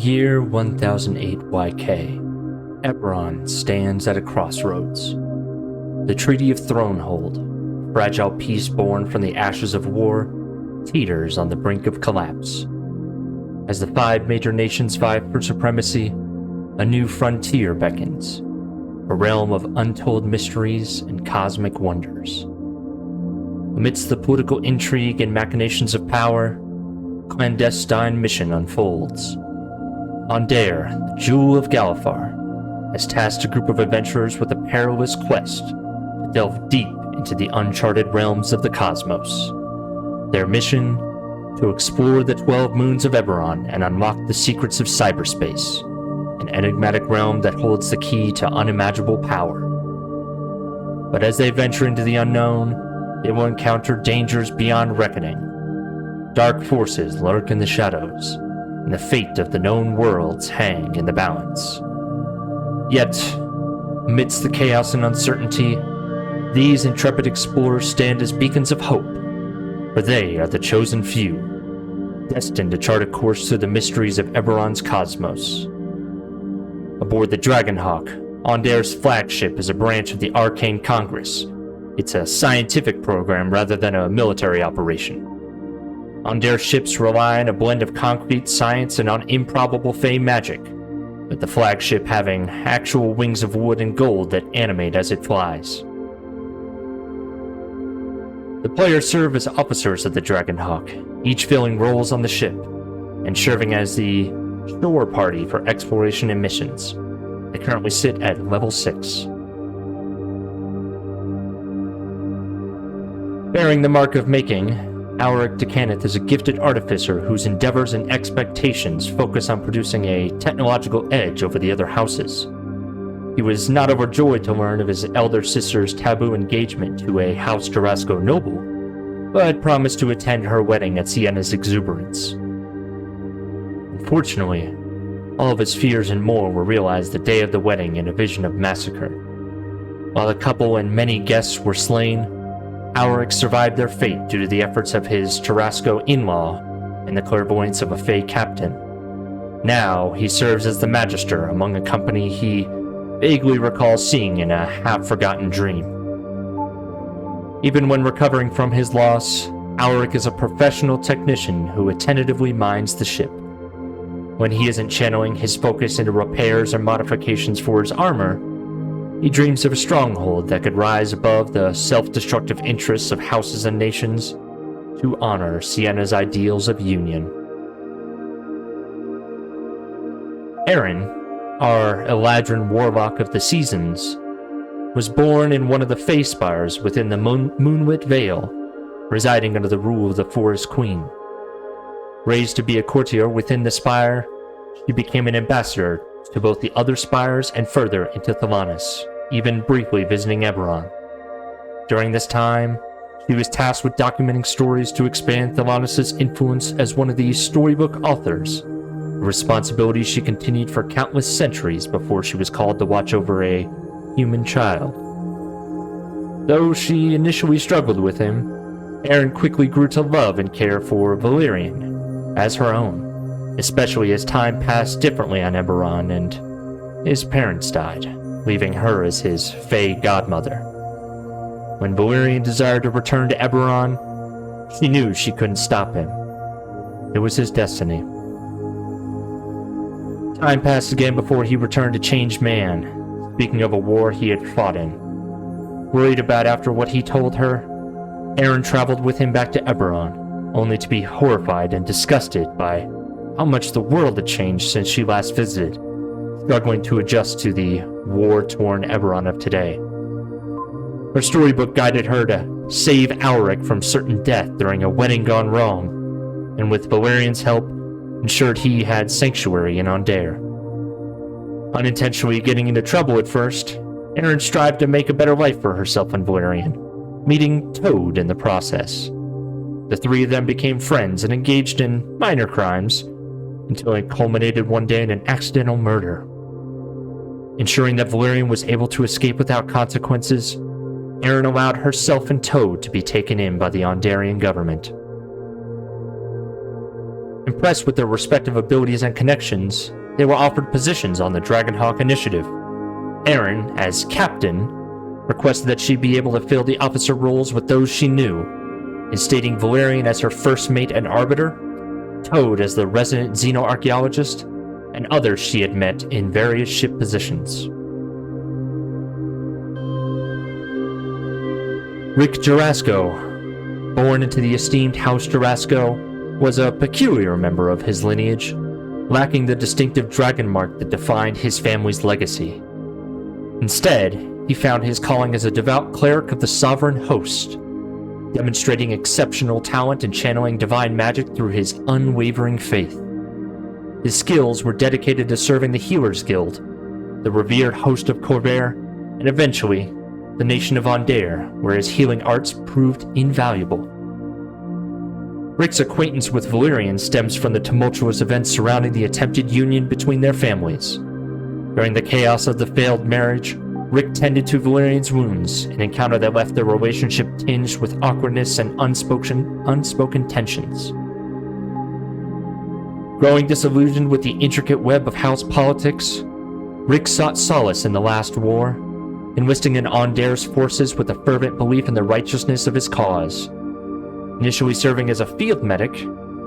year 1008 YK, Eberron stands at a crossroads. The Treaty of Thronehold, fragile peace born from the ashes of war, teeters on the brink of collapse. As the 5 major nations vie for supremacy, a new frontier beckons, a realm of untold mysteries and cosmic wonders. Amidst the political intrigue and machinations of power, a clandestine mission unfolds. Ondair, the Jewel of Galifar, has tasked a group of adventurers with a perilous quest to delve deep into the uncharted realms of the cosmos. Their mission? To explore the 12 moons of Eberron and unlock the secrets of cyberspace, an enigmatic realm that holds the key to unimaginable power. But as they venture into the unknown, they will encounter dangers beyond reckoning. Dark forces lurk in the shadows, and the fate of the known worlds hang in the balance. Yet, amidst the chaos and uncertainty, these intrepid explorers stand as beacons of hope, for they are the chosen few, destined to chart a course through the mysteries of Eberron's cosmos. Aboard the Dragonhawk, Ondair's flagship is a branch of the Arcane Congress. It's a scientific program rather than a military operation. Ondair ships rely on a blend of concrete science and on improbable fey magic, with the flagship having actual wings of wood and gold that animate as it flies. The players serve as officers of the Dragonhawk, each filling roles on the ship, and serving as the shore party for exploration and missions. They currently sit at level 6. Bearing the mark of making, Alaric Decaneth is a gifted artificer whose endeavors and expectations focus on producing a technological edge over the other houses. He was not overjoyed to learn of his elder sister's taboo engagement to a House Tarasco noble, but promised to attend her wedding at Sienna's exuberance. Unfortunately, all of his fears and more were realized the day of the wedding in a vision of massacre. While the couple and many guests were slain, Alaric survived their fate due to the efforts of his Tarasco in-law and the clairvoyance of a Fey captain. Now, he serves as the Magister among a company he vaguely recalls seeing in a half-forgotten dream. Even when recovering from his loss, Alaric is a professional technician who attentively mines the ship. When he isn't channeling his focus into repairs or modifications for his armor, he dreams of a stronghold that could rise above the self-destructive interests of houses and nations to honor Sienna's ideals of union. Aaron, our Eladrin warlock of the seasons, was born in one of the Fey Spires within the Moonlit Vale, residing under the rule of the Forest Queen. Raised to be a courtier within the spire, she became an ambassador to both the other spires and further into Thelanis, even briefly visiting Eberron. During this time, she was tasked with documenting stories to expand Thelanis' influence as one of the storybook authors, a responsibility she continued for countless centuries before she was called to watch over a human child. Though she initially struggled with him, Erin quickly grew to love and care for Valerian as her own, especially as time passed differently on Eberron and his parents died, leaving her as his Fey godmother. When Valerian desired to return to Eberron, she knew she couldn't stop him. It was his destiny. Time passed again before he returned a changed man, speaking of a war he had fought in. Worried about after what he told her, Aaron traveled with him back to Eberron, only to be horrified and disgusted by how much the world had changed since she last visited, struggling to adjust to the war-torn Eberron of today. Her storybook guided her to save Alaric from certain death during a wedding gone wrong, and with Valerian's help, ensured he had sanctuary in Ondair. Unintentionally getting into trouble at first, Erin strived to make a better life for herself and Valerian, meeting Toad in the process. The three of them became friends and engaged in minor crimes, until it culminated one day in an accidental murder. Ensuring that Valerian was able to escape without consequences, Erin allowed herself and Toad to be taken in by the Ondarian government. Impressed with their respective abilities and connections, they were offered positions on the Dragonhawk Initiative. Erin, as captain, requested that she be able to fill the officer roles with those she knew, instating Valerian as her first mate and arbiter, Toad as the resident xenoarchaeologist, and others she had met in various ship positions. Rick Jarasco, born into the esteemed House Jarasco, was a peculiar member of his lineage, lacking the distinctive dragon mark that defined his family's legacy. Instead, he found his calling as a devout cleric of the Sovereign Host, demonstrating exceptional talent in channeling divine magic through his unwavering faith. His skills were dedicated to serving the Healers Guild, the revered host of Corvair, and eventually, the nation of Ondair, where his healing arts proved invaluable. Rick's acquaintance with Valerian stems from the tumultuous events surrounding the attempted union between their families. During the chaos of the failed marriage, Rick tended to Valerian's wounds, an encounter that left their relationship tinged with awkwardness and unspoken tensions. Growing disillusioned with the intricate web of house politics, Rick sought solace in the last war, enlisting in Ondair's forces with a fervent belief in the righteousness of his cause. Initially serving as a field medic,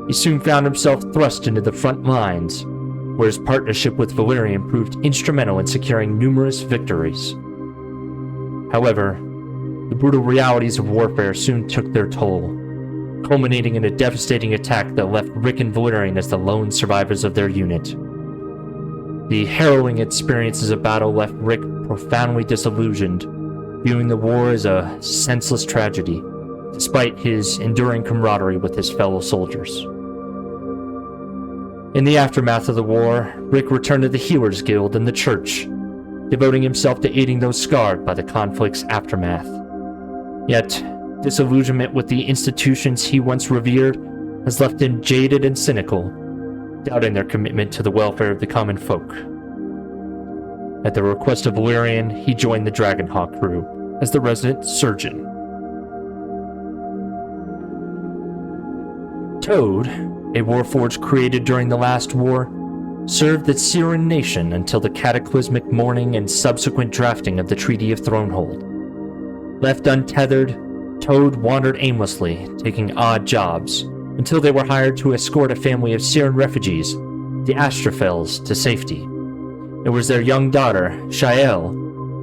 he soon found himself thrust into the front lines, where his partnership with Valerian proved instrumental in securing numerous victories. However, the brutal realities of warfare soon took their toll, culminating in a devastating attack that left Rick and Valerian as the lone survivors of their unit. The harrowing experiences of battle left Rick profoundly disillusioned, viewing the war as a senseless tragedy, despite his enduring camaraderie with his fellow soldiers. In the aftermath of the war, Rick returned to the Healers Guild and the Church, devoting himself to aiding those scarred by the conflict's aftermath. Yet, disillusionment with the institutions he once revered has left him jaded and cynical, doubting their commitment to the welfare of the common folk. At the request of Valerian, he joined the Dragonhawk crew as the resident surgeon. Toad, a warforged created during the last war, served the Siren nation until the cataclysmic morning and subsequent drafting of the Treaty of Thronehold. Left untethered, Toad wandered aimlessly, taking odd jobs, until they were hired to escort a family of Siren refugees, the Astrafels, to safety. It was their young daughter, Shael,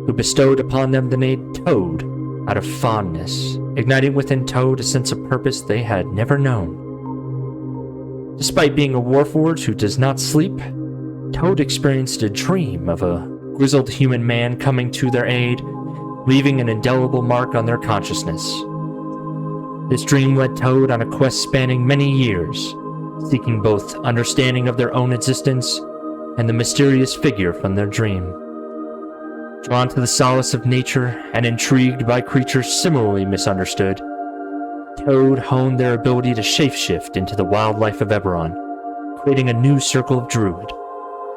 who bestowed upon them the name Toad out of fondness, igniting within Toad a sense of purpose they had never known. Despite being a warforged who does not sleep, Toad experienced a dream of a grizzled human man coming to their aid, leaving an indelible mark on their consciousness. This dream led Toad on a quest spanning many years, seeking both understanding of their own existence and the mysterious figure from their dream. Drawn to the solace of nature and intrigued by creatures similarly misunderstood, Toad honed their ability to shapeshift into the wildlife of Eberron, creating a new circle of Druid,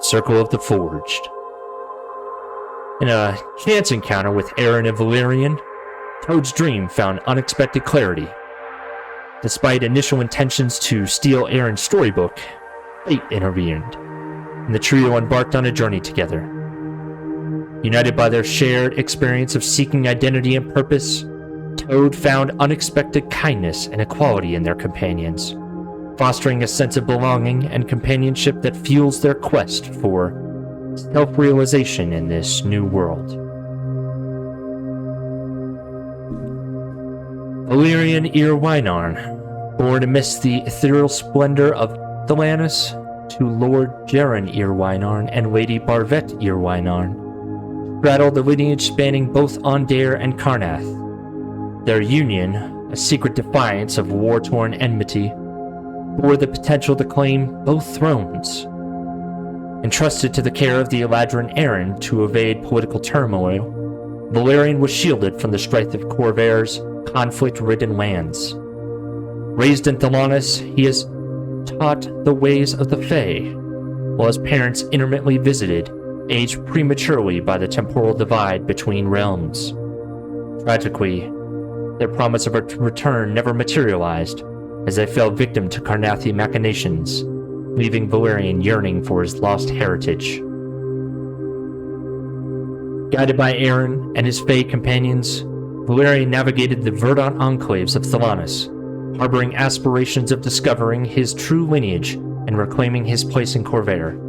Circle of the Forged. In a chance encounter with Erin and Valerian, Toad's dream found unexpected clarity. Despite initial intentions to steal Erin's storybook, fate intervened, and the trio embarked on a journey together. United by their shared experience of seeking identity and purpose, Toad found unexpected kindness and equality in their companions, fostering a sense of belonging and companionship that fuels their quest for self-realization in this new world. Valerian Irwinarn, born amidst the ethereal splendor of Thelanis to Lord Jaren Irwinarn and Lady Barvet Irwinarn, straddled a lineage spanning both Ondair and Karnath. Their union, a secret defiance of war-torn enmity, bore the potential to claim both thrones. Entrusted to the care of the Eladrin Erin to evade political turmoil, Valerian was shielded from the strife of Corvair's conflict-ridden lands. Raised in Thelanis, he is taught the ways of the Fae, while his parents intermittently visited, aged prematurely by the temporal divide between realms. Tragically, their promise of a return never materialized, as they fell victim to Carnathy machinations, leaving Valerian yearning for his lost heritage. Guided by Aaron and his Fae companions, Valerian navigated the verdant enclaves of Thelanis, harboring aspirations of discovering his true lineage and reclaiming his place in Corvair.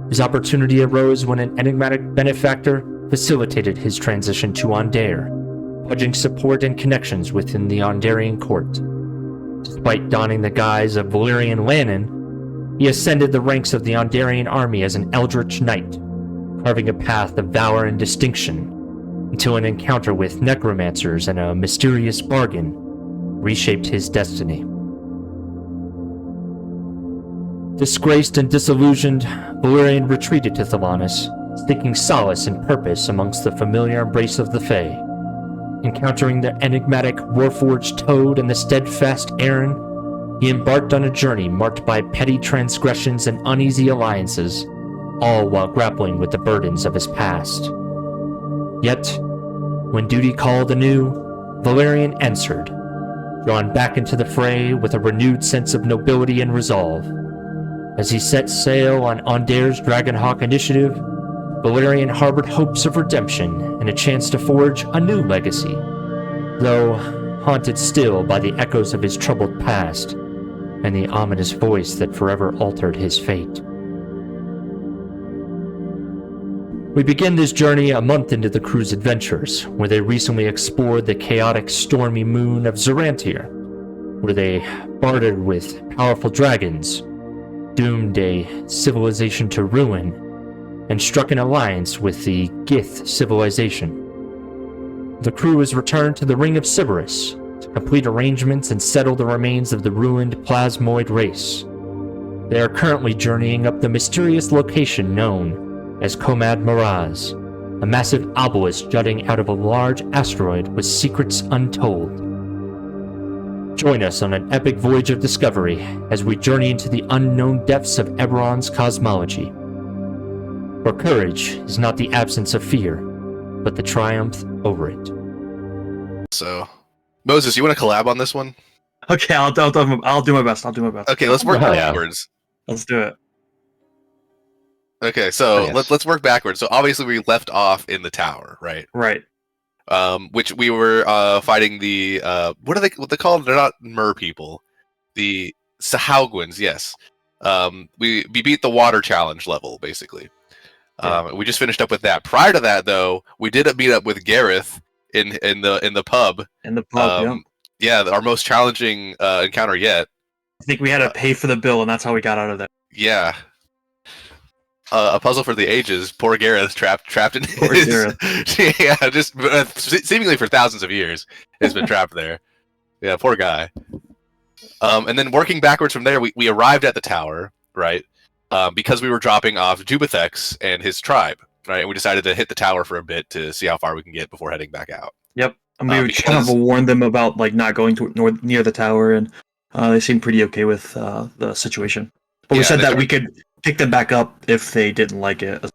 His opportunity arose when an enigmatic benefactor facilitated his transition to Ondair, pledging support and connections within the Ondarian court. Despite donning the guise of Valerian Lannon, he ascended the ranks of the Ondarian army as an eldritch knight, carving a path of valor and distinction, until an encounter with necromancers and a mysterious bargain reshaped his destiny. Disgraced and disillusioned, Valerian retreated to Thelanis, seeking solace and purpose amongst the familiar embrace of the Fae. Encountering the enigmatic Warforged Toad and the steadfast Aaron, he embarked on a journey marked by petty transgressions and uneasy alliances, all while grappling with the burdens of his past. Yet, when duty called anew, Valerian answered, drawn back into the fray with a renewed sense of nobility and resolve. As he set sail on Ondair's Dragonhawk initiative, Valerian harbored hopes of redemption and a chance to forge a new legacy, though haunted still by the echoes of his troubled past and the ominous voice that forever altered his fate. We begin this journey a month into the crew's adventures, where they recently explored the chaotic, stormy moon of Zorantir, where they bartered with powerful dragons, doomed a civilization to ruin, and struck an alliance with the Gith civilization. The crew has returned to the Ring of Sybaris to complete arrangements and settle the remains of the ruined plasmoid race. They are currently journeying up the mysterious location known as Komad Miraz, a massive obelisk jutting out of a large asteroid with secrets untold. Join us on an epic voyage of discovery as we journey into the unknown depths of Eberron's cosmology. For courage is not the absence of fear, but the triumph over it. So, Moses, you want to collab on this one? Okay, I'll do my best. Okay, let's work backwards. Let's do it. Okay, so let's work backwards. So obviously we left off in the tower, right? Right. Which we were fighting the what they called? They're not mer people, the Sahaugwins. Yes. We beat the water challenge level basically. We just finished up with that. Prior to that, though, we did meet up with Gareth in the pub. In the pub, yeah, our most challenging encounter yet. I think we had to pay for the bill, and that's how we got out of there. Yeah. A puzzle for the ages. Poor Gareth trapped in Gareth. Yeah, just seemingly for thousands of years has been trapped there. Yeah, poor guy. And then working backwards from there, we arrived at the tower, right? Because we were dropping off Jubathex and his tribe, right? And we decided to hit the tower for a bit to see how far we can get before heading back out. Yep. And we kind of warned them about not going to near the tower, and they seemed pretty okay with the situation. But we said that we could pick them back up if they didn't like it.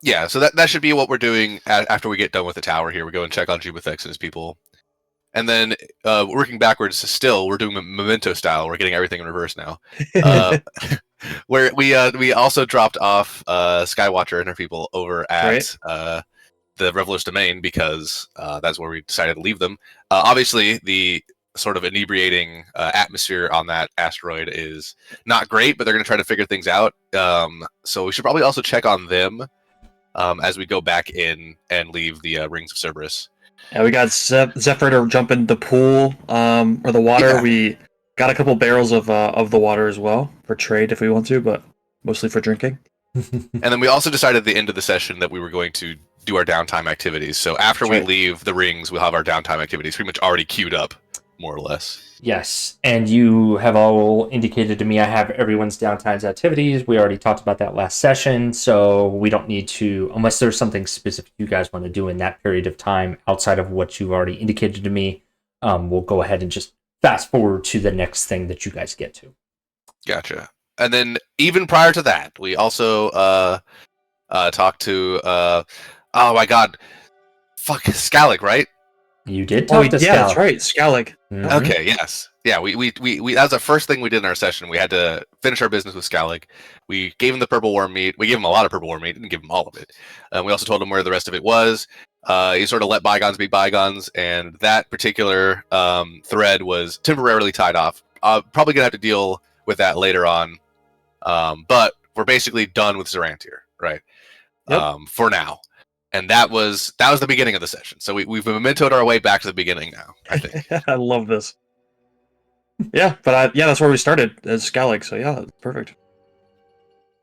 Yeah, so that should be what we're doing after we get done with the tower here. We go and check on Jubathex and his people. And then working backwards still, we're doing Memento style. We're getting everything in reverse now. Where we also dropped off Skywatcher and her people over at the Reveler's Domain because that's where we decided to leave them. Obviously, the sort of inebriating atmosphere on that asteroid is not great, but they're going to try to figure things out. So we should probably also check on them as we go back in and leave the Rings of Cerberus. Yeah, we got Zephyr to jump in the pool or the water. Yeah. We got a couple barrels of the water as well for trade if we want to, but mostly for drinking. And then we also decided at the end of the session that we were going to do our downtime activities. So after we leave the rings, we'll have our downtime activities pretty much already queued up, more or less. Yes, and you have all indicated to me I have everyone's downtime's activities. We already talked about that last session, so we don't need to, unless there's something specific you guys want to do in that period of time outside of what you've already indicated to me, we'll go ahead and just fast forward to the next thing that you guys get to. Gotcha. And then even prior to that, we also talked to, oh my god, Scalig, right? You did talk to Scalig. Yeah, that's right, Scalig. Mm-hmm. Okay, yes. Yeah, we that was the first thing we did in our session. We had to finish our business with Scalig. We gave him the purple worm meat. We gave him a lot of purple worm meat. Didn't give him all of it. We also told him where the rest of it was. He sort of let bygones be bygones, and that particular thread was temporarily tied off. Probably gonna have to deal with that later on. But we're basically done with Zorantir, right? Yep. For now. And that was the beginning of the session. So we've mementoed our way back to the beginning now, I think. I love this. Yeah, but that's where we started as Scalig. So yeah, perfect.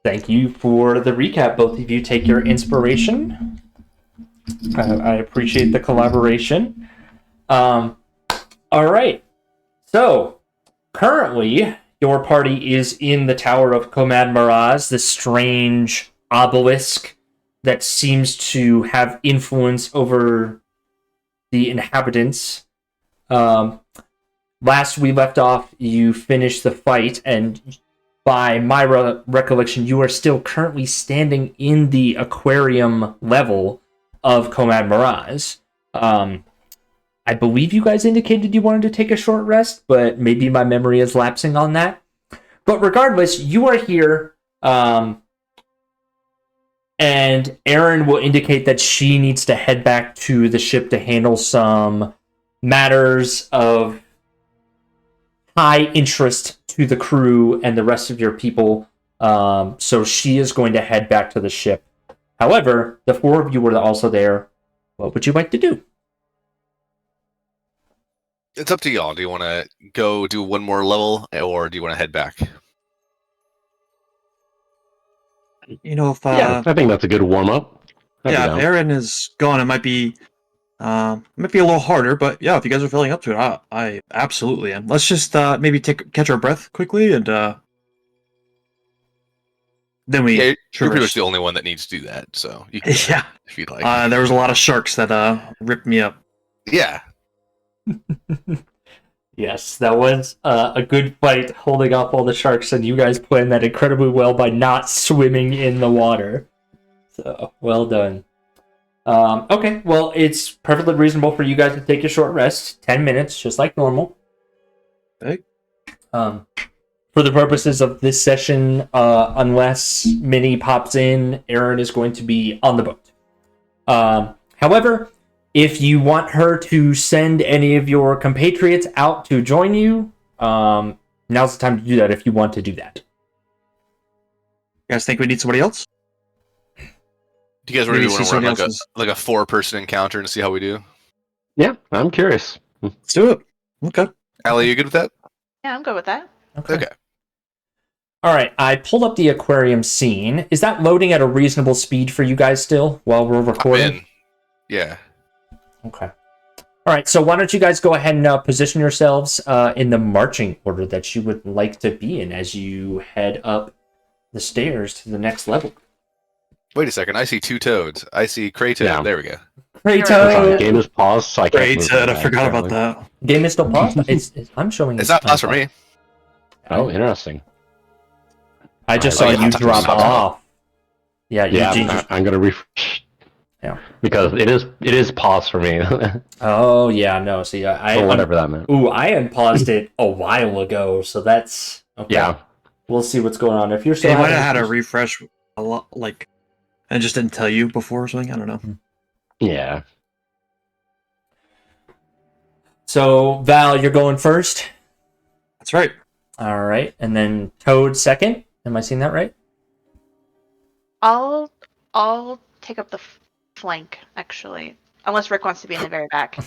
Thank you for the recap. Both of you take your inspiration. I appreciate the collaboration. All right. So currently, your party is in the Tower of Komad Miraz, this strange obelisk that seems to have influence over the inhabitants. Last we left off, you finished the fight, and by my recollection, you are still currently standing in the aquarium level of Komad Miraz. I believe you guys indicated you wanted to take a short rest, but maybe my memory is lapsing on that. But regardless, you are here, and Erin will indicate that she needs to head back to the ship to handle some matters of high interest to the crew and the rest of your people. So she is going to head back to the ship. However, the four of you were also there. What would you like to do? It's up to y'all. Do you want to go do one more level, or do you want to head back? If I think that's a good warm up. if Aaron is gone, it might be a little harder, but yeah, if you guys are feeling up to it, I absolutely am. Let's just maybe catch our breath quickly, and then we. Yeah, you're pretty much the only one that needs to do that, so you can if you'd like. There was a lot of sharks that ripped me up. Yeah. Yes, that was a good fight holding off all the sharks, and you guys planned that incredibly well by not swimming in the water. So, well done. Okay, well, it's perfectly reasonable for you guys to take a short rest. 10 minutes, just like normal. Okay. For the purposes of this session, unless Minnie pops in, Erin is going to be on the boat. However, if you want her to send any of your compatriots out to join you, now's the time to do that if you want to do that. You guys think we need somebody else? Do you guys really want to run like a 4-person encounter and see how we do? Yeah, I'm curious. Let's do it. Okay. Allie, you good with that? Yeah, I'm good with that. Okay. All right, I pulled up the aquarium scene. Is that loading at a reasonable speed for you guys still while we're recording? Yeah. Okay. All right, so why don't you guys go ahead and position yourselves in the marching order that you would like to be in as you head up the stairs to the next level. Wait a second, I see 2 toads. I see Kratos. Yeah. There we go. Kratos! Game is paused, so I can't move Toad, I back, forgot about apparently. that. Game is still paused? I'm showing It's not paused for me. Oh, interesting. I just Alright, saw you I'll drop talk to off. Yeah, I'm gonna refresh. Yeah. Because it is paused for me. Oh, yeah, no, see, Or whatever that meant. Ooh, I unpaused it a while ago, so that's... Okay. Yeah. We'll see what's going on. If you're still They might have had a refresh a lot, and just didn't tell you before or something. I don't know. Yeah. So, Val, you're going first? That's right. All right, and then Toad second. Am I seeing that right? I'll take up the flank, actually. Unless Rick wants to be in the very back.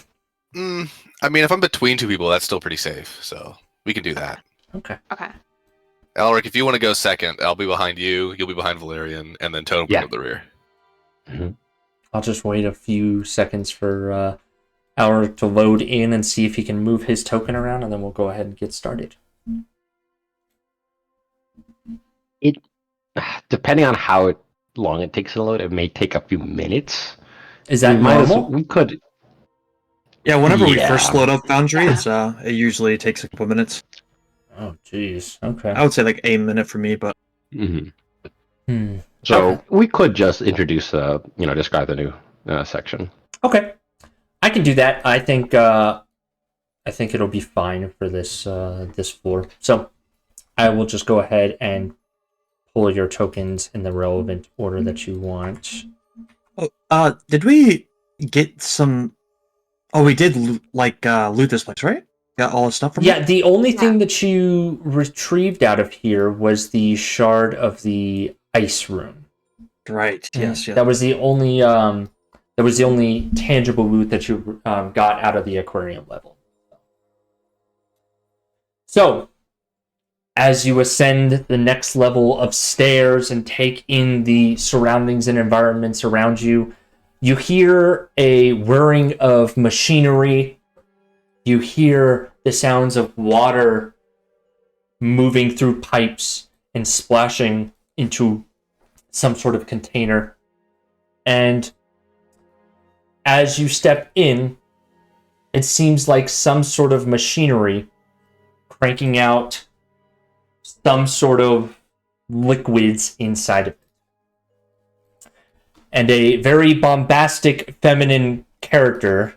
I mean, if I'm between 2 people, that's still pretty safe, so we can do that. Okay. Okay. Alric, if you want to go second, I'll be behind you, you'll be behind Valerian, and then Toad will be up the rear. Mm-hmm. I'll just wait a few seconds for Alric to load in and see if he can move his token around, and then we'll go ahead and get started. Depending on how long it takes to load, it may take a few minutes. Is that normal? We could. Yeah, whenever we first load up Foundry, it usually takes a couple minutes. Oh, jeez. Okay. I would say like a minute for me, but So we could just introduce, describe the new section. Okay, I can do that. I think I think it'll be fine for this this floor. So I will just go ahead and pull your tokens in the relevant order that you want. Oh, did we get some? Oh, we did loot this place, right? Got all the stuff from Yeah, it? the only thing that you retrieved out of here was the shard of the ice room. Right. Yes. Yes. That was the only tangible loot that you got out of the aquarium level. So, as you ascend the next level of stairs and take in the surroundings and environments around you, you hear a whirring of machinery. You hear the sounds of water moving through pipes and splashing into some sort of container. And as you step in, it seems like some sort of machinery cranking out some sort of liquids inside of it. And a very bombastic feminine character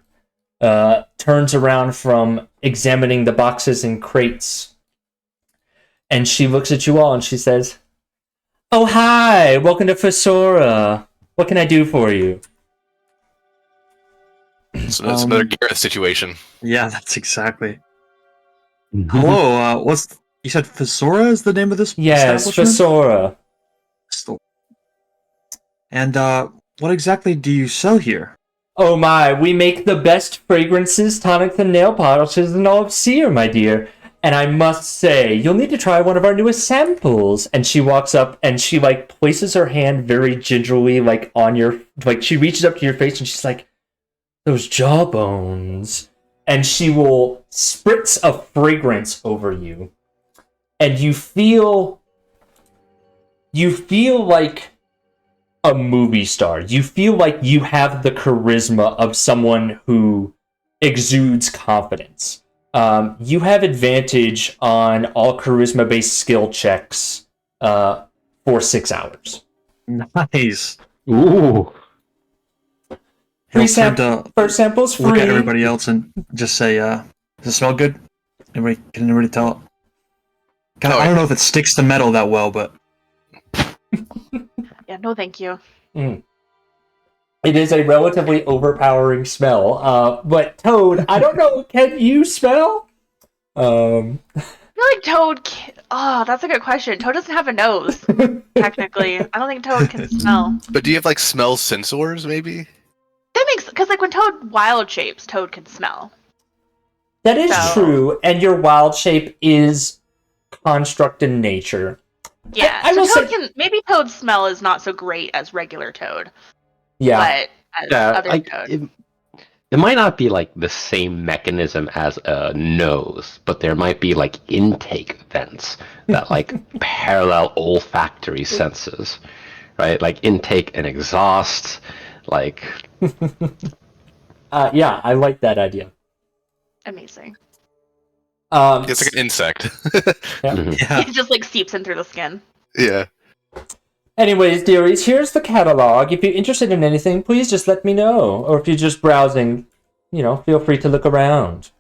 turns around from examining the boxes and crates. And she looks at you all and she says, "Oh, hi! Welcome to Fesora. What can I do for you?" So it's another Gareth situation. Yeah, that's exactly. Hello. You said Fesora is the name of this Yes, establishment? Fesora. And what exactly do you sell here? Oh my, we make the best fragrances, tonics, and nail polishes in all of Seer, my dear. And I must say, you'll need to try one of our newest samples. And she walks up and she places her hand very gingerly on your she reaches up to your face and she's like, "Those jawbones." And she will spritz a fragrance over you. And you feel like a movie star. You feel like you have the charisma of someone who exudes confidence. You have advantage on all charisma-based skill checks for 6 hours. Nice. Ooh. He'll First sample's free. Look at everybody else and just say, "Does it smell good?" Can anybody tell? I don't know if it sticks to metal that well, but Yeah, no thank you. It is a relatively overpowering smell. But Toad, I don't know, can you smell? I feel like Toad that's a good question. Toad doesn't have a nose, technically. I don't think Toad can smell. But do you have smell sensors maybe? That makes, because when Toad wild shapes, Toad can smell. That is true, and your wild shape is construct in nature. Yeah, I will Toad say, maybe Toad's smell is not so great as regular Toad. yeah, But as other Toad. It might not be the same mechanism as a nose, but there might be intake vents that parallel olfactory senses, right? Intake and exhaust, yeah, I like that idea. Amazing. It's like an insect. yeah. It just seeps in through the skin. Yeah. Anyways, dearies, here's the catalog. If you're interested in anything, please just let me know. Or if you're just browsing, feel free to look around.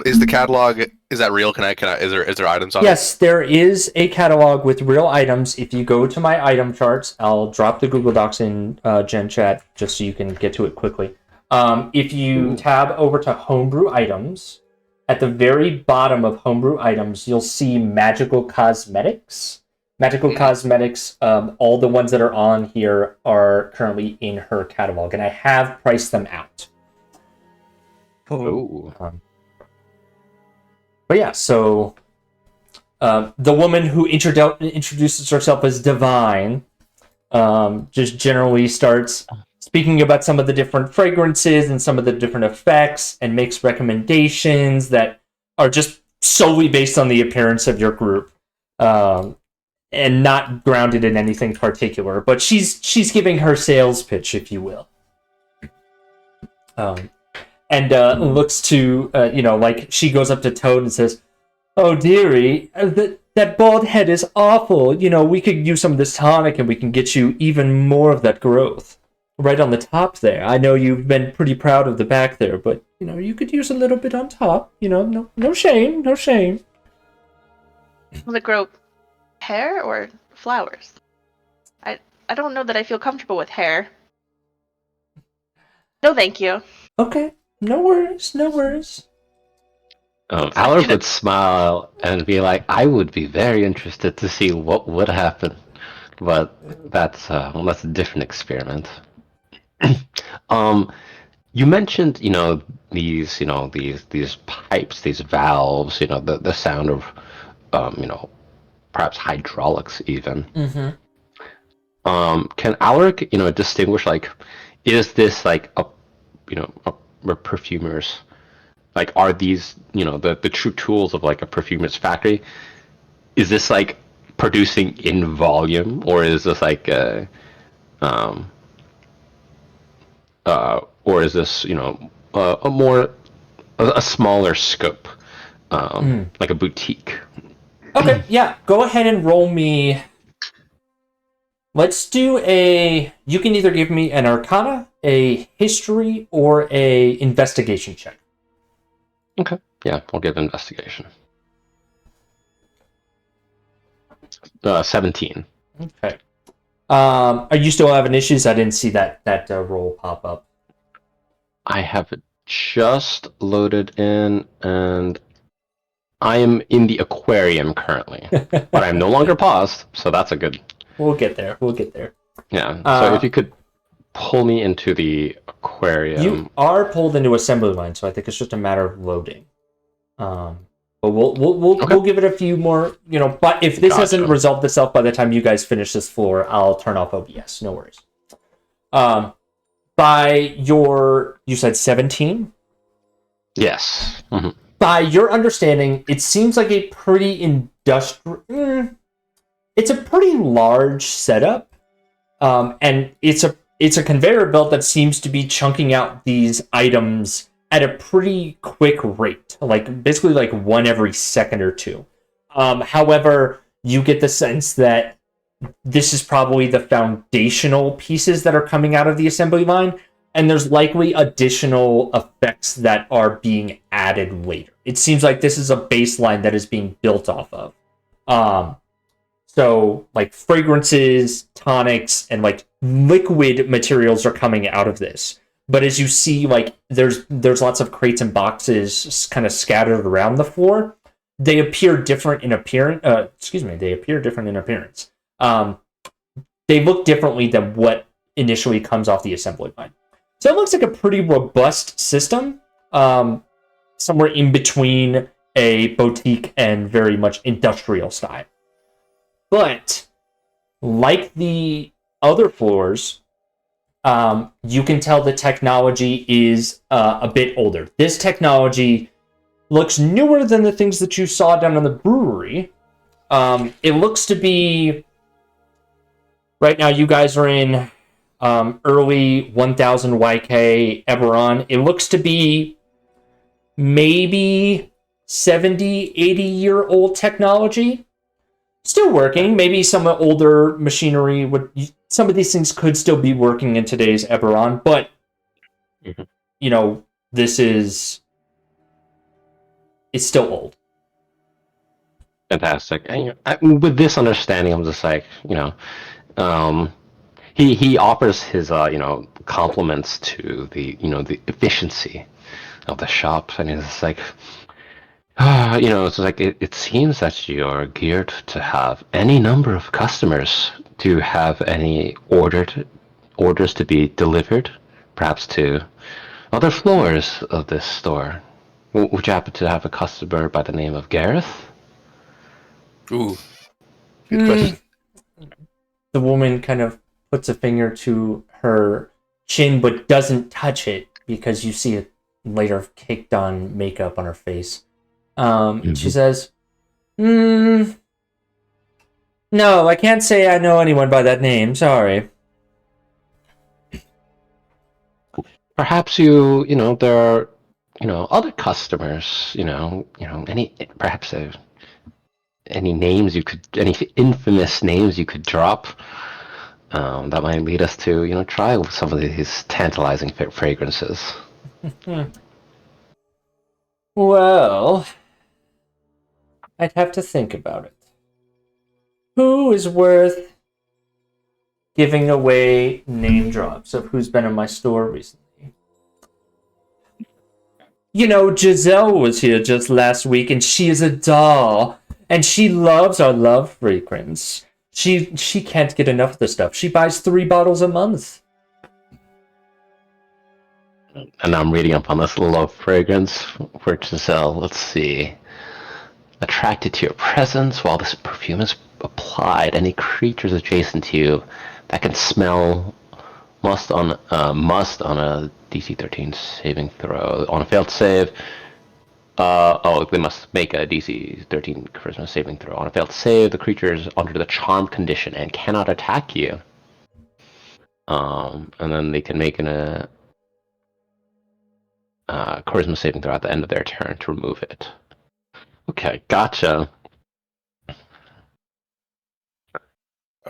Is the catalog, is that real? Is there items on it? Yes, there is a catalog with real items. If you go to my item charts, I'll drop the Google Docs in Gen Chat just so you can get to it quickly. If you tab over to Homebrew Items, at the very bottom of Homebrew Items, you'll see Magical Cosmetics. Magical Cosmetics, all the ones that are on here are currently in her catalog, and I have priced them out. Oh. But yeah, so the woman who introduces herself as Divine just generally starts speaking about some of the different fragrances and some of the different effects and makes recommendations that are just solely based on the appearance of your group and not grounded in anything particular. But she's giving her sales pitch, if you will. And looks to, she goes up to Toad and says, "Oh, dearie, that bald head is awful. We could use some of this tonic and we can get you even more of that growth." right on the top there. I know you've been pretty proud of the back there, but you could use a little bit on top. No shame, no shame. Will it grow hair or flowers? I don't know that I feel comfortable with hair. No, thank you. Okay, no worries, no worries. Alaric would smile and be like, I would be very interested to see what would happen. But that's a different experiment. You mentioned, these pipes, these valves, the sound of, perhaps hydraulics even. Mm-hmm. Can Alaric, distinguish, like, is this like a perfumer's, like, are these, the true tools of like a perfumer's factory? Is this like producing in volume, or is this like or is this a smaller scope, like a boutique? Okay, yeah, go ahead and roll me. Let's do you can either give me an Arcana, a History, or a Investigation check. Okay, yeah, I'll give investigation. 17. Okay. Are you still having issues? I didn't see that roll pop up. I have it just loaded in, and I am in the aquarium currently, but I'm no longer paused, so that's a good. We'll get there. Yeah. So if you could pull me into the aquarium. You are pulled into assembly line, so I think it's just a matter of loading. But we'll give it a few more. But if this hasn't resolved itself by the time you guys finish this floor, I'll turn off OBS. No worries. You said 17? Yes. Mm-hmm. By your understanding, it seems like a pretty industrial. It's a pretty large setup, and it's a conveyor belt that seems to be chunking out these items at a pretty quick rate, like basically like one every second or two. However, you get the sense that this is probably the foundational pieces that are coming out of the assembly line, and there's likely additional effects that are being added later. It seems like this is a baseline that is being built off of. So like fragrances, tonics, and like liquid materials are coming out of this. But as you see, like there's lots of crates and boxes kind of scattered around the floor. They appear different in appearance. They appear different in appearance. They look differently than what initially comes off the assembly line. So it looks like a pretty robust system, somewhere in between a boutique and very much industrial style. But like the other floors, you can tell the technology is a bit older. This technology looks newer than the things that you saw down in the brewery. It looks to be... Right now, you guys are in early 1000 YK Eberron. It looks to be maybe 70, 80-year-old technology. Still working. Maybe some older machinery would... Some of these things could still be working in today's Eberron, but, this is... It's still old. Fantastic. And with this understanding, I'm just like, he offers his, compliments to the, the efficiency of the shop, and it's like, it's like it seems that you are geared to have any number of customers. Do you have any orders to be delivered, perhaps to other floors of this store? Would you happen to have a customer by the name of Gareth? Ooh, good question. The woman kind of puts a finger to her chin, but doesn't touch it because you see a layer of caked on makeup on her face. She says, no, I can't say I know anyone by that name. Sorry. Perhaps there are, other customers, perhaps any names any infamous names you could drop. that might lead us to, try some of these tantalizing fragrances. Well, I'd have to think about it. Who is worth giving away name drops of who's been in my store recently? Giselle was here just last week, and she is a doll, and she loves our love fragrance. She can't get enough of the stuff. She buys 3 bottles a month. And I'm reading up on this love fragrance for Giselle. Let's see. Attracted to your presence while this perfume is applied, any creatures adjacent to you that can smell must on a DC 13 saving throw. On a failed save, they must make a DC 13 charisma saving throw. On a failed save, the creature is under the charmed condition and cannot attack you. And then they can make a charisma saving throw at the end of their turn to remove it. Okay, gotcha.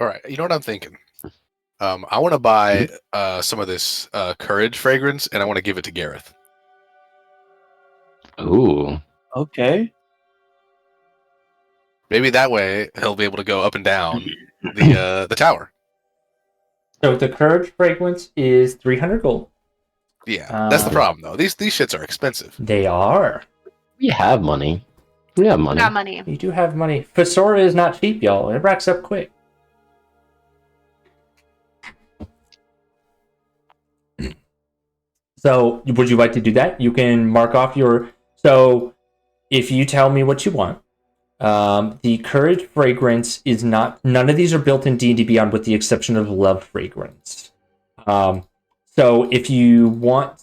All right, you know what I'm thinking? I want to buy some of this courage fragrance, and I want to give it to Gareth. Ooh. Okay. Maybe that way he'll be able to go up and down the tower. So the courage fragrance is 300 gold. Yeah, that's the problem though. These shits are expensive. They are. We have money. We have money. Got money. You do have money. Fesora is not cheap, y'all. It racks up quick. So, would you like to do that? You can mark off your... So, if you tell me what you want, the courage fragrance is not... None of these are built in D&D Beyond with the exception of love fragrance. So, if you want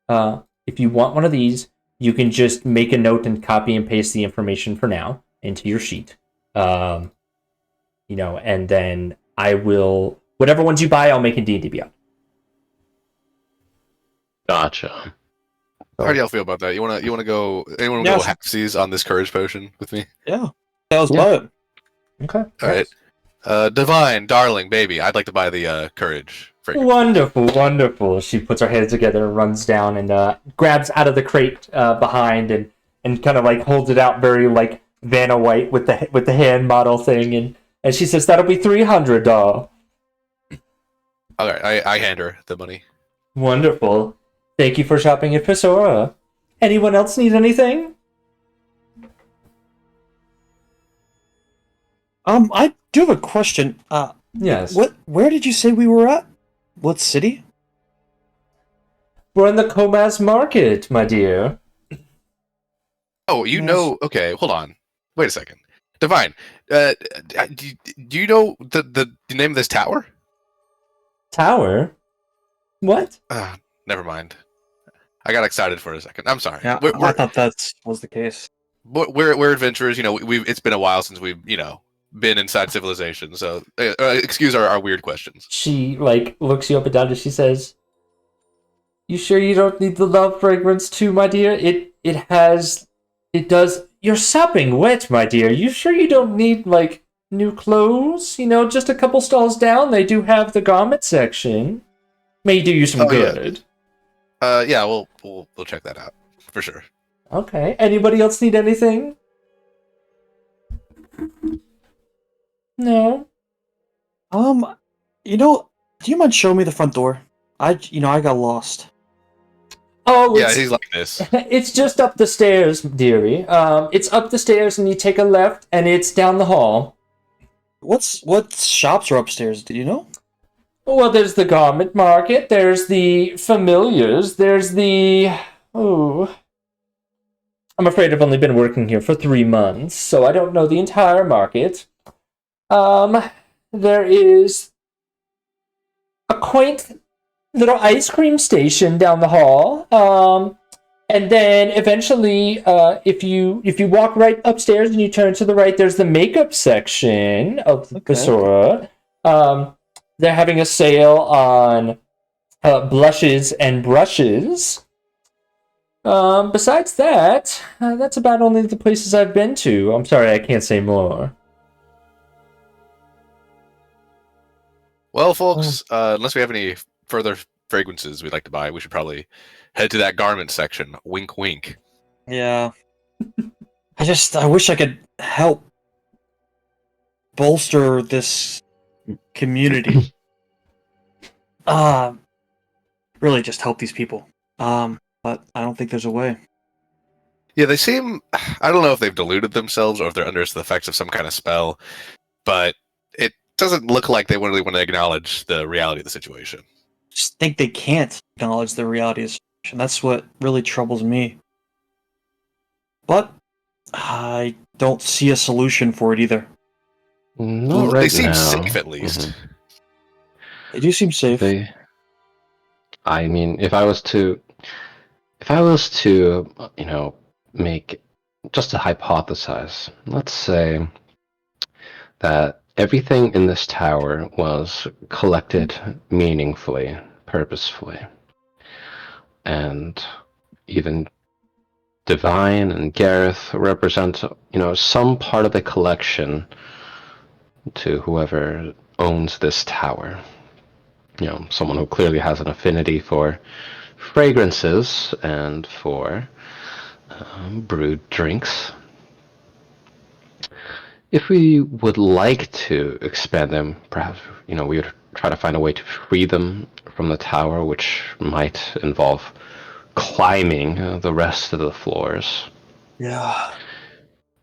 one of these, you can just make a note and copy and paste the information for now into your sheet. And then I will... Whatever ones you buy, I'll make in D&D Beyond. Gotcha. How do y'all feel about that? You wanna go? Anyone wanna go halfsies on this courage potion with me? Yeah. That was fun. Okay. All right. Divine, darling, baby, I'd like to buy the courage fragrance. Wonderful. She puts her hands together and runs down and grabs out of the crate behind and kind of like holds it out very like Vanna White with the hand model thing and she says that'll be 300 doll. All right, I hand her the money. Wonderful. Thank you for shopping at Fesora. Anyone else need anything? I do have a question. Yes. Where did you say we were at? What city? We're in the Comas Market, my dear. Oh, okay, hold on. Wait a second. Divine, do you know the name of this tower? Tower? What? Never mind. I got excited for a second. I'm sorry. Yeah, I thought that was the case. We're adventurers. It's been a while since we've been inside civilization. So excuse our weird questions. She looks you up and down and she says, "You sure you don't need the love fragrance too, my dear? It does. You're sopping wet, my dear. You sure you don't need new clothes? Just a couple stalls down, they do have the garment section. May do you some good." Yeah, we'll check that out for sure. Okay. Anybody else need anything? No. Do you mind showing me the front door? I got lost. Oh, yeah, he's like this. It's just up the stairs, dearie. It's up the stairs and you take a left and it's down the hall. What shops are upstairs? Do you know? Well, there's the garment market, there's the familiars, there's the... Oh... I'm afraid I've only been working here for 3 months, so I don't know the entire market. There is a quaint little ice cream station down the hall. And then eventually, if you walk right upstairs and you turn to the right, there's the makeup section of the Fesora. They're having a sale on blushes and brushes. Besides that, that's about only the places I've been to. I'm sorry, I can't say more. Well, folks, unless we have any further fragrances we'd like to buy, we should probably head to that garment section. Wink, wink. Yeah. I wish I could help bolster this community. Really just help these people. But I don't think there's a way. Yeah, they seem... I don't know if they've deluded themselves or if they're under the effects of some kind of spell, but it doesn't look like they really want to acknowledge the reality of the situation. Just think they can't acknowledge the reality of the situation. That's what really troubles me. But I don't see a solution for it either. Not right they seem now. safe, at least. Mhm. They do seem safe. I mean, if I was to, make just to hypothesize, let's say that everything in this tower was collected meaningfully, purposefully, and even Divine and Gareth represent, some part of the collection to whoever owns this tower. Someone who clearly has an affinity for fragrances and for brewed drinks. If we would like to expand them, perhaps, we would try to find a way to free them from the tower, which might involve climbing the rest of the floors. Yeah.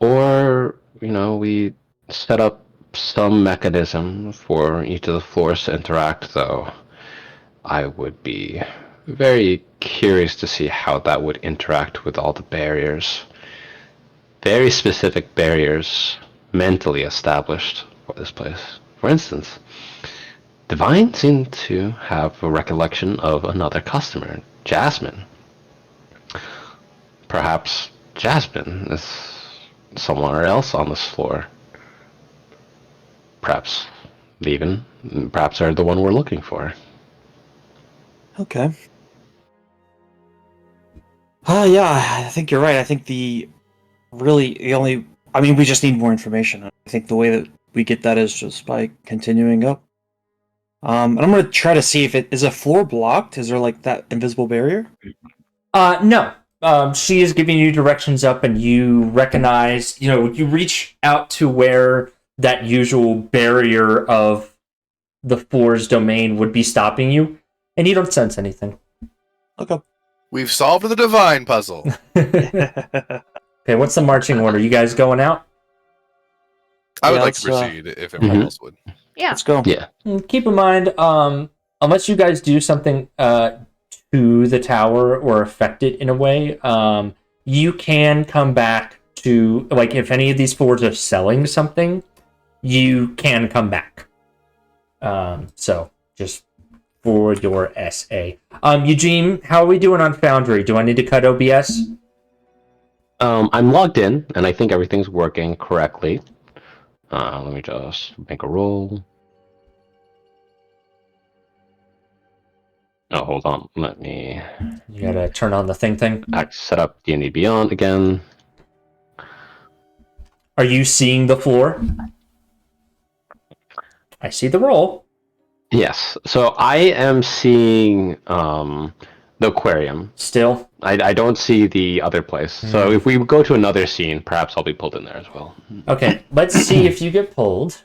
Or, we set up some mechanism for each of the floors to interact, though I would be very curious to see how that would interact with all the barriers. Very specific barriers mentally established for this place. For instance, Divine seemed to have a recollection of another customer, Jasmine. Perhaps Jasmine is somewhere else on this floor. Perhaps they're the one we're looking for. Okay. Yeah, I think you're right. I think we just need more information. I think the way that we get that is just by continuing up. And I'm gonna try to see if is a floor blocked? Is there like that invisible barrier? No. She is giving you directions up, and you recognize, you reach out to where that usual barrier of the floor's domain would be stopping you, and you don't sense anything. Okay. We've solved the Divine puzzle. Okay, what's the marching order? You guys going out? I would Yeah, like to proceed if everyone else would. Yeah. Let's go. Yeah. Keep in mind, unless you guys do something to the tower or affect it in a way, you can come back to, like, if any of these floors are selling something, you can come back. So, just for your SA. Eugene, how are we doing on Foundry? Do I need to cut OBS? I'm logged in, and I think everything's working correctly. Let me just make a roll. Oh, hold on. Let me... You gotta turn on the thing. set up D&D Beyond again. Are you seeing the floor? I see the roll. Yes. So I am seeing the aquarium. Still? I don't see the other place. So if we go to another scene, perhaps I'll be pulled in there as well. Okay, let's see if you get pulled.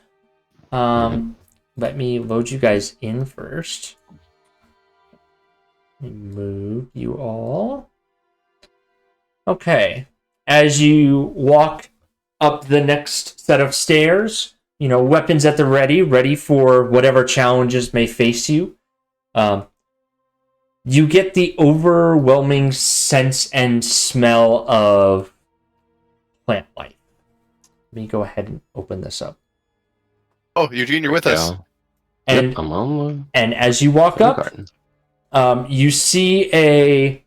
Let me load you guys in first. Move you all. Okay. As you walk up the next set of stairs, weapons at the ready for whatever challenges may face you. You get the overwhelming sense and smell of plant life. Let me go ahead and open this up. Oh, Eugene, you're with us. And, yep, I'm on and as you walk up, garden. You see a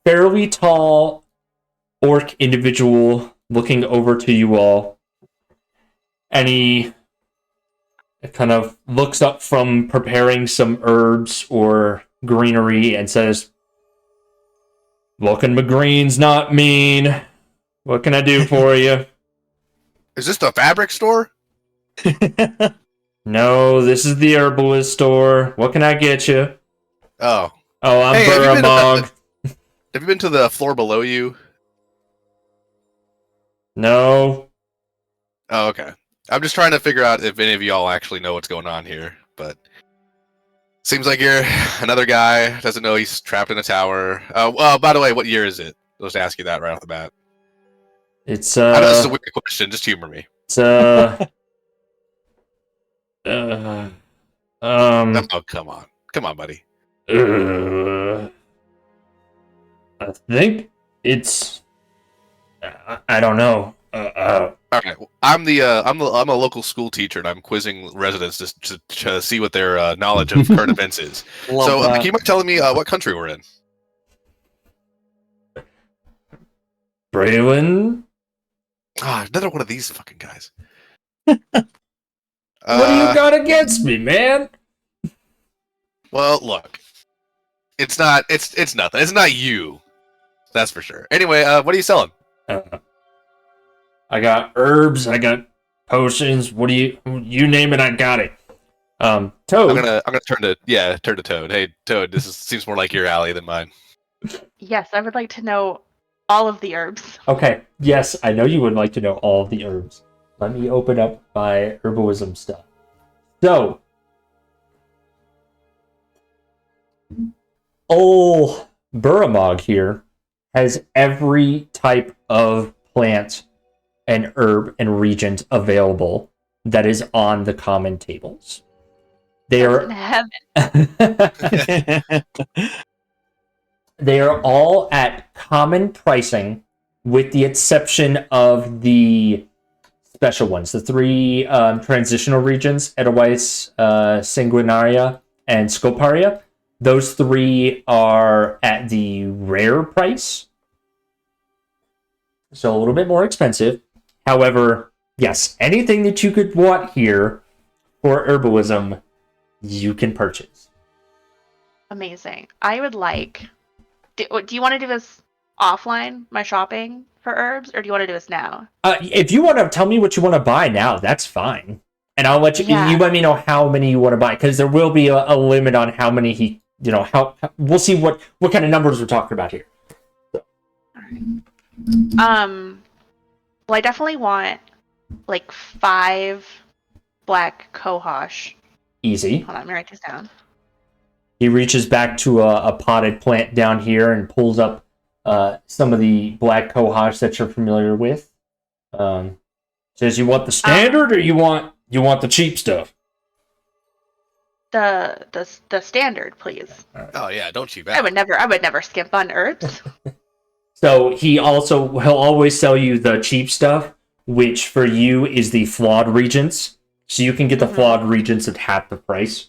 fairly tall orc individual looking over to you all. And he kind of looks up from preparing some herbs or greenery and says, "Looking McGreen's not mean. What can I do for you?" Is this the fabric store? No, this is the herbalist store. What can I get you? Oh. Oh, I'm Hey, Buramog. Have you been to the floor below you? No. Oh, okay. I'm just trying to figure out if any of y'all actually know what's going on here, but seems like you're another guy, doesn't know he's trapped in a tower. Well, by the way, what year is it? I'll just ask you that right off the bat. It's I know this is a weird question, just humor me. It's Oh, come on. Come on, buddy. I think it's I don't know. Alright, I'm a local school teacher and I'm quizzing residents to see what their knowledge of current events is. So, can you mind telling me what country we're in? Braylon? Ah, another one of these fucking guys. What do you got against me, man? Well, look. It's nothing. It's not you. That's for sure. Anyway, what are you selling? I got herbs, I got potions. What do you name it, I got it. Toad. I'm gonna turn to Toad. Hey, Toad, seems more like your alley than mine. Yes, I would like to know all of the herbs. Okay, yes, I know you would like to know all of the herbs. Let me open up my herbalism stuff. So, old Buramog here has every type of plant and herb and regent available that is on the common tables. They are they are all at common pricing, with the exception of the special ones, the three transitional regions, Edelweiss, Sanguinaria, and Scoparia. Those three are at the rare price, so a little bit more expensive. However, yes, anything that you could want here for herbalism, you can purchase. Amazing. I would like... Do you want to do this offline, my shopping for herbs, or do you want to do this now? If you want to tell me what you want to buy now, that's fine. And I'll let you... Yeah. You let me know how many you want to buy, because there will be a limit on how many he... how we'll see what kind of numbers we're talking about here. All right. Well, I definitely want like 5 black cohosh. Easy. Hold on, let me write this down. He reaches back to a potted plant down here and pulls up some of the black cohosh that you're familiar with. Says, you want the standard or you want the cheap stuff? The standard, please. Oh yeah, don't cheap I out. would never skimp on herbs. So he'll always sell you the cheap stuff, which for you is the flawed regents. So you can get the flawed regents at half the price.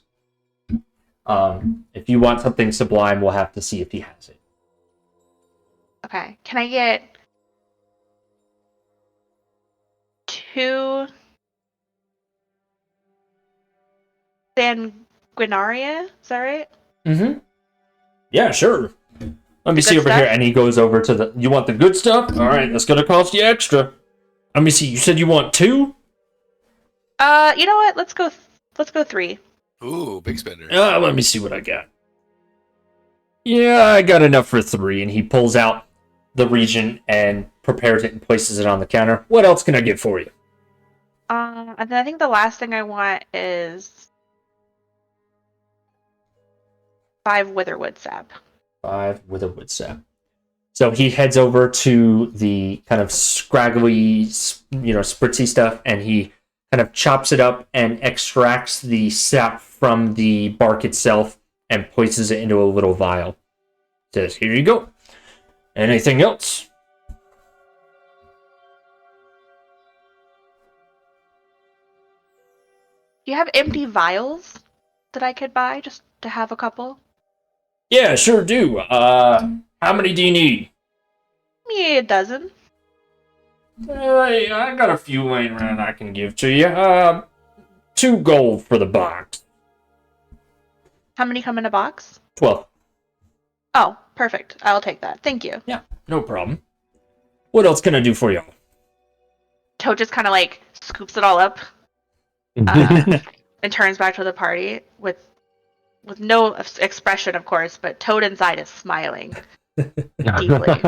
If you want something sublime, we'll have to see if he has it. Okay, can I get 2 Sanguinaria? Is that right? Mm-hmm. Yeah, sure. Let me The see good over stuff? here. And he goes over to the... You want the good stuff? All right, that's going to cost you extra. Let me see. You said you want 2? You know what? Let's go 3. Ooh, big spender. Let me see what I got. Yeah, I got enough for 3. And he pulls out the regent and prepares it and places it on the counter. What else can I get for you? And then I think the last thing I want is 5 Witherwood sap. 5 with a wood sap. So he heads over to the kind of scraggly, spritzy stuff, and he kind of chops it up and extracts the sap from the bark itself and places it into a little vial. Says, here you go. Anything else? Do you have empty vials that I could buy just to have a couple? Yeah, sure do. How many do you need? Maybe a dozen. I got a few laying around I can give to you. 2 gold for the box. How many come in a box? 12. Oh, perfect. I'll take that. Thank you. Yeah, no problem. What else can I do for you? Toad just kind of like scoops it all up and and turns back to the party with no expression, of course, but Toad inside is smiling deeply.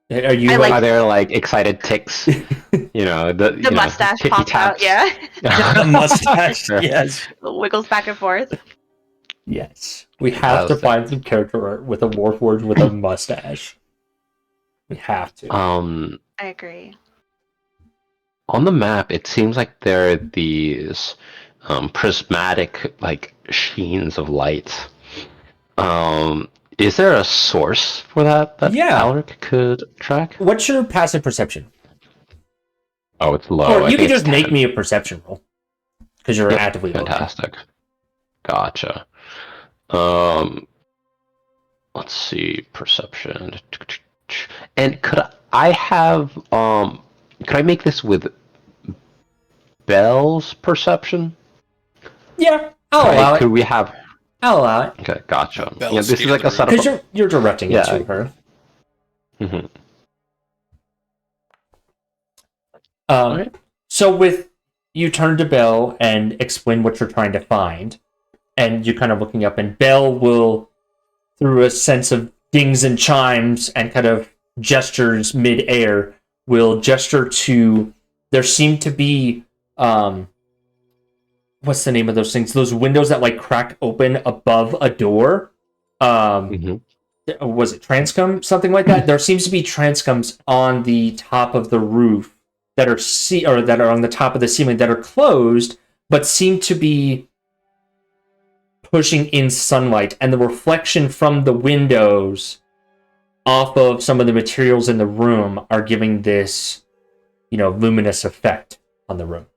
Are you I like- Are there like excited ticks? The mustache ticky pops out, taps. yeah. Mustache. Yes. Wiggles back and forth. Yes. We have to find some character art with a Warforged with a mustache. We have to. I agree. On the map, it seems like there are these prismatic like sheens of light. Is there a source for that Yeah. Alric could track? What's your passive perception? Oh, it's low. Or you can just make me a perception roll. Because you're Yep, actively looking. fantastic. Gotcha. Let's see, perception. And could I make this with Belle's perception? Yeah, I'll allow it. Could we have? I'll allow it. Okay, gotcha. Belle's Yeah, this is like a scanner. setup. Because you're directing it to her. Mm-hmm. Alright. So with you turn to Belle and explain what you're trying to find, and you're kind of looking up, and Belle will, through a sense of dings and chimes and kind of gestures mid-air, will gesture to, there seem to be, what's the name of those things? Those windows that like crack open above a door. Was it transcom? Something like that? There seems to be transcoms on the top of the roof that are that are on the top of the ceiling that are closed, but seem to be pushing in sunlight, and the reflection from the windows off of some of the materials in the room are giving this, luminous effect on the room.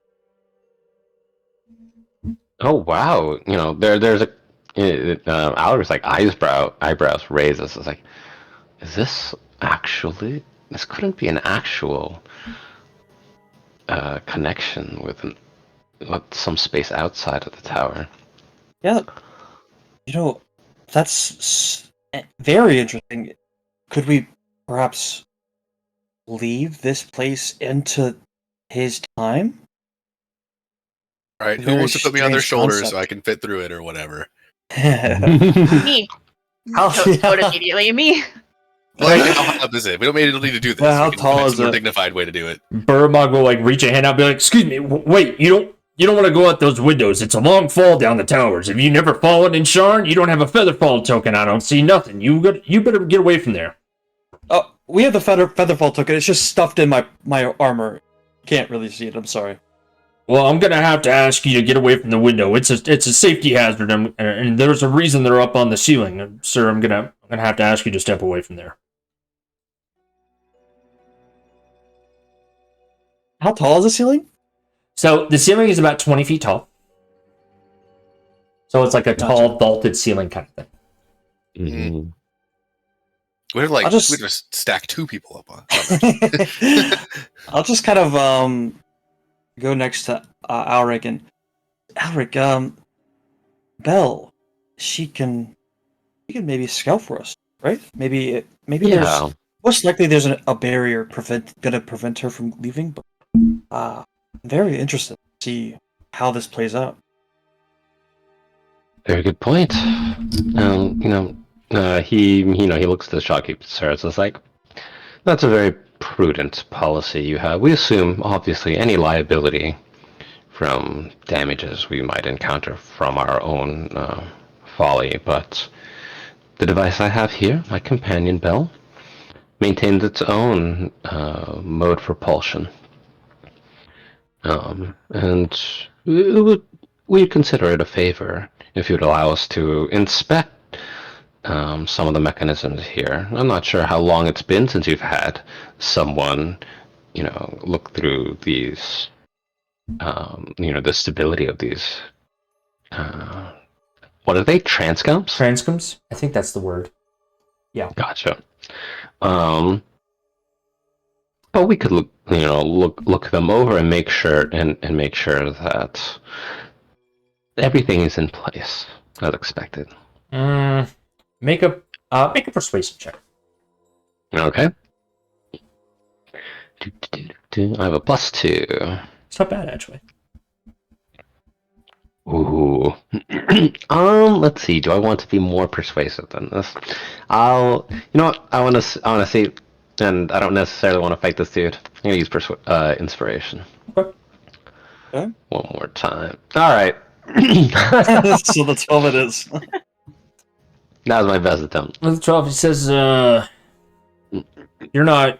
Oh wow! There's a Alaric's like eyebrows raises. It's like, is this actually? This couldn't be an actual connection with some space outside of the tower. Yeah. That's very interesting. Could we perhaps leave this place into his time? All right, who Very wants to put me on their strange shoulders concept. so I can fit through it or whatever? Me. How- Toad immediately. Me. Like, how high up is it? We don't need to do this. Yeah, how We can tall find is some more it? dignified way to do it. Burmog will reach a hand out and be like, "Excuse me, wait, you don't want to go out those windows. It's a long fall down the towers. Have you never fallen in Sharn? You don't have a feather fall token. I don't see nothing. You better get away from there." Oh, we have the featherfall token. It's just stuffed in my armor. Can't really see it. I'm sorry. Well, I'm gonna have to ask you to get away from the window. It's a safety hazard, and there's a reason they're up on the ceiling, sir. I'm gonna have to ask you to step away from there. How tall is the ceiling? So the ceiling is about 20 feet tall. So it's like a tall, vaulted ceiling kind of thing. Mm-hmm. We'd I'll just- just stack two people up on. I'll just kind of go next to Alric, and Alric, Belle, she can maybe scout for us, right? Maybe there's most likely there's a barrier gonna prevent her from leaving. But I'm very interested to see how this plays out. Very good point. He looks at the shopkeeper, sir. It's like, that's a very prudent policy you have. We assume, obviously, any liability from damages we might encounter from our own folly, but the device I have here, my companion Belle, maintains its own mode for propulsion. And we'd consider it a favor if you'd allow us to inspect some of the mechanisms here. I'm not sure how long it's been since you've had someone, look through these, the stability of these. What are they? Transcoms? Transcoms? I think that's the word. Yeah. Gotcha. But we could look them over and make sure that everything is in place as expected. Make a persuasion check. Okay. I have a +2. It's not bad, actually. Ooh. Let's see. Do I want to be more persuasive than this? You know what? I want to see, and I don't necessarily want to fight this dude. I'm gonna use inspiration. Okay. Okay. One more time. All right. So the 12 it is. That was my best attempt. With the 12, he says, you're not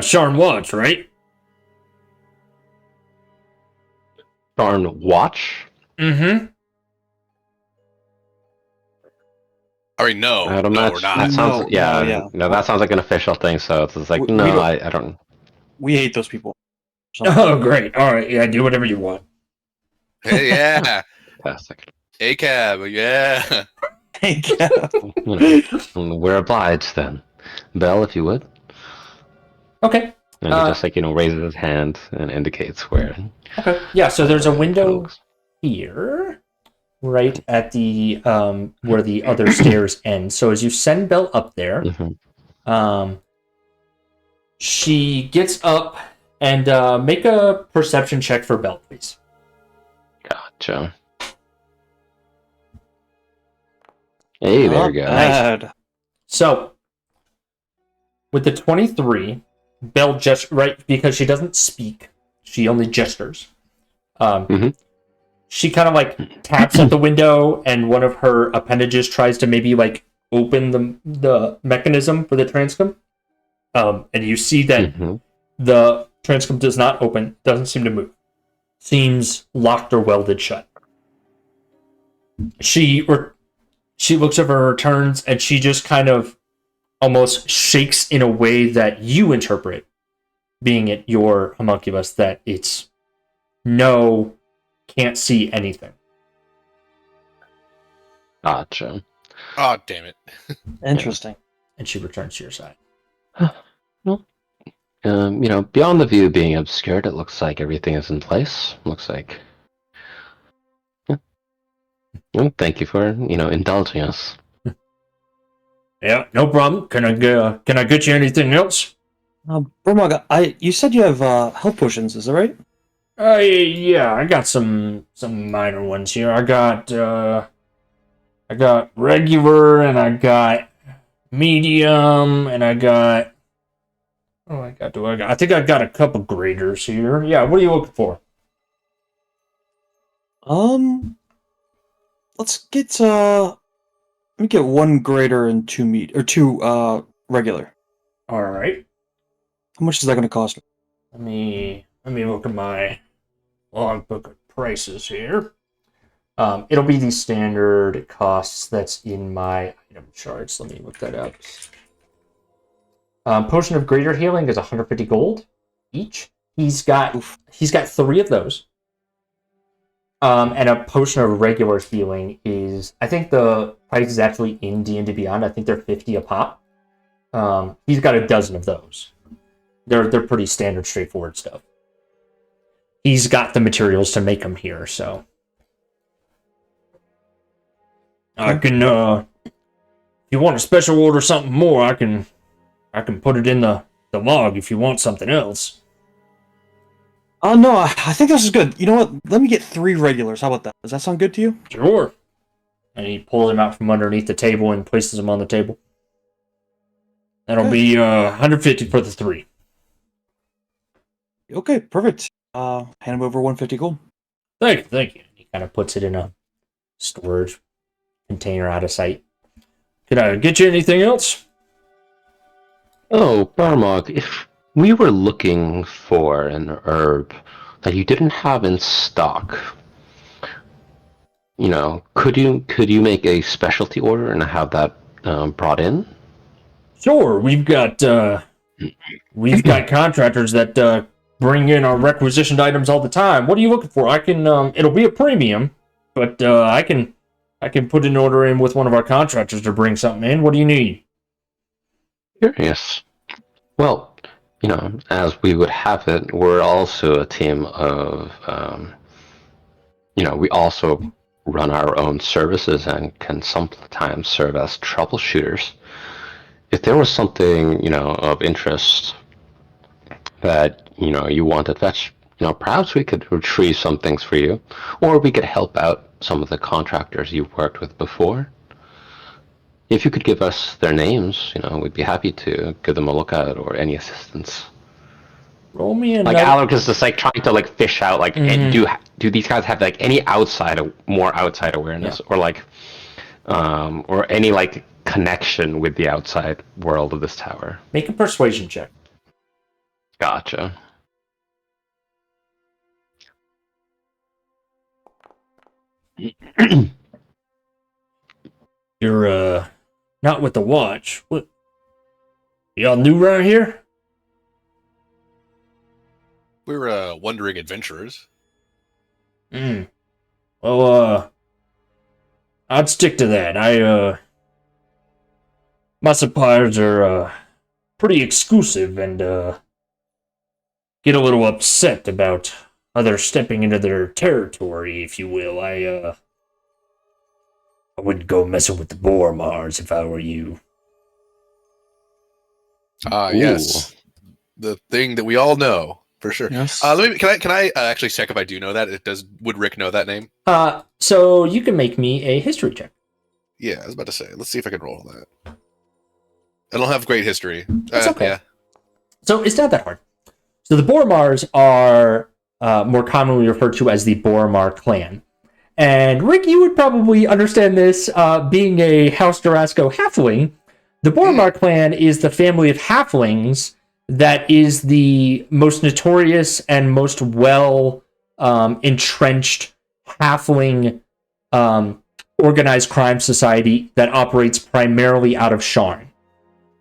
Sharon Watts, right? Darn watch. Mm-hmm. I mean, no, I don't no, know. we're That not. sounds, No, yeah, no, yeah. no, that sounds like an official thing. So it's like, We no, don't- I don't. We hate those people. Oh, great. All right. Yeah, do whatever you want. Hey, yeah, Fantastic. ACAB, yeah. Hey, Kev. You know, we're obliged then. Bell, if you would. Okay. And he just raises his hand and indicates where. Okay. Yeah, so there's a Kinda window looks- here, right at the where the other stairs end. So as you send Belle up there, Mhm. she gets up and make a perception check for Belle, please. Gotcha. Hey, there Not we go. bad. So with the 23, Belle just right because she doesn't speak, she only gestures. Mhm. She kind of like taps at the window, and one of her appendages tries to maybe like open the mechanism for the transcom. And you see that Mhm. the transcom does not open, doesn't seem to move, seems locked or welded shut. She looks over, returns, and she just kind of almost shakes in a way that you interpret, being it your homunculus, that it's no, can't see anything. Gotcha. Oh, damn it. Interesting. And she returns to your side. Well, beyond the view being obscured, it looks like everything is in place. Looks like. Yeah. Well, thank you for indulging us. Yeah, no problem. Can I get you anything else? Bromog, you said you have health potions, is that right? Yeah, I got some minor ones here. I got regular, and I got medium, and I got. Oh, I think I got a couple graders here. Yeah, what are you looking for? Let me get one greater and two regular. All right. How much is that going to cost me? Let me look at my logbook of prices here. It'll be the standard costs that's in my item charts. Let me look that up. Potion of Greater Healing is 150 gold each. He's got 3 of those. And a Potion of Regular Healing is, I think the price is actually in D&D Beyond. I think they're 50 a pop. He's got a dozen of those. They're pretty standard, straightforward stuff. He's got the materials to make them here, so I can. If you want a special order something more, I can put it in the log if you want something else. Oh no, I think this is good. You know what? Let me get 3 regulars. How about that? Does that sound good to you? Sure. And he pulls them out from underneath the table and places them on the table. That'll be 150 for the 3. Okay, perfect. Hand him over 150 gold. Thank you. He kind of puts it in a storage container out of sight. Could I get you anything else? Oh, Barmog, if we were looking for an herb that you didn't have in stock, could you make a specialty order and have that brought in? Sure. We've got contractors that bring in our requisitioned items all the time. What are you looking for? I can. It'll be a premium, but I can put an order in with one of our contractors to bring something in. What do you need? Curious. Well, as we would have it, we're also a team of, we also run our own services and can sometimes serve as troubleshooters. If there was something, of interest that, you wanted fetched, perhaps we could retrieve some things for you, or we could help out some of the contractors you've worked with before. If you could give us their names, we'd be happy to give them a look at or any assistance. Roll me Like another. Alec is just like trying to like fish out like and do these guys have like any more outside awareness or like or any like connection with the outside world of this tower? Make a persuasion check. Gotcha. You're not with the watch. What? Y'all new around here? We're wandering adventurers. Well, I'd stick to that. My suppliers are pretty exclusive and get a little upset about others stepping into their territory, if you will. I wouldn't go messing with the boar Mars if I were you. Yes, the thing that we all know for sure. Yes. Can I actually check if I do know that? Would Rick know that name? So you can make me a history check. Yeah, I was about to say. Let's see if I can roll that. I don't have great history. That's okay. Yeah. So it's not that hard. So the Bormars are more commonly referred to as the Bormar clan. And Rick, you would probably understand this, being a House Durasco halfling. The Bormar clan is the family of halflings that is the most notorious and most well entrenched halfling organized crime society that operates primarily out of Sharn.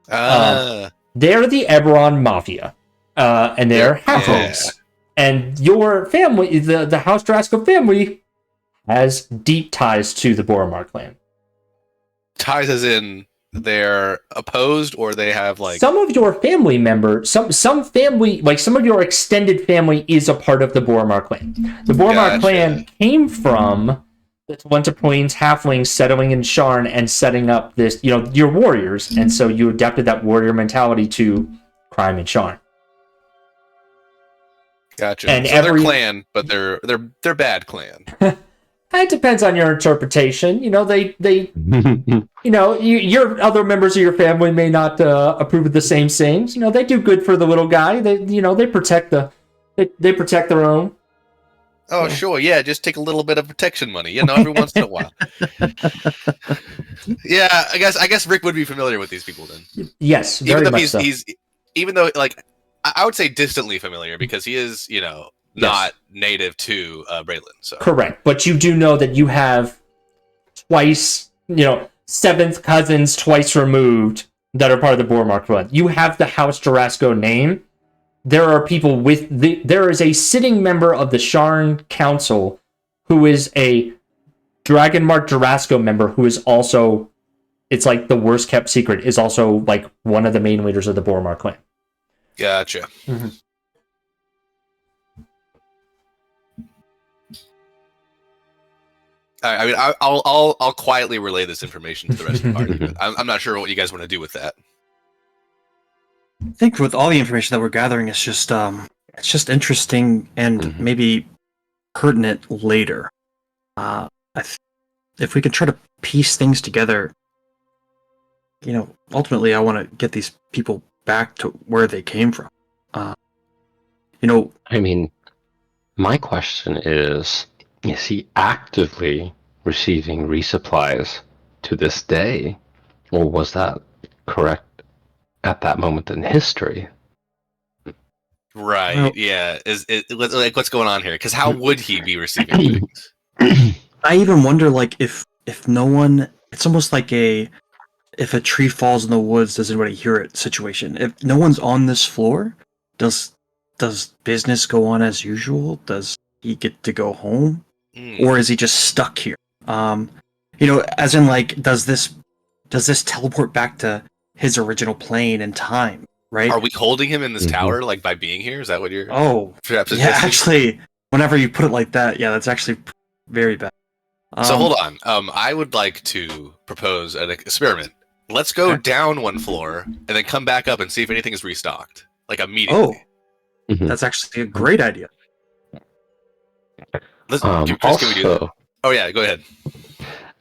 They're the Eberron Mafia, and they're halflings. Yeah. And your family, the House Durasco family, has deep ties to the Boromar clan. Ties as in they're opposed, or they have like Some of your family members, some family, like some of your extended family, is a part of the Boromar clan. The Boromar clan came from the Talenta Plains halflings settling in Sharn and setting up this, your warriors, and so you adapted that warrior mentality to crime in Sharn. Gotcha. And so they're clan, but they're bad clan. It depends on your interpretation. They your other members of your family may not approve of the same things. They do good for the little guy. They protect they protect their own. Oh, sure, yeah. Just take a little bit of protection money, every once in a while. Yeah, I guess Rick would be familiar with these people then. Yes, very even though much so. he's even though like I would say distantly familiar because he is not native to Braylon. So correct, but you do know that you have twice, seventh cousins twice removed that are part of the Bormar clan. You have the House Durasco name. There are people there is a sitting member of the Sharn Council who is a Dragonmark Durasco member who is also, it's like the worst kept secret, is also like one of the main leaders of the Bormar clan. Gotcha. Mm-hmm. I mean, I'll quietly relay this information to the rest of the party. But I'm not sure what you guys want to do with that. I think with all the information that we're gathering, it's just interesting and maybe pertinent later. If we can try to piece things together, ultimately I want to get these people back to where they came from. I mean, my question is he actively receiving resupplies to this day, or was that correct at that moment in history? Right. Yeah. What's going on here? Because how would he be receiving things? I even wonder, like, if no one, it's almost like if a tree falls in the woods, does anybody hear it situation. If no one's on this floor, does business go on as usual? Does he get to go home? Or is he just stuck here? As in, like, does this teleport back to his original plane and time, right? Are we holding him in this tower, like, by being here? Is that what you're... Oh, yeah, actually, whenever you put it like that, yeah, that's actually very bad. So hold on. I would like to propose an experiment. Let's go down one floor and then come back up and see if anything is restocked, like immediately. Oh, that's actually a great idea. Chris, can we do that? Also, Oh yeah, go ahead.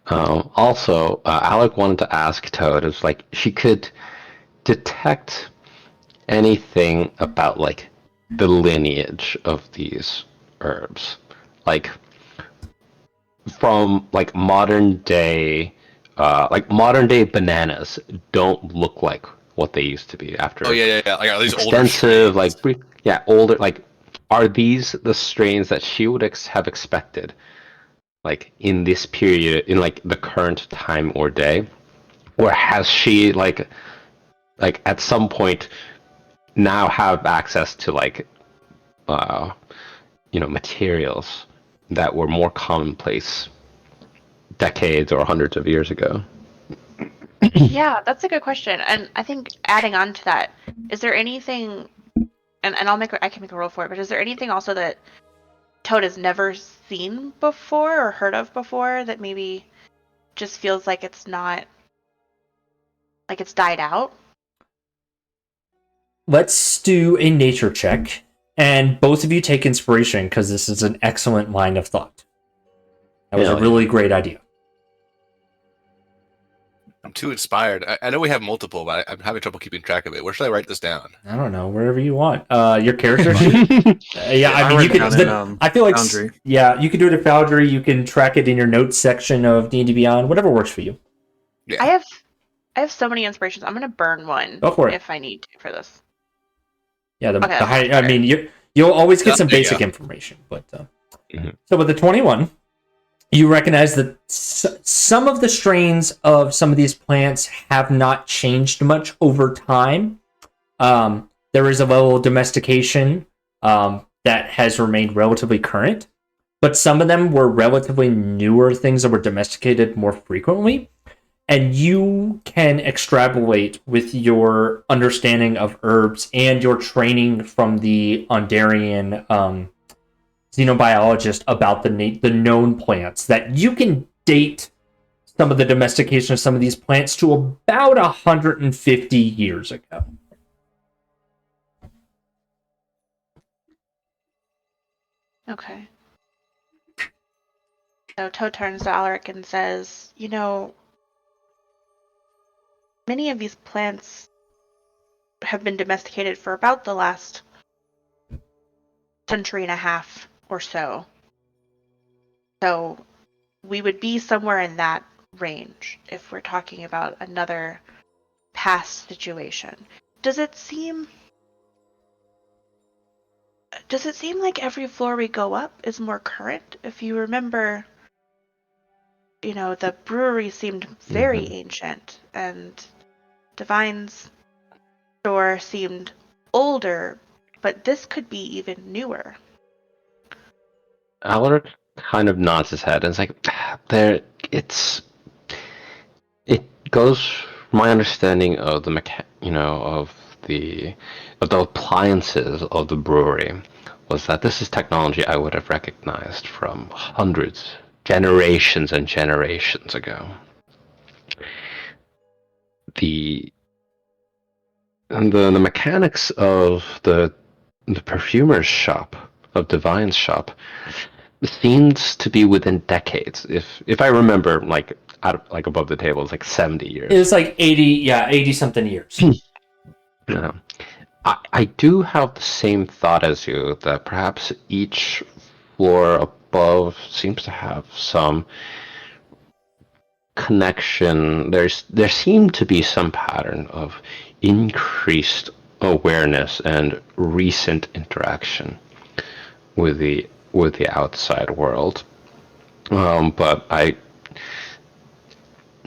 Alec wanted to ask Toad is like she could detect anything about like the lineage of these herbs, like from like modern day bananas don't look like what they used to be after Oh yeah. Like are these older extensive strains? older like are these the strains that she would have expected like in this period in like the current time or day, or has she like at some point now have access to like uh materials that were more commonplace decades or hundreds of years ago? Yeah, that's a good question. And I think adding on to that, is there anything, and I can make a roll for it, but is there anything also that Toad has never seen before or heard of before that maybe just feels like it's not, like it's died out? Let's do a nature check, and both of you take inspiration because this is an excellent line of thought. That was a really great idea. I'm too inspired. I know we have multiple, but I'm having trouble keeping track of it. Where should I write this down? I don't know, wherever you want. Your character sheet. Yeah, I mean, I you write could. down in I feel like Foundry. yeah, you could do it at Foundry. You can track it in your notes section of D&D Beyond, whatever works for you. Yeah. I have so many inspirations. I'm gonna burn one Go for it. if I need to for this. Yeah, Okay, the that's high. much I better. mean, you'll always get some There you basic go. information, but Mhm. so with the 21, you recognize that some of the strains of some of these plants have not changed much over time. There is a level of domestication that has remained relatively current, but some of them were relatively newer things that were domesticated more frequently. And you can extrapolate with your understanding of herbs and your training from the Ondarian xenobiologist about the known plants that you can date some of the domestication of some of these plants to about 150 years ago. Okay. So Toad turns to Alaric and says, you know, many of these plants have been domesticated for about the last century and a half or so. So we would be somewhere in that range if we're talking about another past situation. Does it seem like every floor we go up is more current? If you remember, the brewery seemed very ancient and Divine's store seemed older, but this could be even newer. Alaric kind of nods his head and is like, there, it goes. My understanding of the of the appliances of the brewery was that this is technology I would have recognized from hundreds, generations and generations ago. The the mechanics of the perfumer's shop, of Divine's shop, seems to be within decades. If I remember, like like above the table, it's like 70 years. It's like 80 something years. Yeah. I do have the same thought as you that perhaps each floor above seems to have some connection. There seemed to be some pattern of increased awareness and recent interaction with the outside world. But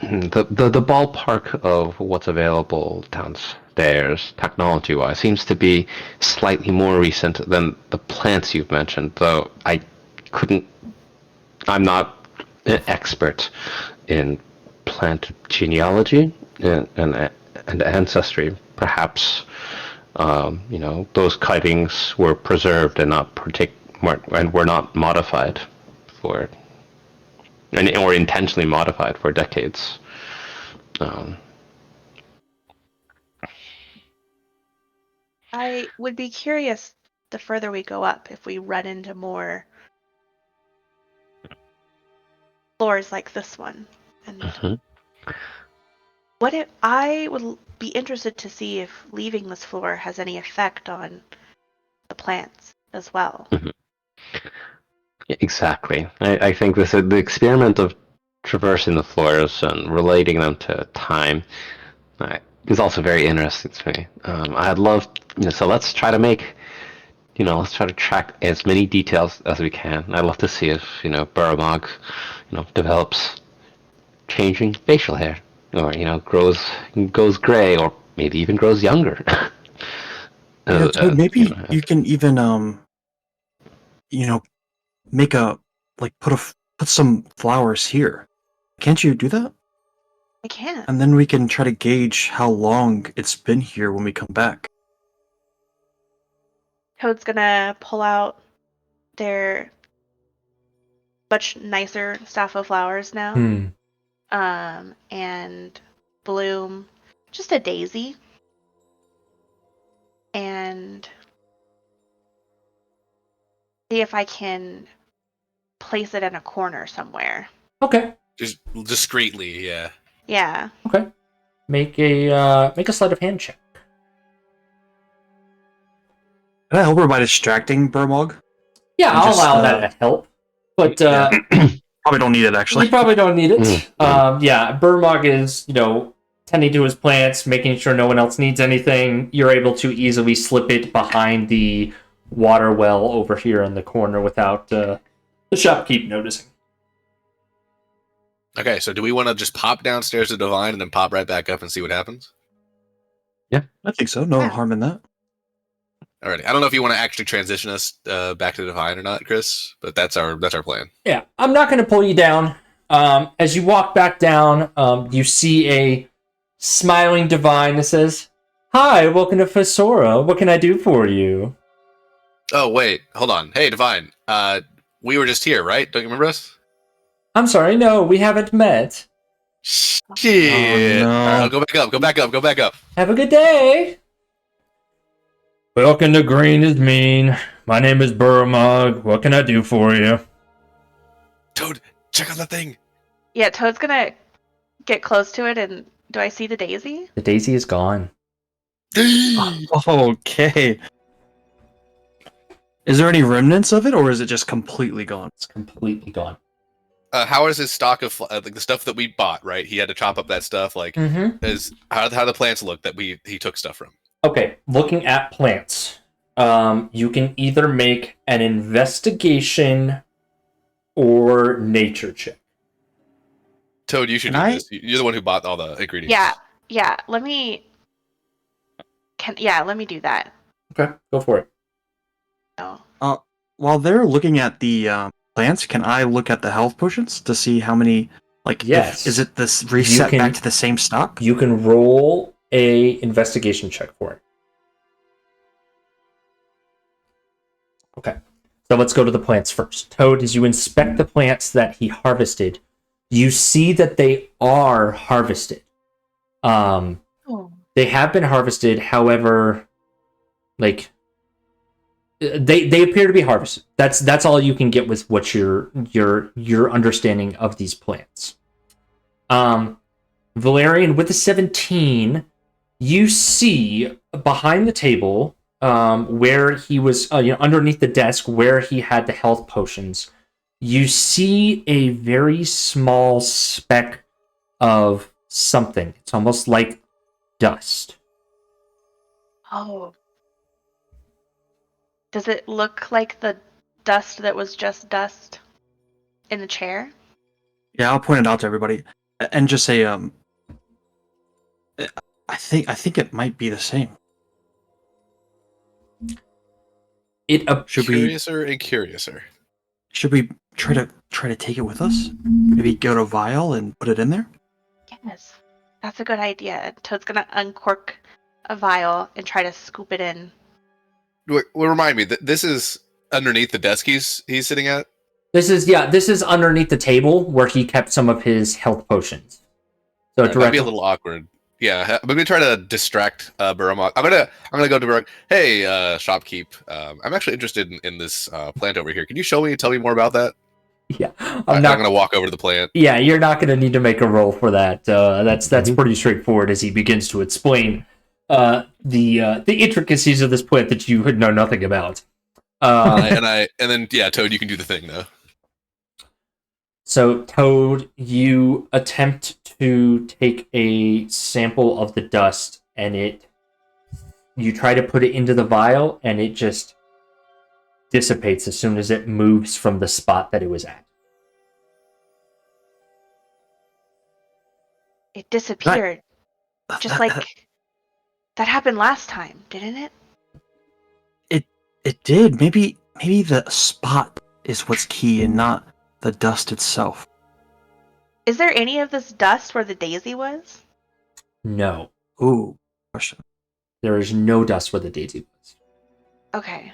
the ballpark of what's available downstairs, technology-wise, seems to be slightly more recent than the plants you've mentioned. Though I'm not an expert in plant genealogy and ancestry. Perhaps those cuttings were preserved and were not modified for or intentionally modified for decades. I would be curious the further we go up if we run into more floors like this one. And Mhm. what if I would be interested to see if leaving this floor has any effect on the plants as well. Yeah, exactly. I think the experiment of traversing the floors and relating them to time is also very interesting to me. I'd love, so let's try to make, let's try to track as many details as we can. I'd love to see if, Burmog, develops changing facial hair, or goes gray, or maybe even grows younger. Yeah, Toad, maybe know, you can even you know, make a put some flowers here. Can't you do that? I can't. And then we can try to gauge how long it's been here when we come back. Toad's gonna pull out their much nicer Sappho flowers now. And bloom just a daisy. And see if I can place it in a corner somewhere. Okay. Just discreetly, yeah. Yeah. Okay. Make a sleight of hand check. Can I help her by distracting Burmog? Yeah, And I'll just, allow that to help. But Yeah. Probably don't need it, actually. you probably don't need it. Mm. Yeah, Burmog is, tending to his plants, making sure no one else needs anything. You're able to easily slip it behind the water well over here in the corner without the shopkeep noticing. Okay, so do we want to just pop downstairs to Divine and then pop right back up and see what happens? I think so. No Yeah. harm in that. Alrighty. I don't know if you want to actually transition us back to Divine or not, Chris, but that's our plan. Yeah, I'm not going to pull you down. As you walk back down, you see a smiling divine that says, "Hi, welcome to Fesora. What can I do for you?" Oh wait, hold on. Hey, Divine. We were just here, right? Don't you remember us? I'm sorry, no, we haven't met. Shit. Oh, no. All right, I'll go back up. Have a good day. Welcome to Green is Mean. My name is Burmog. What can I do for you? Toad, check out that thing. Yeah, Toad's gonna get close to it, and do I see the daisy? The daisy is gone. Okay. Is there any remnants of it, or is it just completely gone? It's completely gone. How is his stock of like the stuff that we bought? Right, he had to chop up that stuff. Like, is how the plants look that he took stuff from? Okay, looking at plants, you can either make an investigation or nature check. Toad, you should do this. You're the one who bought all the ingredients. Yeah. Let me do that. Okay, go for it. Oh. While they're looking at the plants, can I look at the health potions to see how many? Yes. Is it this reset can- back to the same stock? You can roll a investigation check for it. Okay, so let's go to the plants first. Toad, as you inspect the plants that he harvested, you see that they are harvested. They have been harvested, however, like they appear to be harvested. That's all you can get with what your understanding of these plants. Valerian with a 17, you see behind the table, where he was, underneath the desk where he had the health potions, you see a very small speck of something. It's almost like dust. Oh. Does it look like the dust that was just dust in the chair? Yeah, I'll point it out to everybody and just say, I think it might be the same. Curiouser and curiouser. Should we try to take it with us? Maybe go to a vial and put it in there? Yes. That's a good idea. Toad's gonna uncork a vial and try to scoop it in. Well, remind me that this is underneath the desk he's sitting at. This is underneath the table where he kept some of his health potions. So That'd be a little awkward. Yeah, I'm gonna try to distract Burmog. I'm gonna go to Burmog. Hey, shopkeep. I'm actually interested in this plant over here. Can you tell me more about that? Yeah, I'm not going to walk over to the plant. Yeah, you're not going to need to make a roll for that. That's pretty straightforward as he begins to explain the intricacies of this plant that you know nothing about. And then Toad, you can do the thing though. So Toad, you attempt to take a sample of the dust, and you try to put it into the vial, and it just dissipates as soon as it moves from the spot that it was at. It disappeared. Just like that happened last time, didn't it? It did. Maybe the spot is what's key and not the dust itself. Is there any of this dust where the daisy was? No. Ooh, question. There is no dust where the daisy was. Okay.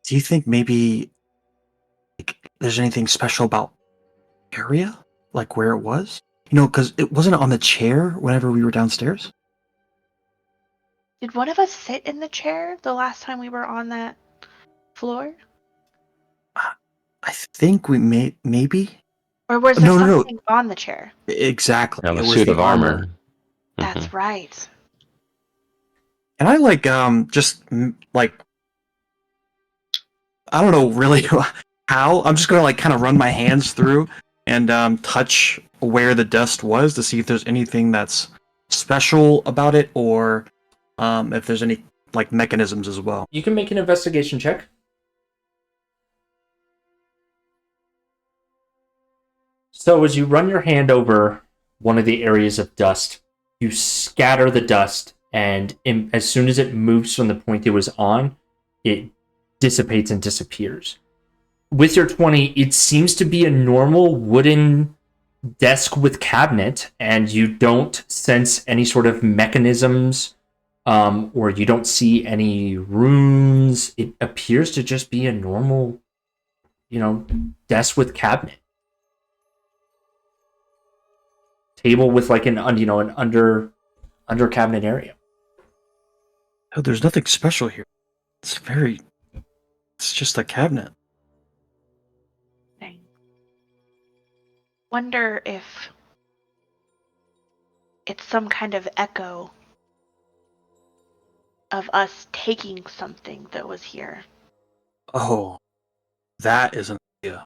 Do you think maybe there's anything special about area? Like where it was? Because it wasn't on the chair whenever we were downstairs. Did one of us sit in the chair the last time we were on that floor? I think we maybe. Or was there something on the chair? Exactly. Now the suit of armor. That's right. And I just like, I don't know really how. I'm just gonna kind of run my hands through and touch where the dust was to see if there's anything that's special about it, or if there's any mechanisms as well. You can make an investigation check. So as you run your hand over one of the areas of dust, you scatter the dust, and as soon as it moves from the point it was on, it dissipates and disappears. With your 20, it seems to be a normal wooden desk with cabinet, and you don't sense any sort of mechanisms, or you don't see any runes. It appears to just be a normal, desk with cabinet. Table with an under cabinet area. Oh, there's nothing special here. It's just a cabinet. Wonder if it's some kind of echo of us taking something that was here. Oh, that is an idea.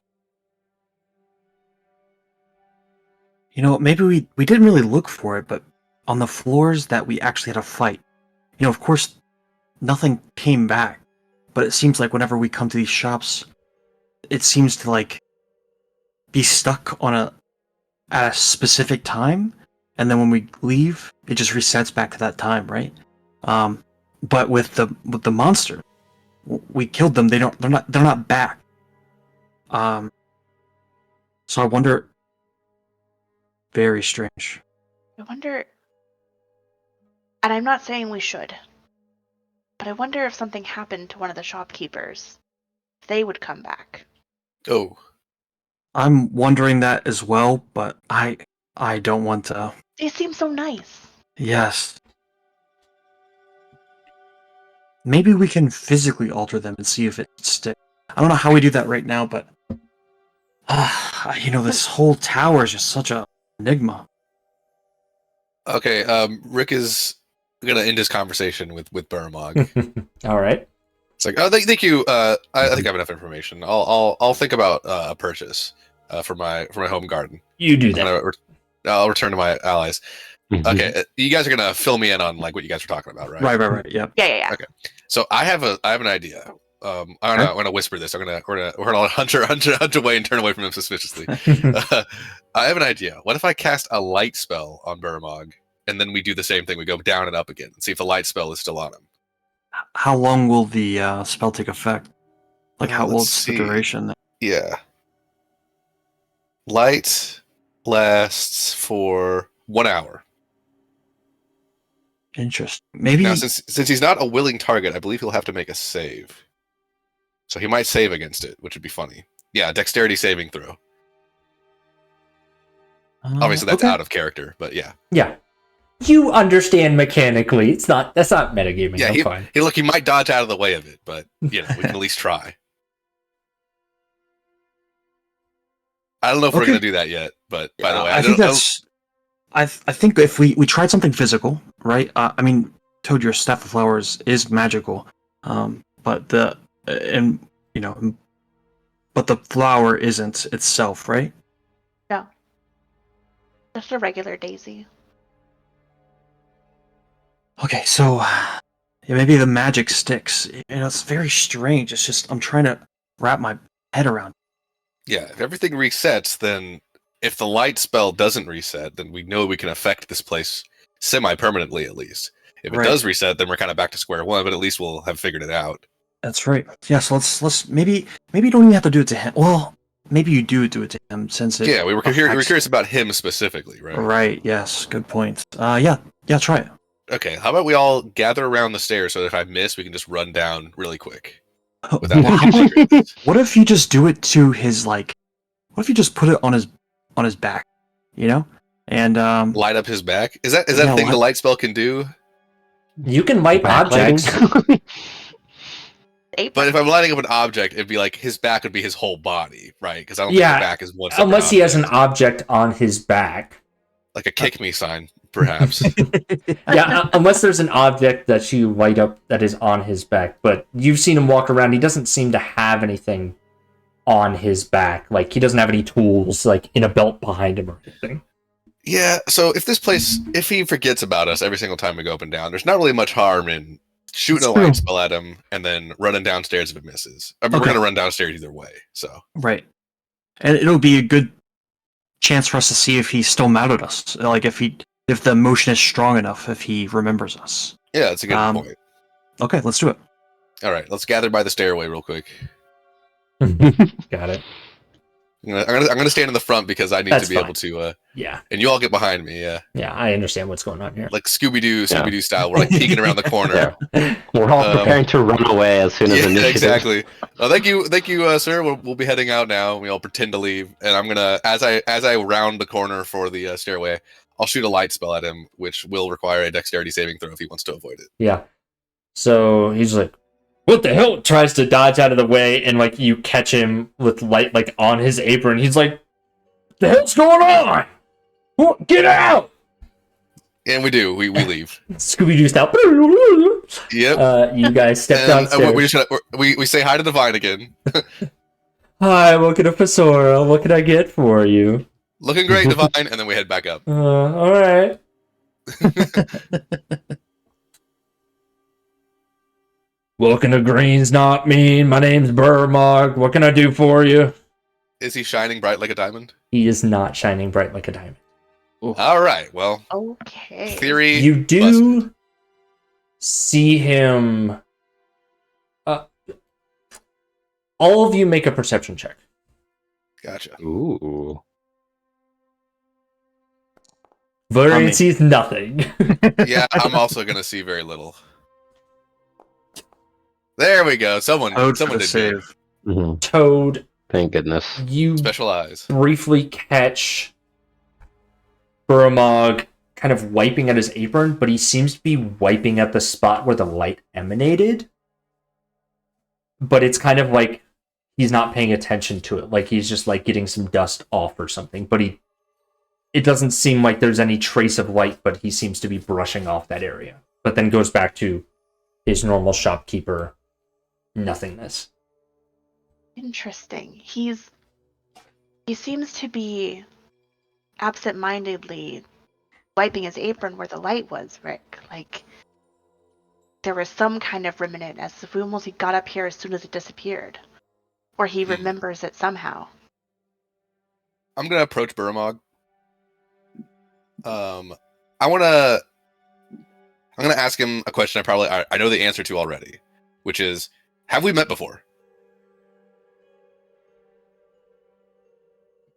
Maybe we didn't really look for it, but on the floors that we actually had a fight, of course, nothing came back. But it seems like whenever we come to these shops, it seems to be stuck at a specific time, and then when we leave, it just resets back to that time, right? But with the monster, we killed them. They're not back. So I wonder. Very strange. I wonder, and I'm not saying we should, but I wonder if something happened to one of the shopkeepers. If they would come back. Oh. I'm wondering that as well, but I don't want to. They seem so nice. Yes. Maybe we can physically alter them and see if it sticks. I don't know how we do that right now, but this whole tower is just such a enigma. Okay, Rick is gonna end his conversation with Burmog. All right. It's like, oh, thank you. I think I have enough information. I'll think about a purchase for my home garden. You do that. I'll return to my allies. Okay, you guys are gonna fill me in on what you guys are talking about, right? Right. Yep. Yeah. Okay, so I have an idea. I'm gonna whisper this. We're gonna hunt away and turn away from him suspiciously. I have an idea. What if I cast a light spell on Burmog, and then we do the same thing? We go down and up again and see if the light spell is still on him. How long will the spell take effect? How what's the duration? Yeah. Light lasts for 1 hour. Interesting. Maybe now, since he's not a willing target, I believe he'll have to make a save. So he might save against it, which would be funny. Yeah, dexterity saving throw. Obviously, that's out of character, but yeah. Yeah. You understand mechanically. That's not metagaming. Yeah, I'm fine. He might dodge out of the way of it, but we can at least try. I don't know if we're Okay. gonna do that yet, but by the way, I think that's. I think if we tried something physical, right? I mean, Toad, your staff of flowers is magical, but and you know, but the flower isn't itself, right? No, just a regular daisy. Okay, so yeah, maybe the magic sticks. It's very strange. It's just I'm trying to wrap my head around. yeah, if everything resets, then if the light spell doesn't reset, then we know we can affect this place semi-permanently at least. If it Right. does reset, then we're kind of back to square one, but at least we'll have figured it out. That's right. Yeah, so let's maybe you don't even have to do it to him. Well, maybe you do it to him since it. Yeah, we were affects- curious about him specifically, right? Right. Yes. Good point. Yeah. Try it. Okay, how about we all gather around the stairs so that if I miss, we can just run down really quick. Without What if you just do it to his like? What if you just put it on his back? You know, and light up his back? Is that a Yeah, thing the light spell can do? You can light objects. Apron. But if I'm lighting up an object, it'd be like his back would be his whole body, right? Because I don't Yeah, think the back is one. separate Unless he has an object. object on his back. Like a kick me sign, perhaps. Yeah, unless there's an object that you light up that is on his back. But you've seen him walk around. He doesn't seem to have anything on his back. Like, he doesn't have any tools, like, in a belt behind him or anything. Yeah, so if he forgets about us every single time we go up and down, there's not really much harm in shooting a True. light spell at him and then running downstairs if it misses. I mean, We're Okay. going to run downstairs either way, so. right, and it'll be a good chance for us to see if he's still mad at us. Like if the emotion is strong enough, if he remembers us. Yeah, that's a good point. Okay, let's do it. All right, let's gather by the stairway real quick. Got it. I'm gonna stand in the front because I need That's to be fine. able to. Yeah, And you all get behind me, yeah, yeah, I understand what's going on here. like Scooby Doo style. We're like peeking around the corner. We're all preparing to run away as soon as Yeah, initiative. exactly. Thank you, sir. We'll be heading out now. We all pretend to leave, and I'm gonna as I round the corner for the stairway, I'll shoot a light spell at him, which will require a dexterity saving throw if he wants to avoid it. Yeah. So he's like, what the hell? Tries to dodge out of the way, and like you catch him with light like on his apron. He's like, the hell's going on? Get out! And we do. We leave. Scooby-Doo style. Yep. You guys step And downstairs. we just we say hi to the vine again. Hi, welcome to Pasora. What can I get for you? Looking great, Divine, and then we head back up. All right. Welcome to Green's Not Mean. My name's Burmog. What can I do for you? Is he shining bright like a diamond? He is not shining bright like a diamond. All right. Well, Okay. theory. You do see him. All of you make a perception check. Gotcha. Ooh. Varian sees nothing. Yeah, I'm also gonna see very little. There we go. Someone Toad for the did good. save. Mhm. Toad, Thank goodness. you Special eyes. briefly catch Burmog kind of wiping at his apron, but he seems to be wiping at the spot where the light emanated. But it's kind of like he's not paying attention to it. Like he's just like getting some dust off or something. But it doesn't seem like there's any trace of light, but he seems to be brushing off that area. But then goes back to his normal shopkeeper nothingness. Interesting. He seems to be absent-mindedly wiping his apron where the light was, Rick. Like there was some kind of remnant as if almost he got up here as soon as it disappeared. Or he remembers it somehow. I'm gonna approach Burmog. I'm gonna ask him a question I know the answer to already, which is, have we met before?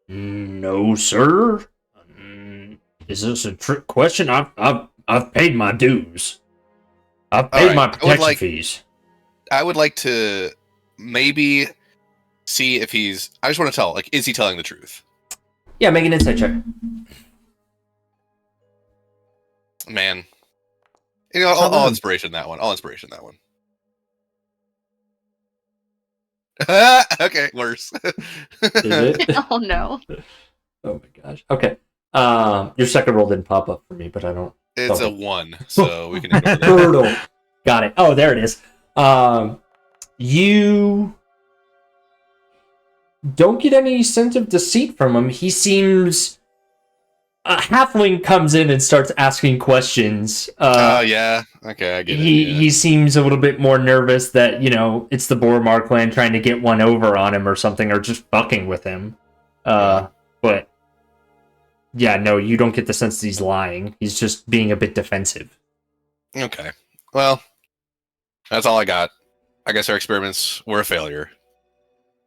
No, sir. Is this a trick question? I've paid my dues. I've paid Alright, my I would protection like- fees. I would like to maybe see if he's. I just want to tell. Like, is he telling the truth? Yeah, make an insight check. Man, you know, all inspiration that one. All inspiration that one. Okay, worse. Is it? Oh no. Oh my gosh. Okay. Your second roll didn't pop up for me, but I don't. It's a Okay. 1, so we can ignore that. Brutal. Got it. Oh, there it is. You don't get any sense of deceit from him. He seems. A halfling comes in and starts asking questions. Oh, yeah. Okay, I get it. Yeah. He seems a little bit more nervous that, it's the Boromar clan trying to get one over on him or something, or just fucking with him. But yeah, no, you don't get the sense that he's lying. He's just being a bit defensive. Okay. Well, that's all I got. I guess our experiments were a failure.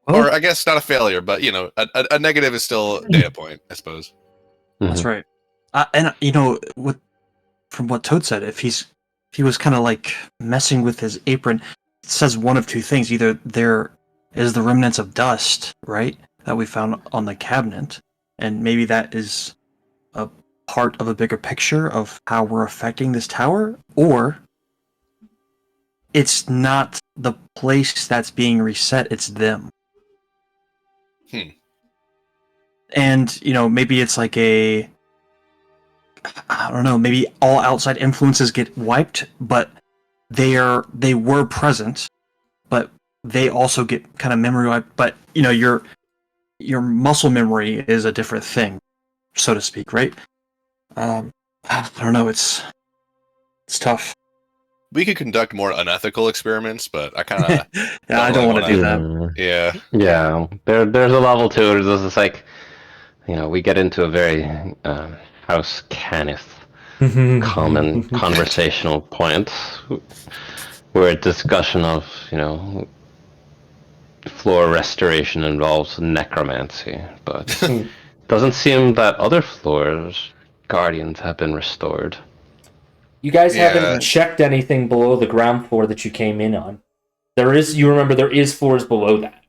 Well, Or I guess not a failure, but, a negative is still a data point, I suppose. that's right. And what from what Toad said, if he was kind of like messing with his apron, it says one of two things: either there is the remnants of dust, right, that we found on the cabinet, and maybe that is a part of a bigger picture of how we're affecting this tower, or it's not the place that's being reset; it's them. And maybe it's like I don't know, maybe all outside influences get wiped, but they were present, but they also get kind of memory wiped. But your muscle memory is a different thing, so to speak, right? I don't know. It's tough. We could conduct more unethical experiments, but I kind of Yeah, I don't want to do that. Yeah. Yeah, there's a level to it. It's just like, we get into a very House Cannith common conversational point where a discussion of, floor restoration involves necromancy, but doesn't seem that other floors' guardians have been restored. You guys Yeah. haven't checked anything below the ground floor that you came in on. You remember there is floors below that.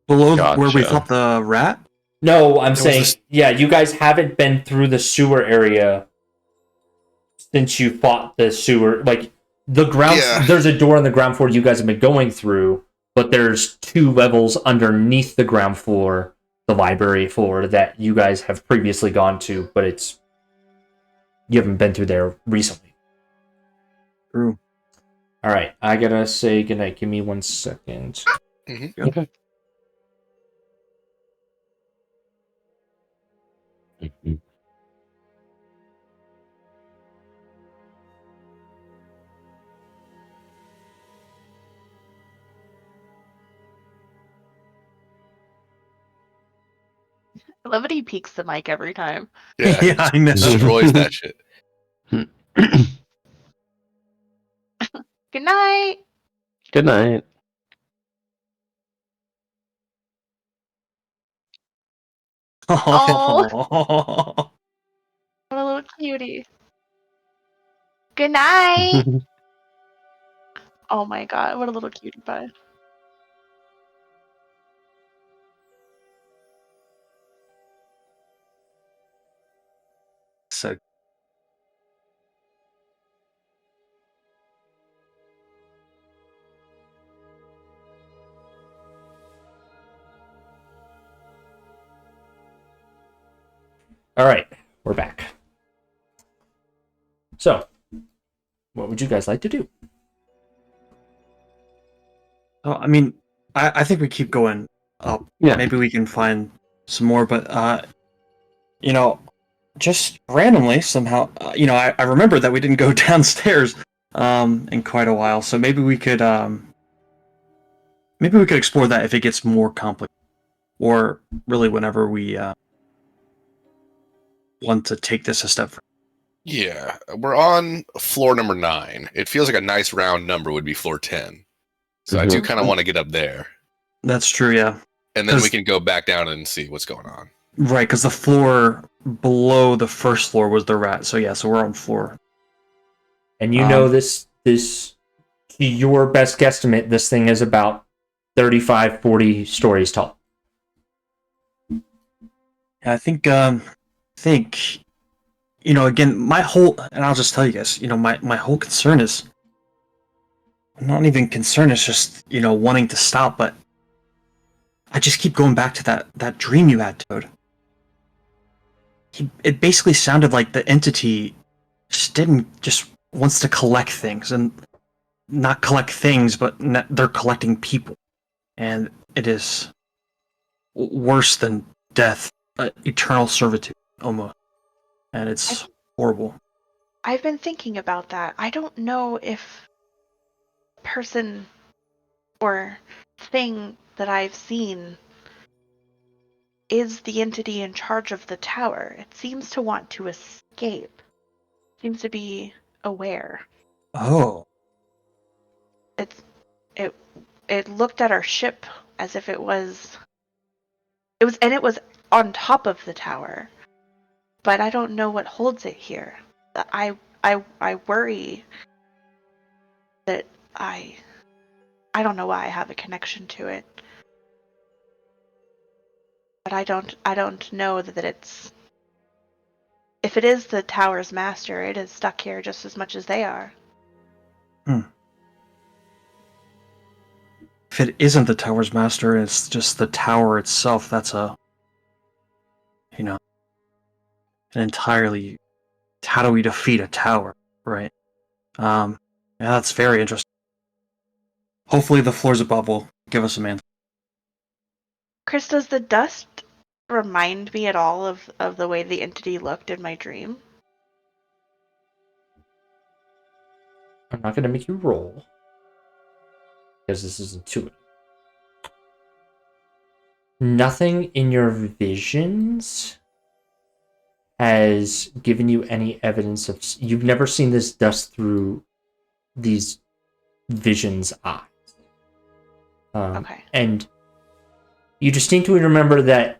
Below Gotcha. where we fought the rat? No, I'm saying, this- yeah, you guys haven't been through the sewer area since you fought the sewer. Like, the ground, Yeah. there's a door on the ground floor you guys have been going through, but there's 2 levels underneath the ground floor, the library floor, that you guys have previously gone to, but you haven't been through there recently. True. All right, I gotta say goodnight. Give me 1 second. Mhm. Okay. I love it. He peeks the mic every time. Yeah. Yeah, I know. Destroys that shit. Good night. Good night. Oh. What a little cutie. Good night. Oh my god, what a little cutie pie. So All right, we're back. So, what would you guys like to do? I mean, I think we keep going up. Yeah. Maybe we can find some more, but just randomly somehow, I remember that we didn't go downstairs in quite a while, so maybe we could explore that if it gets more complicated, or really whenever we want to take this a step further. Yeah. We're on floor number 9. It feels like a nice round number would be floor 10. So I do kind of want to get up there. That's true, yeah. And then we 'Cause- can go back down and see what's going on. Right, because the floor below the first floor was the rat, so yeah, so we're on floor. And you know this, to your best guesstimate, this thing is about 35, 40 stories tall. I think, again, my whole, and I'll just tell you guys, my whole concern is, I'm not even concerned. It's just, wanting to stop, but I just keep going back to that dream you had, Toad. It basically sounded like the entity just wants to collect things, and not collect things, but they're collecting people. And it is worse than death, eternal servitude, almost. And it's horrible. I've been thinking about that. I don't know if person or thing that I've seen is the entity in charge of the tower. It seems to want to escape. Seems to be aware. Oh. It looked at our ship as if it was on top of the tower. But I don't know what holds it here. I worry that I don't know why I have a connection to it. But I don't know that it's, if it is the tower's master, it is stuck here just as much as they are. If it isn't the tower's master, and it's just the tower itself, that's an entirely, how do we defeat a tower, right? Yeah, that's very interesting. Hopefully the floors above will give us some answers. Chris, does the dust remind me at all of the way the entity looked in my dream? I'm not going to make you roll, because this is intuitive. Nothing in your visions has given you any evidence of... You've never seen this dust through these visions' eyes. Okay. And you distinctly remember that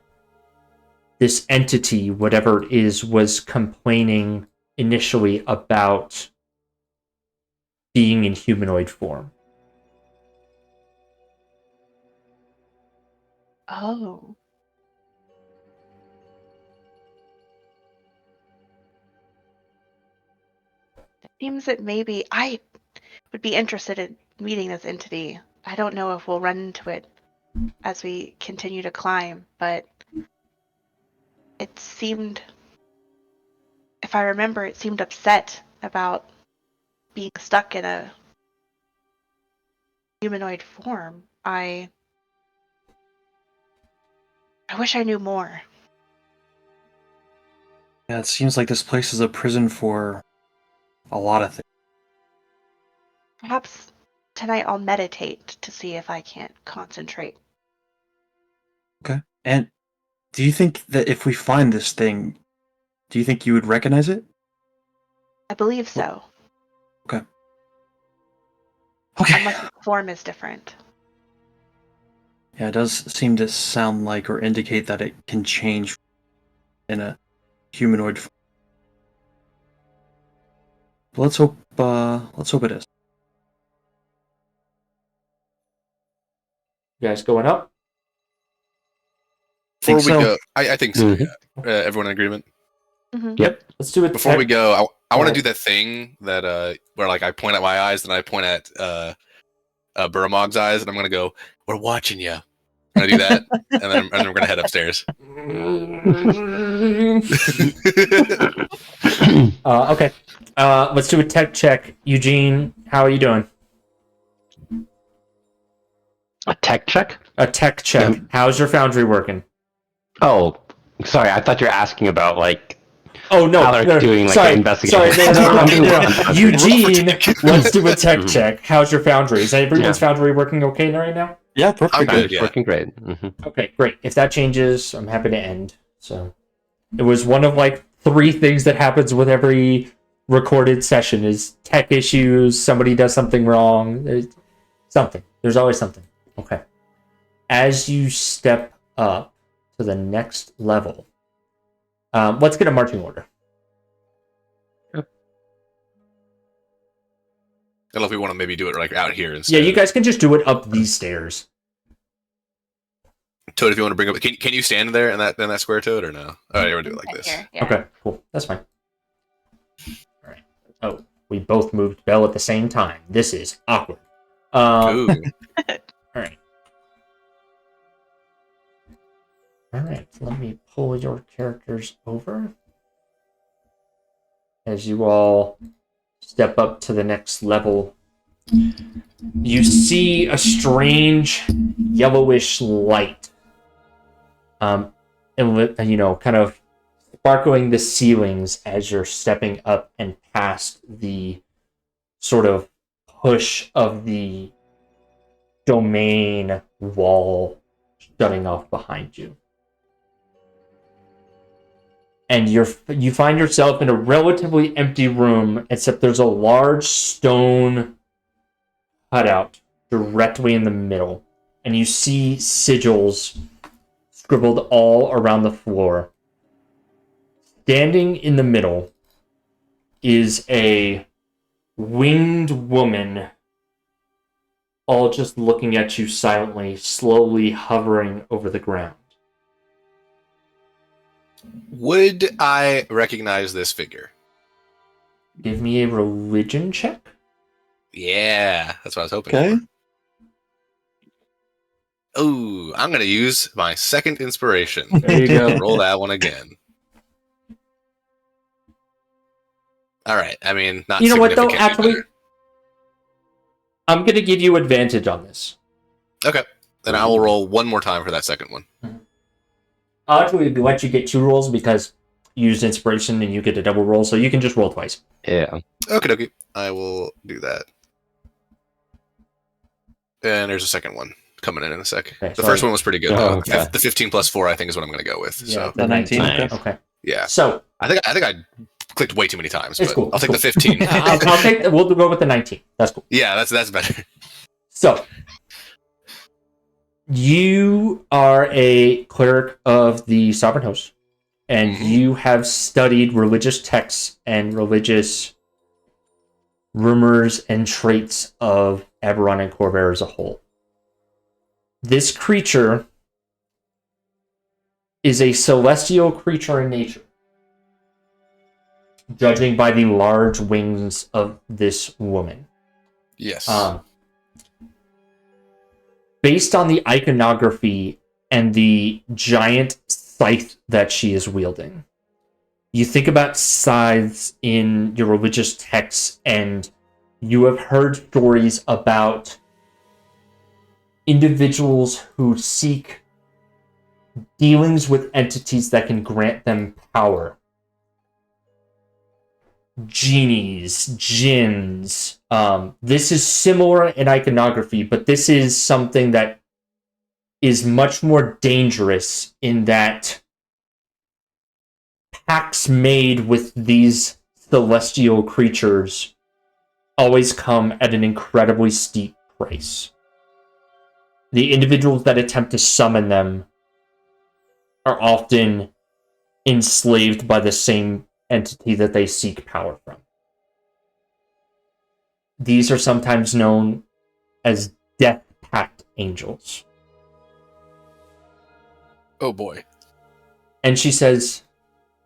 this entity, whatever it is, was complaining initially about being in humanoid form. Oh. It seems that maybe I would be interested in meeting this entity. I don't know if we'll run into it as we continue to climb, but it seemed, if I remember, it seemed upset about being stuck in a humanoid form. I wish I knew more. Yeah, it seems like this place is a prison for a lot of things. Perhaps tonight I'll meditate to see if I can't concentrate. Okay. And do you think that if we find this thing, do you think you would recognize it? I believe so. Okay. Unless the form is different. Yeah, it does seem to sound like or indicate that it can change in a humanoid form. Let's hope it is. You guys going up? Before Think we so? go, I think so. Mhm. Yeah. Everyone in agreement? Mm-hmm. Yep. Let's do it. Before we go, I want to Alright. do that thing that where like I point at my eyes, and I point at Burmog's eyes, and I'm gonna go, "We're watching you." I'm gonna do that, and then we're gonna head upstairs. Okay. Let's do a tech check. Eugene, how are you doing? A tech check? A tech check. Yeah. How's your foundry working? Oh, sorry. I thought you were asking about like. Oh no, How they're no, doing, like, sorry, an investigation. sorry, no. I'm doing one. Eugene, let's do a tech Mhm. check. How's your foundry? Is everyone's Yeah. foundry working okay right now? Yeah, perfect. I'm good. It's Yeah. working great. Hmm. Okay, great. If that changes, I'm happy to end. So, it was one of like 3 things that happens with every recorded session: is tech issues, somebody does something wrong, there's something. There's always something. Okay. As you step up to the next level, let's get a marching order. I don't know if we want to maybe do it like out here instead. Yeah, you guys can just do it up these stairs. Toad, if you want to bring up, can you stand there in that square, Toad, or no? All right, we're gonna do it like this. Here, yeah. Okay, cool. That's fine. All right. Oh, we both moved Bell at the same time. This is awkward. Ooh. Alright. Alright, let me pull your characters over. As you all step up to the next level, you see a strange yellowish light. And kind of sparkling the ceilings as you're stepping up and past the sort of push of the domain wall shutting off behind you. And you find yourself in a relatively empty room, except there's a large stone cutout directly in the middle. And you see sigils scribbled all around the floor. Standing in the middle is a winged woman, all just looking at you silently, slowly hovering over the ground. Would I recognize this figure? Give me a religion check. Yeah, that's what I was hoping Okay. for. Ooh, I'm going to use my second inspiration. There you go. Roll that one again. All right. I mean, not You know what, though? significantly Actually, better. I'm going to give you advantage on this. Okay. Then I will roll one more time for that second one. I'll actually let you get 2 rolls because you used inspiration and you get a double roll, so you can just roll twice. Yeah. Okay, dokie. I will do that. And there's a second one coming in a sec. Okay, The so first one was pretty good, though. Oh, okay. The 15 plus 4, I think, is what I'm going to go with. Yeah, So the 19. Nice. Okay. yeah, So, I think I clicked way too many times, it's but cool. I'll take the 15. We'll go with the 19. That's cool. Yeah, that's better. So, you are a cleric of the Sovereign Host, and you have studied religious texts and religious rumors and traits of Eberron and Corvair as a whole. This creature is a celestial creature in nature, judging by the large wings of this woman. Yes. Based on the iconography and the giant scythe that she is wielding, you think about scythes in your religious texts, and you have heard stories about individuals who seek dealings with entities that can grant them power. Genies, jinns. This is similar in iconography, but this is something that is much more dangerous in that pacts made with these celestial creatures always come at an incredibly steep price. The individuals that attempt to summon them are often enslaved by the same entity that they seek power from. These are sometimes known as Death Pact Angels. Oh boy. And she says,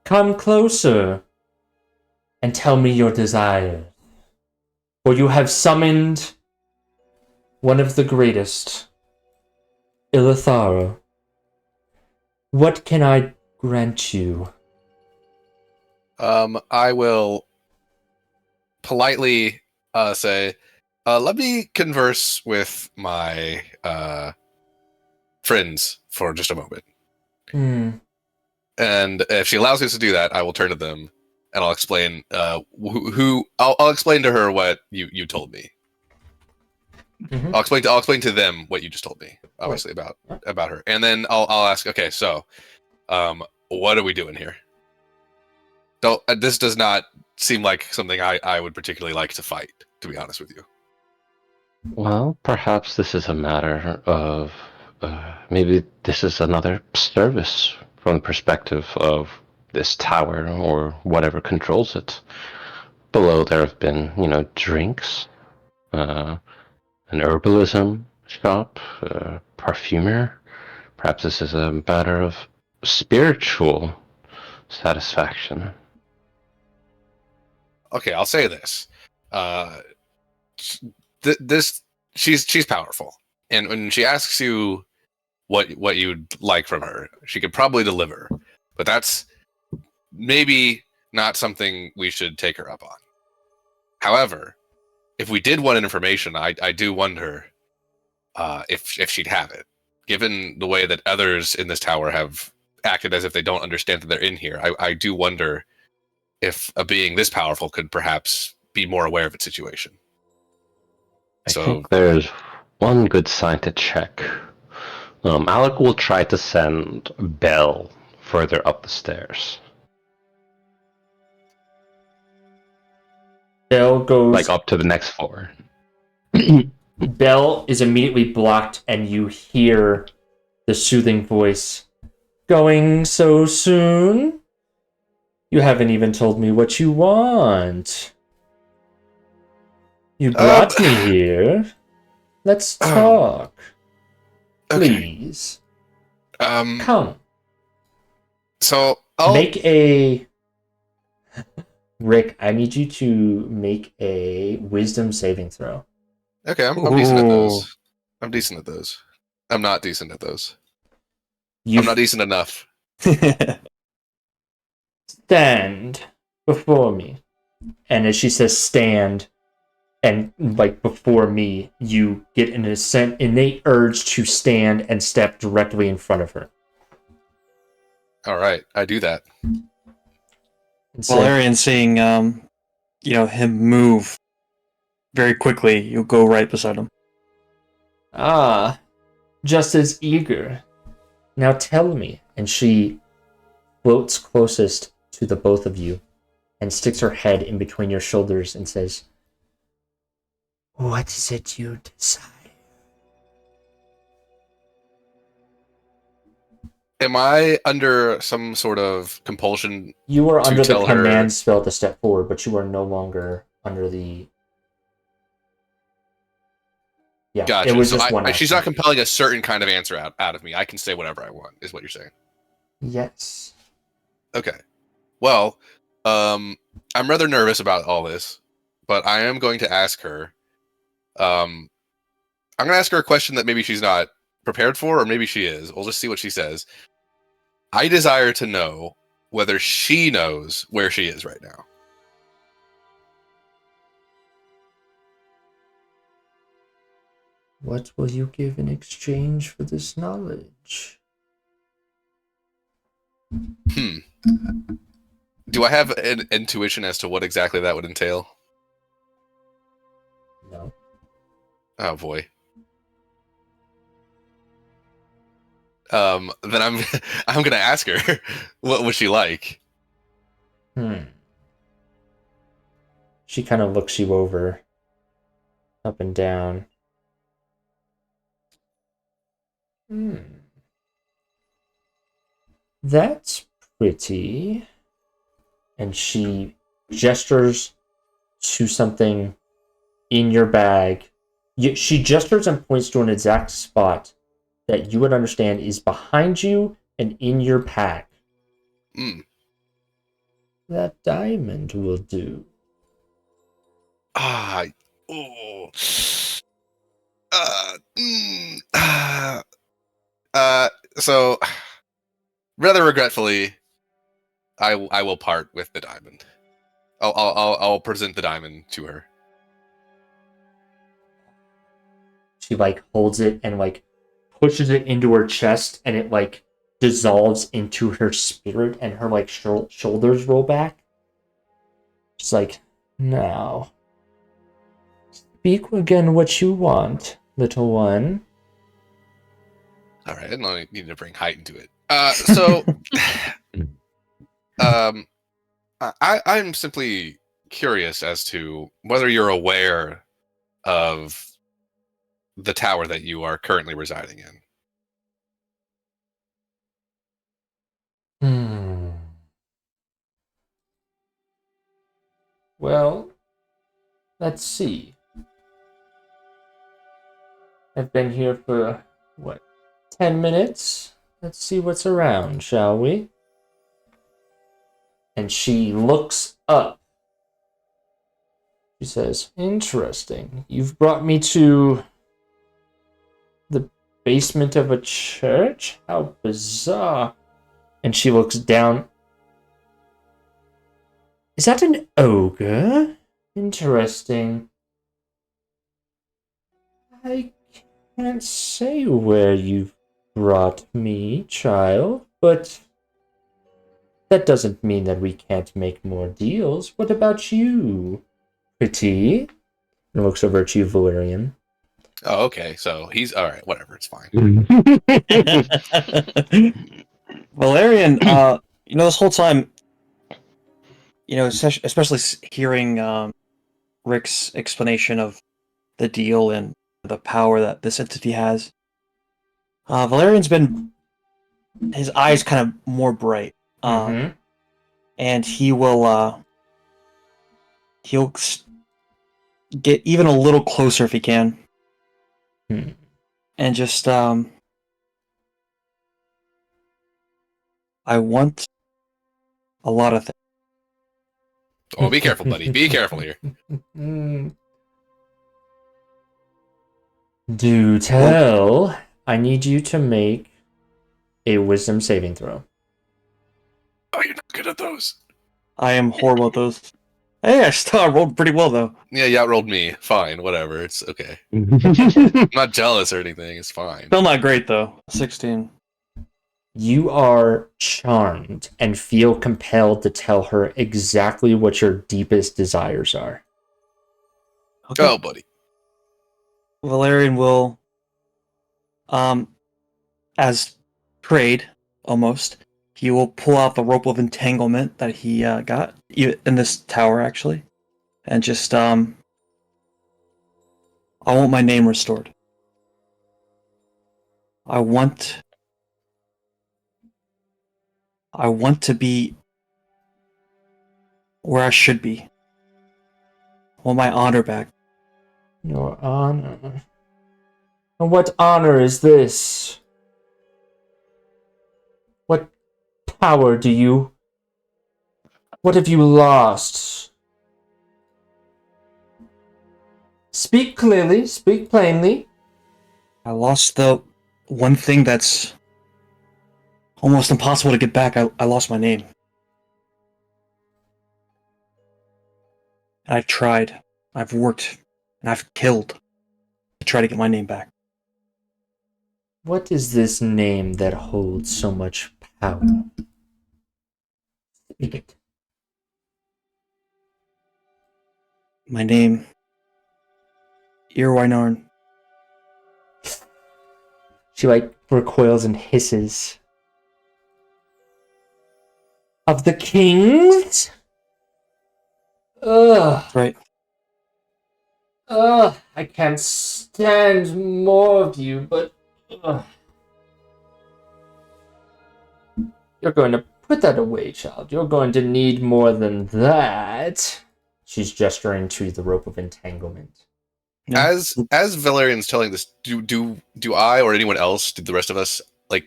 "Come closer and tell me your desires. For you have summoned one of the greatest, Ilithara. What can I grant you?" I will politely say, let me converse with my friends for just a moment. And if she allows us to do that, I will turn to them and I'll explain I'll explain to her what you told me. Mhm. I'll explain to them what you just told me, obviously about her, and then I'll ask. Okay, so, what are we doing here? This does not seem like something I would particularly like to fight, to be honest with you. Well, perhaps this is a matter of maybe this is another service from the perspective of this tower or whatever controls it. Below there have been, drinks, an herbalism shop, perfumer. Perhaps this is a matter of spiritual satisfaction. Okay, I'll say this. This she's powerful, and when she asks you what you'd like from her, she could probably deliver, but that's maybe not something we should take her up on. However, if we did want information, I do wonder if she'd have it, given the way that others in this tower have acted as if they don't understand that they're in here. I do wonder if a being this powerful could perhaps be more aware of its situation. I think there's one good sign to check. Alec will try to send Belle further up the stairs. Belle goes... Like up to the next floor. Belle is immediately blocked, and you hear the soothing voice. Going so soon? You haven't even told me what you want. You brought me here. Let's talk. Please. Come. So, Make a... Rick, I need you to make a wisdom saving throw. Okay, I'm decent at those. I'm decent at those. I'm not decent at those. I'm not decent enough. Stand before me. And as she says stand, and like before me, you get an innate urge to stand and step directly in front of her. All right, I do that. Valerian, seeing him move very quickly, you'll go right beside him. Ah, just as eager. Now tell me. And she floats closest to the both of you and sticks her head in between your shoulders and says, what is it you desire? Am I under some sort of compulsion? You are under the command her... spell to step forward, but you are no longer under the... Yeah, gotcha. It was so just one she's not compelling a certain kind of answer out of me. I can say whatever I want, is what you're saying. Yes. Okay. Well, I'm rather nervous about all this, but I am going to ask her. I'm going to ask her a question that maybe she's not prepared for, or maybe she is. We'll just see what she says. I desire to know whether she knows where she is right now. What will you give in exchange for this knowledge? Do I have an intuition as to what exactly that would entail? No. Oh boy. Then I'm I'm gonna ask her what was she like. She kind of looks you over, up and down. That's pretty. And she gestures to something in your bag. She gestures and points to an exact spot that you would understand is behind you and in your pack. That diamond will do. So rather regretfully, I will part with the diamond. I'll present the diamond to her. She holds it and pushes it into her chest, and it dissolves into her spirit, and her shoulders roll back. She's like, now, speak again what you want, little one. All right, I don't need to bring height into it. So, I'm simply curious as to whether you're aware of the tower that you are currently residing in. Well, let's see. I've been here for, 10 minutes? Let's see what's around, shall we? And she looks up. She says, interesting. You've brought me to basement of a church? How bizarre. And she looks down. Is that an ogre? Interesting. I can't say where you've brought me, child, but that doesn't mean that we can't make more deals. What about you, pretty? And looks over at you, Valerian. Oh, okay. So he's all right. Whatever. It's fine. Valerian, this whole time, especially hearing Rick's explanation of the deal and the power that this entity has, Valerian's been his eyes kind of more bright, and he'll get even a little closer if he can, and just I want a lot of things. Oh, be careful, buddy. Be careful here. Do tell. I need you to make a wisdom saving throw. Oh, you're not good at those. I am horrible at those. Hey, I rolled pretty well though. Yeah, you outrolled me. Fine, whatever. It's okay. I'm not jealous or anything. It's fine. Still not great though. 16. You are charmed and feel compelled to tell her exactly what your deepest desires are. Okay. Oh, buddy. Valerian will, as prayed, almost, he will pull out the rope of entanglement that he got in this tower, actually, and just, I want my name restored. I want to be where I should be. I want my honor back. Your honor. And what honor is this? What power do you... What have you lost? Speak clearly, speak plainly. I lost the one thing that's almost impossible to get back. I lost my name. And I've tried. I've worked. And I've killed to try to get my name back. What is this name that holds so much power? Speak it. My name, Irwinarn. She recoils and hisses. Of the kings? Ugh. Right. Ugh. I can't stand more of you, but... Ugh. You're going to put that away, child. You're going to need more than that. She's gesturing to the rope of entanglement. No. As Valerian's telling this, do I or anyone else, do the rest of us,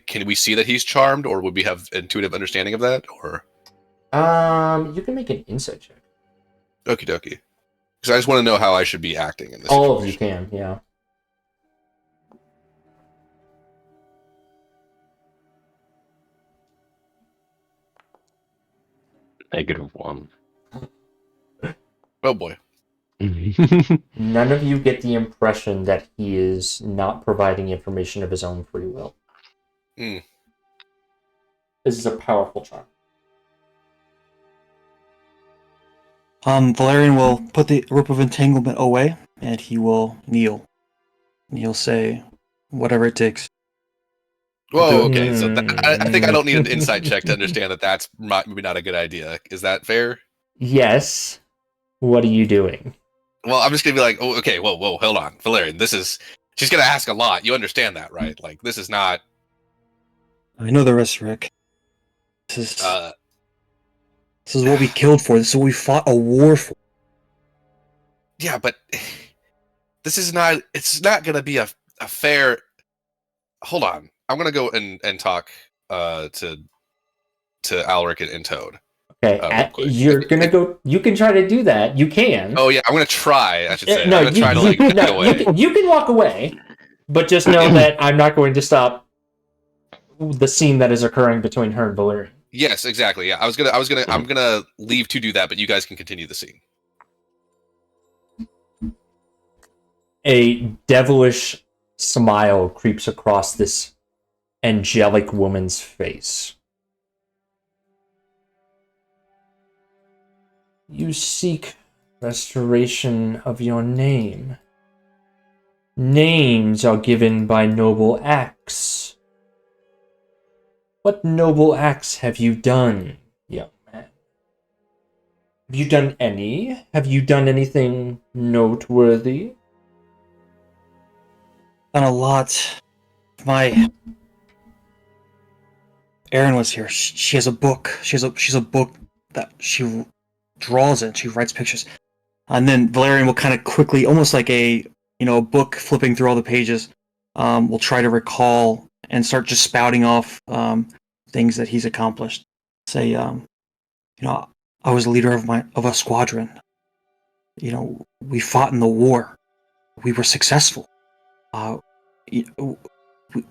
can we see that he's charmed, or would we have intuitive understanding of that, or? You can make an insight check. Okie dokie. Because I just want to know how I should be acting in this All of you situation. can, yeah. -1. Oh boy. None of you get the impression that he is not providing information of his own free will. Mm. This is a powerful charm. Valerian will put the rope of entanglement away, and he will kneel. And he'll say, whatever it takes. Whoa, okay. So I think I don't need an insight check to understand that that's maybe not a good idea. Is that fair? Yes. What are you doing? Well, I'm just going to be like, oh, okay, whoa, hold on. Valerian, she's going to ask a lot. You understand that, right? This is not... I know the rest, Rick. This is what we killed for. This is what we fought a war for. Yeah, but this is not... It's not going to be a fair... Hold on. I'm going to go and talk to Alric and Toad. Okay, you're gonna go. You can try to do that. You can. Oh yeah, I'm gonna try. I should say. No, I'm gonna try to get away. You can walk away, But just know that I'm not going to stop the scene that is occurring between her and Valerian. Yes, exactly. Yeah, I'm gonna leave to do that, but you guys can continue the scene. A devilish smile creeps across this angelic woman's face. You seek restoration of your name. Names are given by noble acts. What noble acts have you done, young man? Have you done any? Have you done anything noteworthy? Done a lot. My Erin was here. She has a book. She's a book that she draws in. She writes pictures, and then Valerian will kind of quickly, almost like a book flipping through all the pages. Will try to recall and start just spouting off things that he's accomplished. Say, I was the leader of a squadron. We fought in the war. We were successful.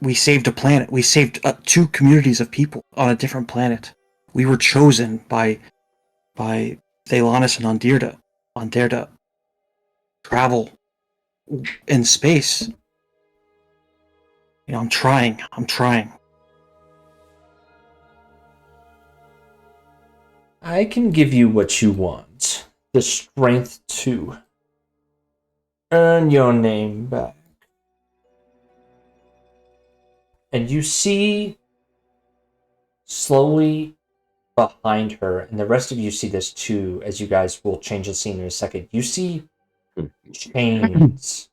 We saved a planet. We saved 2 communities of people on a different planet. We were chosen by Thalanis and Ondir to travel in space. I'm trying. I can give you what you want. The strength to earn your name back. And you see slowly behind her, and the rest of you see this too, as you guys will change the scene in a second. You see chains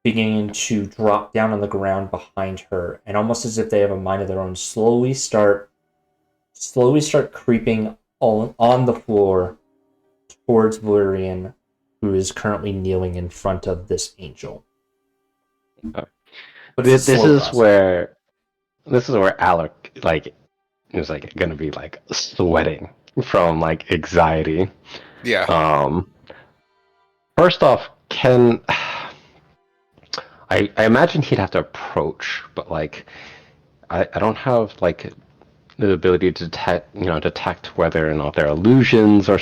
beginning to drop down on the ground behind her, and almost as if they have a mind of their own, slowly start creeping on the floor towards Valerian, who is currently kneeling in front of this angel. Okay. But This is where Alec is gonna be sweating from anxiety. Yeah. First off, I imagine he'd have to approach, but I don't have the ability to detect whether or not they're illusions or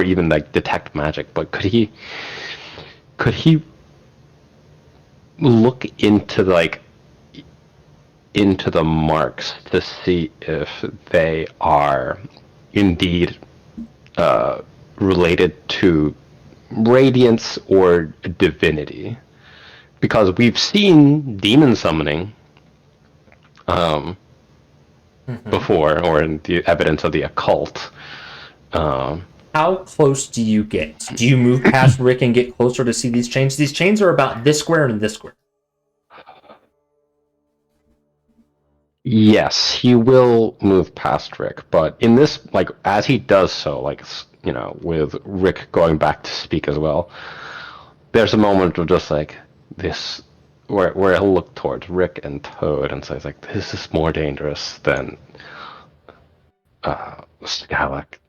even detect magic. But could he look into the marks to see if they are indeed related to radiance or divinity? Because we've seen demon summoning before, or in the evidence of the occult. How close do you get? Do you move past Rick and get closer to see these chains? These chains are about this square and this square. Yes, he will move past Rick, but in this, as he does so, with Rick going back to speak as well, there's a moment of just this, where he'll look towards Rick and Toad and say, this is more dangerous than Skalak.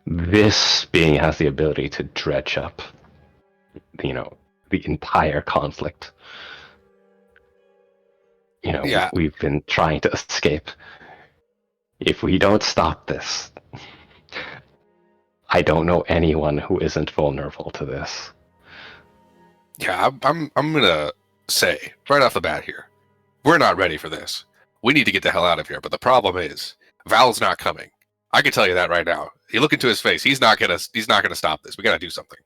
This being has the ability to dredge up, the entire conflict. Yeah. We've been trying to escape. If we don't stop this, I don't know anyone who isn't vulnerable to this. Yeah, I'm gonna say right off the bat here, we're not ready for this. We need to get the hell out of here. But the problem is, Val's not coming. I can tell you that right now. You look into his face. He's not gonna stop this. We gotta do something.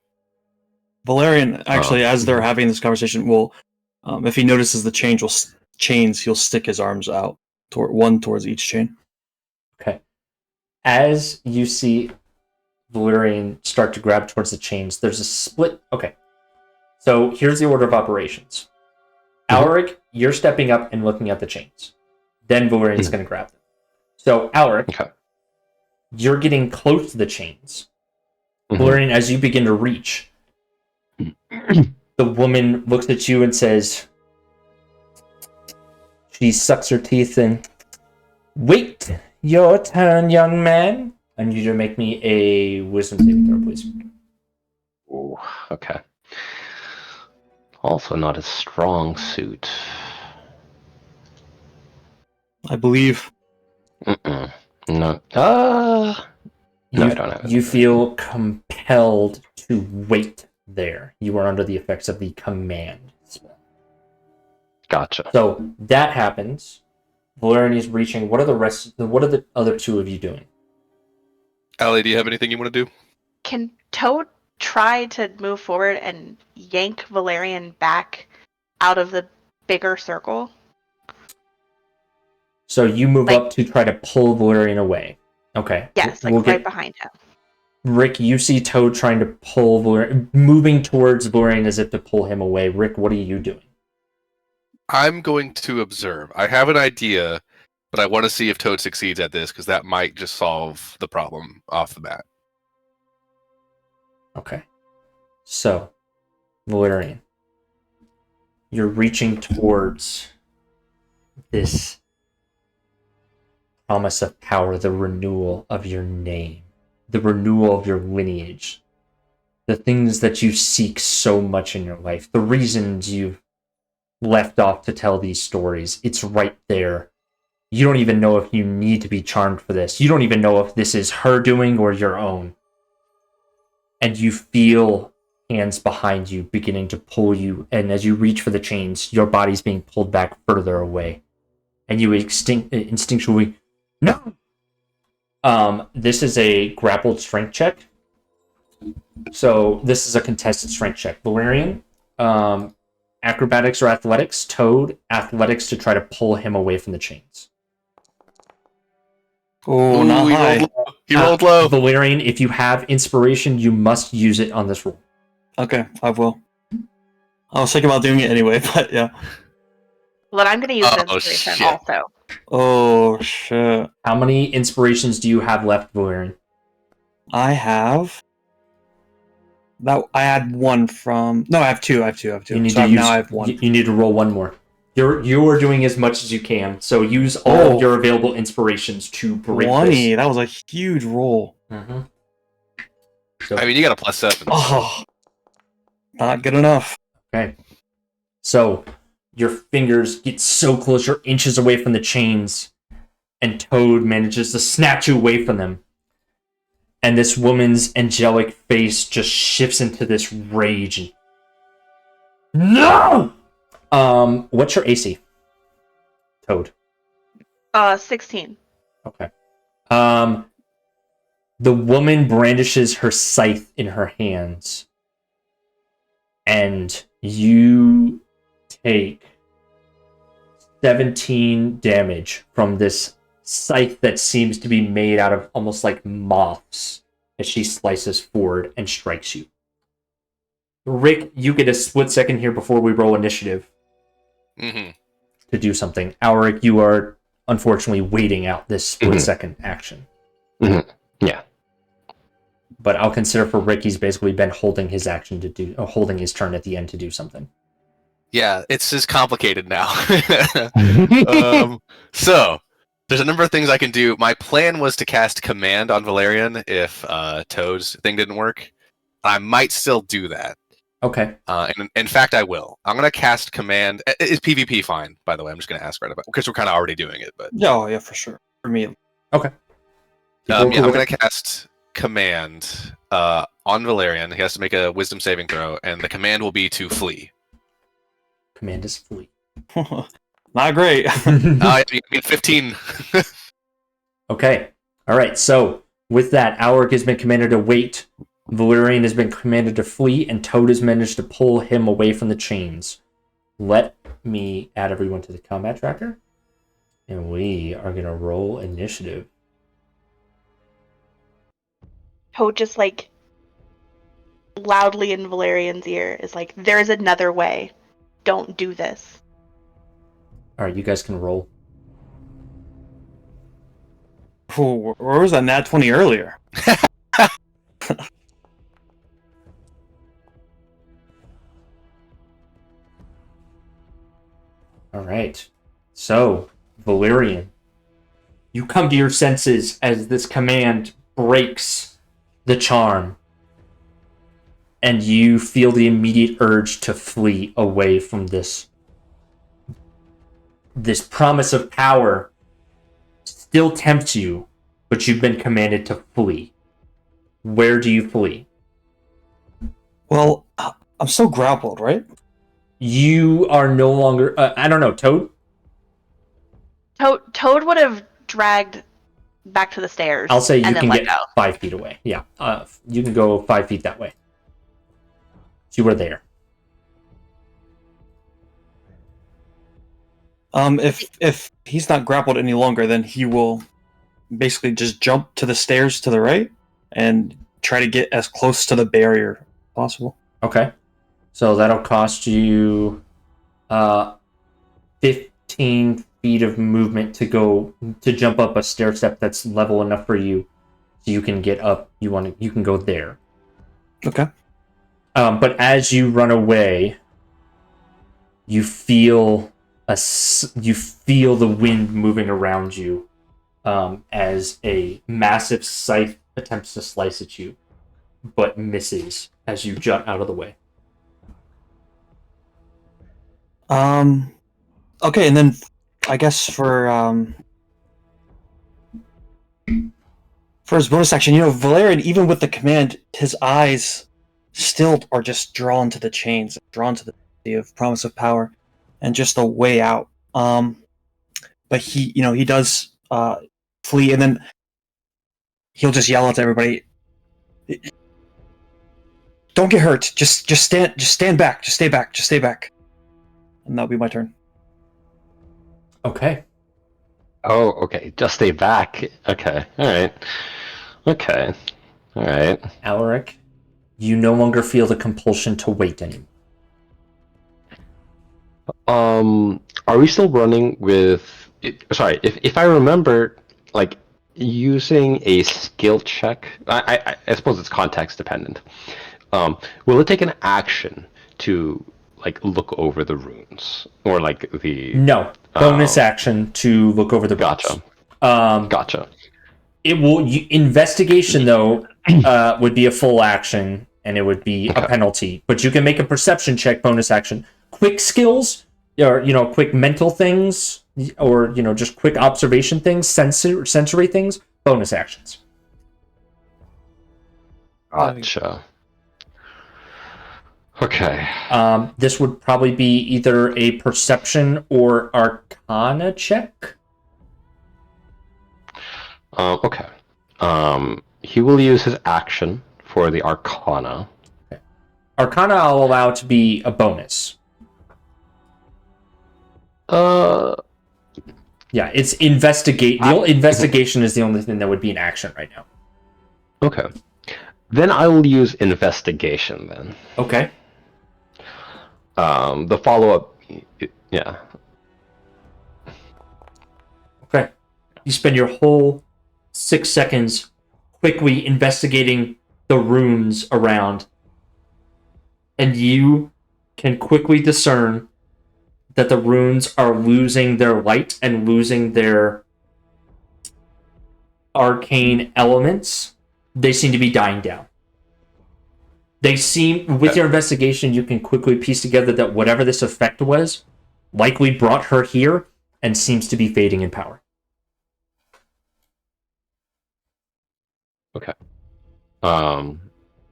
Valerian, actually, as they're having this conversation, will, if he notices the chains, he'll stick his arms out towards each chain. Okay. As you see Valerian start to grab towards the chains, there's a split. Okay. So here's the order of operations. Alaric, you're stepping up and looking at the chains. Then Valerian's going to grab them. So Alaric, you're getting close to the chains. Valerian, as you begin to reach, the woman looks at you and says, she sucks her teeth and, wait your turn, young man. I need you to make me a wisdom saving throw, please. Ooh, okay. Also not a strong suit. I believe. Mm-mm. No. You, No, I don't have it. You feel compelled to wait there. You are under the effects of the command spell. Gotcha. So that happens. Valerian is reaching. What are the other two of you doing? Allie, do you have anything you want to do? Can Toad try to move forward and yank Valerian back out of the bigger circle? So you move Like- up to try to pull Valerian away. Okay. Yes, like We'll right get- behind him. Rick, you see Toad trying to pull Valerian, moving towards Valerian as if to pull him away. Rick, what are you doing? I'm going to observe. I have an idea, but I want to see if Toad succeeds at this, because that might just solve the problem off the bat. Okay. So, Valerian, you're reaching towards this promise of power, the renewal of your name, the renewal of your lineage, the things that you seek so much in your life, the reasons you've left off to tell these stories. It's right there. You don't even know if you need to be charmed for this. You don't even know if this is her doing or your own. And you feel hands behind you beginning to pull you, and as you reach for the chains, your body's being pulled back further away. And you instinctually, no! This is a grappled strength check. So this is a contested strength check. Valerian, acrobatics or athletics. Toad, athletics to try to pull him away from the chains. Oh, Ooh, not high. He rolled low. Valerian, if you have inspiration, you must use it on this roll. Okay, I will. I was thinking about doing it anyway, but yeah. Well, then I'm going to use an Oh, inspiration shit. also. Oh shit. How many inspirations do you have left, Valerian? I have. That I had one from. No, I have two. I have two. You need So to use, now I have one. You need to roll one more. You are doing as much as you can, so use all of your available inspirations to break 20. That was a huge roll. this. Mm-hmm. So, I mean, you got a +7. Oh, not good enough. okay. So your fingers get so close, you're inches away from the chains, and Toad manages to snatch you away from them. And this woman's angelic face just shifts into this rage. And... No! What's your AC? Toad. 16. Okay. The woman brandishes her scythe in her hands, and you take 17 damage from this scythe that seems to be made out of almost like moths as she slices forward and strikes you. Rick, you get a split second here before we roll initiative Mm-hmm. to do something. Alric, you are unfortunately waiting out this split second action. Yeah. But I'll consider for Rick, he's basically been holding his action to do, or holding his turn at the end to do something. Yeah, it's just complicated now. So, there's a number of things I can do. My plan was to cast Command on Valerian if Toad's thing didn't work. I might still do that. Okay. And in fact, I will. I'm going to cast Command. Is PvP fine, by the way? I'm just going to ask right about because we're kind of already doing it. But Oh, yeah, for sure. For me. Okay. yeah, I'm going to cast Command on Valerian. He has to make a Wisdom saving throw, and the command will be to flee. Command is flee. Not great. You get 15. Okay. All right. So with that, Alric has been commanded to wait. Valerian has been commanded to flee, and Toad has managed to pull him away from the chains. Let me add everyone to the combat tracker, and we are going to roll initiative. Toad just like loudly in Valerian's ear is like, "There's another way. Don't do this." All right, you guys can roll. Oh, where was that nat 20 earlier? All right. So, Valerian, you come to your senses as this command breaks the charm. and you feel the immediate urge to flee away from this promise of power. Still tempts you, but you've been commanded to flee. Where do you flee? Well, I'm still grappled, right? You are no longer. I don't know, Toad. Toad would have dragged back to the stairs. I'll say you and can then get let go. 5 feet away. Yeah, you can go 5 feet that way. So you were there. If he's not grappled any longer, then he will basically just jump to the stairs to the right and try to get as close to the barrier as possible. Okay. So that'll cost you 15 feet of movement to jump up a stair step that's level enough for you, so you can get up. You can go there. Okay. But as you run away, you feel the wind moving around you, as a massive scythe attempts to slice at you, but misses as you jut out of the way. Okay, and then I guess for his bonus action, Valerian, even with the command, his eyes still are just drawn to the chains, drawn to the idea of promise of power, and just a way out. But he does flee, and then he'll just yell at everybody, "Don't get hurt. Just stand back. Just stay back. Just stay back." And that'll be my turn. Okay. Oh, okay. Just stay back. Okay. All right. Okay. All right. Alaric, you no longer feel the compulsion to wait anymore. Are we still running with? Sorry, if I remember, like using a skill check. I suppose it's context dependent. Will it take an action to like look over the runes or like the? No. Bonus action to look over the runes. Gotcha. Gotcha. It will. Investigation though would be a full action, and it would be a penalty. But you can make a perception check. Bonus action. Quick skills, or quick mental things, or just quick observation things, sensory things. Bonus actions. Gotcha. Okay. This would probably be either a perception or arcana check. Okay. He will use his action for the arcana. Okay. Arcana I'll allow to be a bonus. Yeah, it's investigate. Investigation is the only thing that would be an action right now. Okay. Then I will use investigation then. Okay. The follow-up, yeah. Okay. You spend your whole 6 seconds quickly investigating the runes around, and you can quickly discern that the runes are losing their light and losing their arcane elements. They seem to be dying down. With your investigation, you can quickly piece together that whatever this effect was likely brought her here and seems to be fading in power. Okay.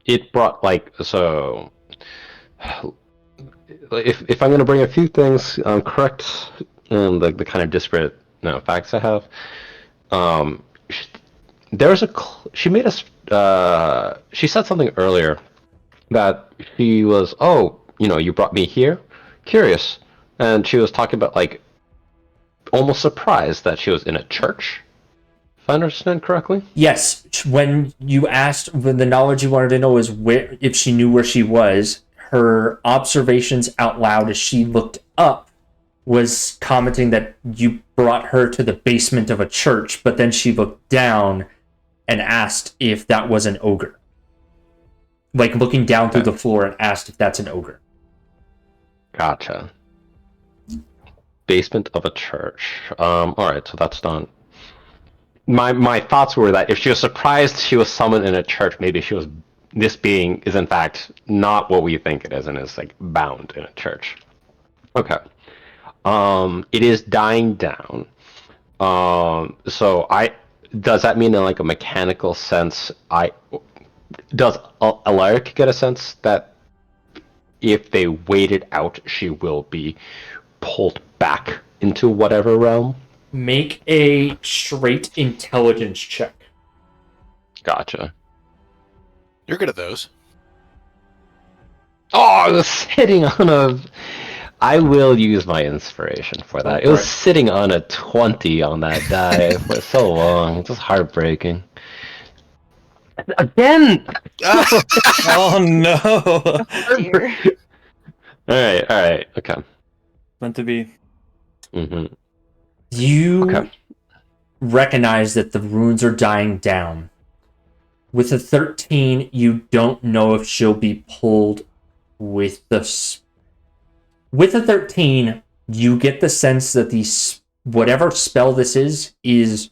It brought so. If I'm going to bring a few things correct, and the kind of disparate facts I have, she made us. She said something earlier that she was, you brought me here, curious, and she was talking about almost surprised that she was in a church. If I understand correctly. Yes, when you asked, the knowledge you wanted to know is if she knew where she was. Her observations out loud as she looked up was commenting that you brought her to the basement of a church, but then she looked down and asked if that was an ogre. Looking down through the floor and asked if that's an ogre. Gotcha. Basement of a church. Alright, so that's done. My thoughts were that if she was surprised she was summoned in a church, maybe she was, this being is in fact not what we think it is, and is like bound in a church. Okay. It is dying down. So does that mean in like a mechanical sense? Does Alaric get a sense that if they wait it out, she will be pulled back into whatever realm? Make a straight intelligence check. Gotcha. You're good at those. Oh, I was sitting on a. I will use my inspiration for that. It was sitting on a 20 on that die for so long. It's just heartbreaking. Again! Oh no! Dear. Alright, okay. Meant to be. Mm-hmm. You Okay. recognize that the runes are dying down. With a 13, you don't know if she'll be pulled with the... With a 13, you get the sense that whatever spell this is...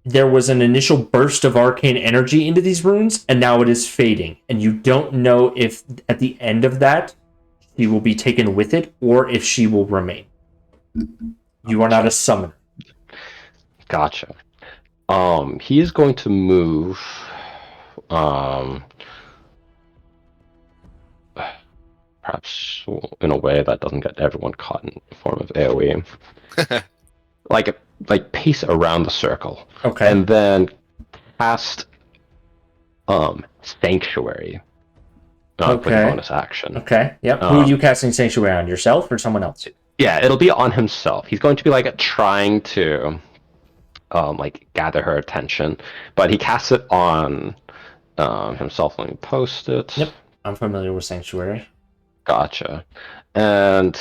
There was an initial burst of arcane energy into these runes, and now it is fading. And you don't know if at the end of that, she will be taken with it, or if she will remain. You are not a summoner. Gotcha. He is going to move. Perhaps in a way that doesn't get everyone caught in the form of AoE. like pace around the circle. Okay. And then cast Sanctuary. For the Okay. bonus action. Okay, yep. Who are you casting Sanctuary on? Yourself or someone else? Yeah, it'll be on himself. He's going to be like trying to like gather her attention, but he casts it on himself. Let me post it. Yep, I'm familiar with Sanctuary. Gotcha. And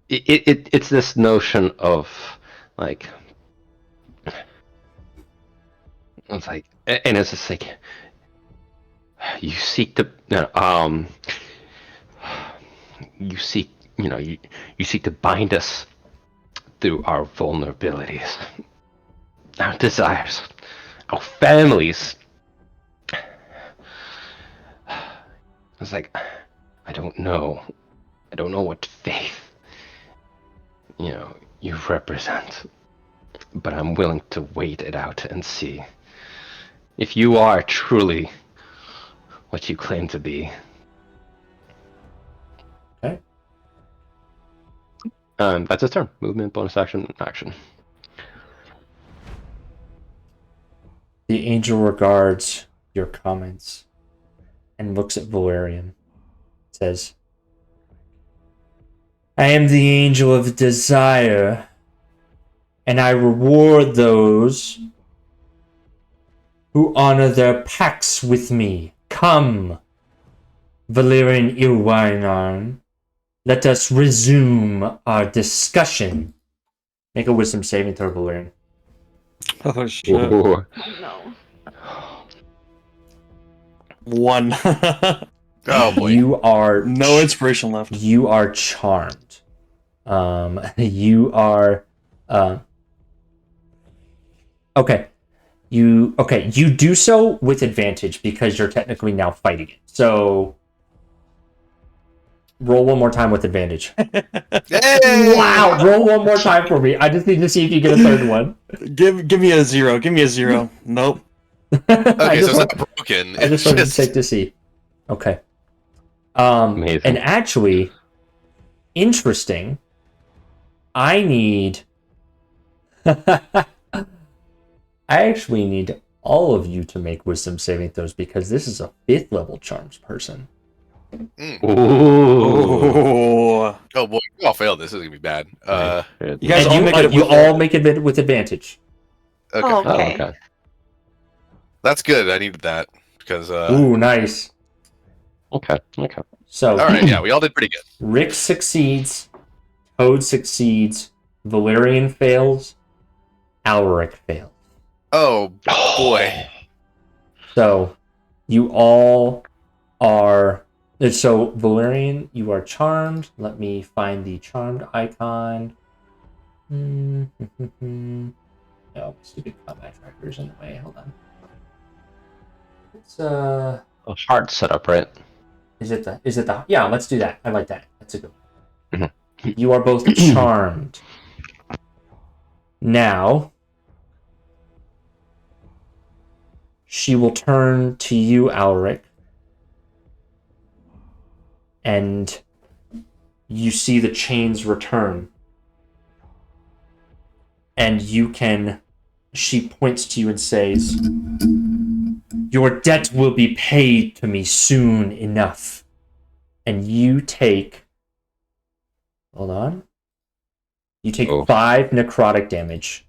it's this notion of like, it's like, and it's just like, you seek to you seek to bind us through our vulnerabilities, our desires, our families. It's like, I don't know what faith you represent, but I'm willing to wait it out and see if you are truly what you claim to be. Okay. That's his turn. Movement, bonus action, action. The angel regards your comments and looks at Valerian. Says, I am the angel of desire, and I reward those who honor their pacts with me. Come, Valerian Irwainar, let us resume our discussion. Make a wisdom saving throw, Valerian. Oh shit. Ooh. Oh no. 1. Oh boy. You are No inspiration left. You are charmed. You are okay. You do so with advantage because you're technically now fighting it. So roll one more time with advantage. Hey! Wow, roll one more time for me. I just need to see if you get a third one. Give me a 0. Give me a 0. Nope. Okay, so it's not broken. I just wanted to check to see. Okay. Amazing. And actually, interesting. I actually need all of you to make wisdom saving throws because this is a 5th level charms person. Ooh. Oh. Oh boy, we all failed. This is gonna be bad. You guys And all make it you with all make it with advantage. Okay, Oh, Oh, okay. okay. that's good. I needed that because. Ooh, nice. Okay. So, All right, yeah, we all did pretty good. Rick succeeds, Toad succeeds, Valerian fails, Alaric fails. Oh boy. So, you all are... So, Valerian, you are charmed. Let me find the charmed icon. And No, stupid combat trackers in the way. Hold on. It's A hard setup, right? Is it the? Yeah, let's do that. I like that. That's a good one. Mhm. You are both charmed. Now, she will turn to you, Alric, and you see the chains return. And she points to you and says, "Your debt will be paid to me soon enough." And you take, hold on, you take 5 necrotic damage.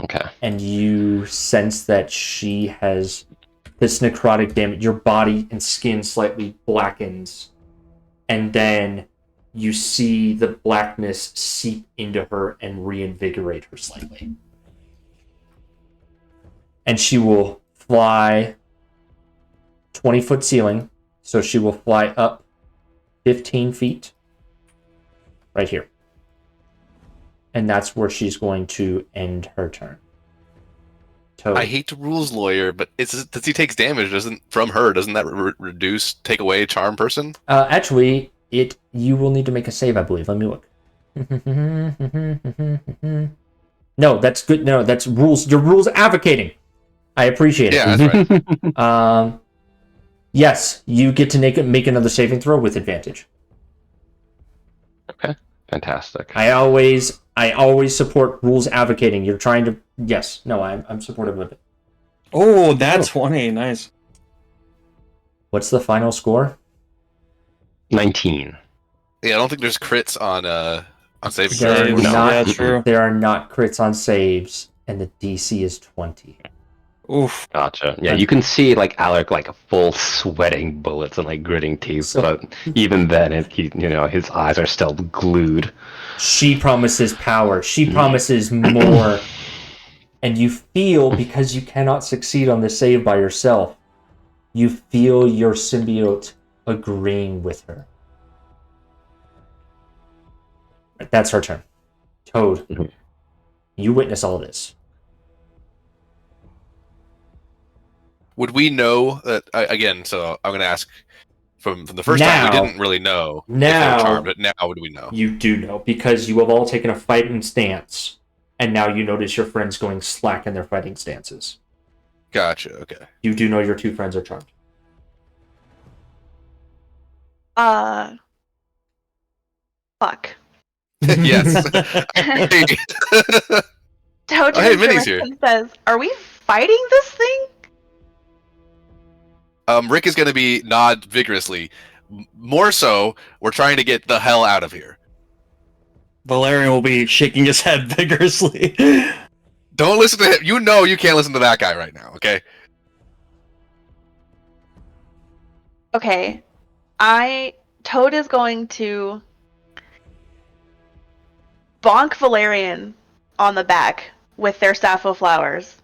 Okay. And you sense that she has this necrotic damage. Your body and skin slightly blackens. And then you see the blackness seep into her and reinvigorate her slightly. And she will fly 20-foot ceiling. So she will fly up 15 feet. Right here. And that's where she's going to end her turn. Toad. I hate to rules lawyer, but does he takes damage from her? Doesn't that take away charm person? Actually, you will need to make a save, I believe. Let me look. No, that's good. No, that's rules. Your rules advocating. I appreciate it. Yeah, that's right. Yes, you get to make another saving throw with advantage. Okay. Fantastic. I always support rules advocating. You're trying to. Yes. No, I'm supportive of it. Oh, that's 20. Nice. What's the final score? 19. Yeah, I don't think there's crits on saving There throws. No. not, Yeah, true. There are not crits on saves, and the DC is 20. Oof. Gotcha. Yeah, you can see Alec full sweating bullets and gritting teeth, So- but even then, his eyes are still glued. She promises power. She promises more. And you feel, because you cannot succeed on the save by yourself, you feel your symbiote agreeing with her. That's her turn. Toad, Mhm. you witness all of this. Would we know that again? So I'm going to ask from the first time. Now- We didn't really know if they now- were charmed, but now would we know? You do know, because you have all taken a fighting stance, and now you notice your friends going slack in their fighting stances. Gotcha. Okay. You do know your 2 friends are charmed. Fuck. Yes. Toad Oh, hey, turns to Minnie's Rick here. and says, "Are we fighting this thing?" Rick is going to be nod vigorously. More so, we're trying to get the hell out of here. Valerian will be shaking his head vigorously. Don't listen to him. You know you can't listen to that guy right now. Okay. Okay. Toad is going to bonk Valerian on the back with their Sappho flowers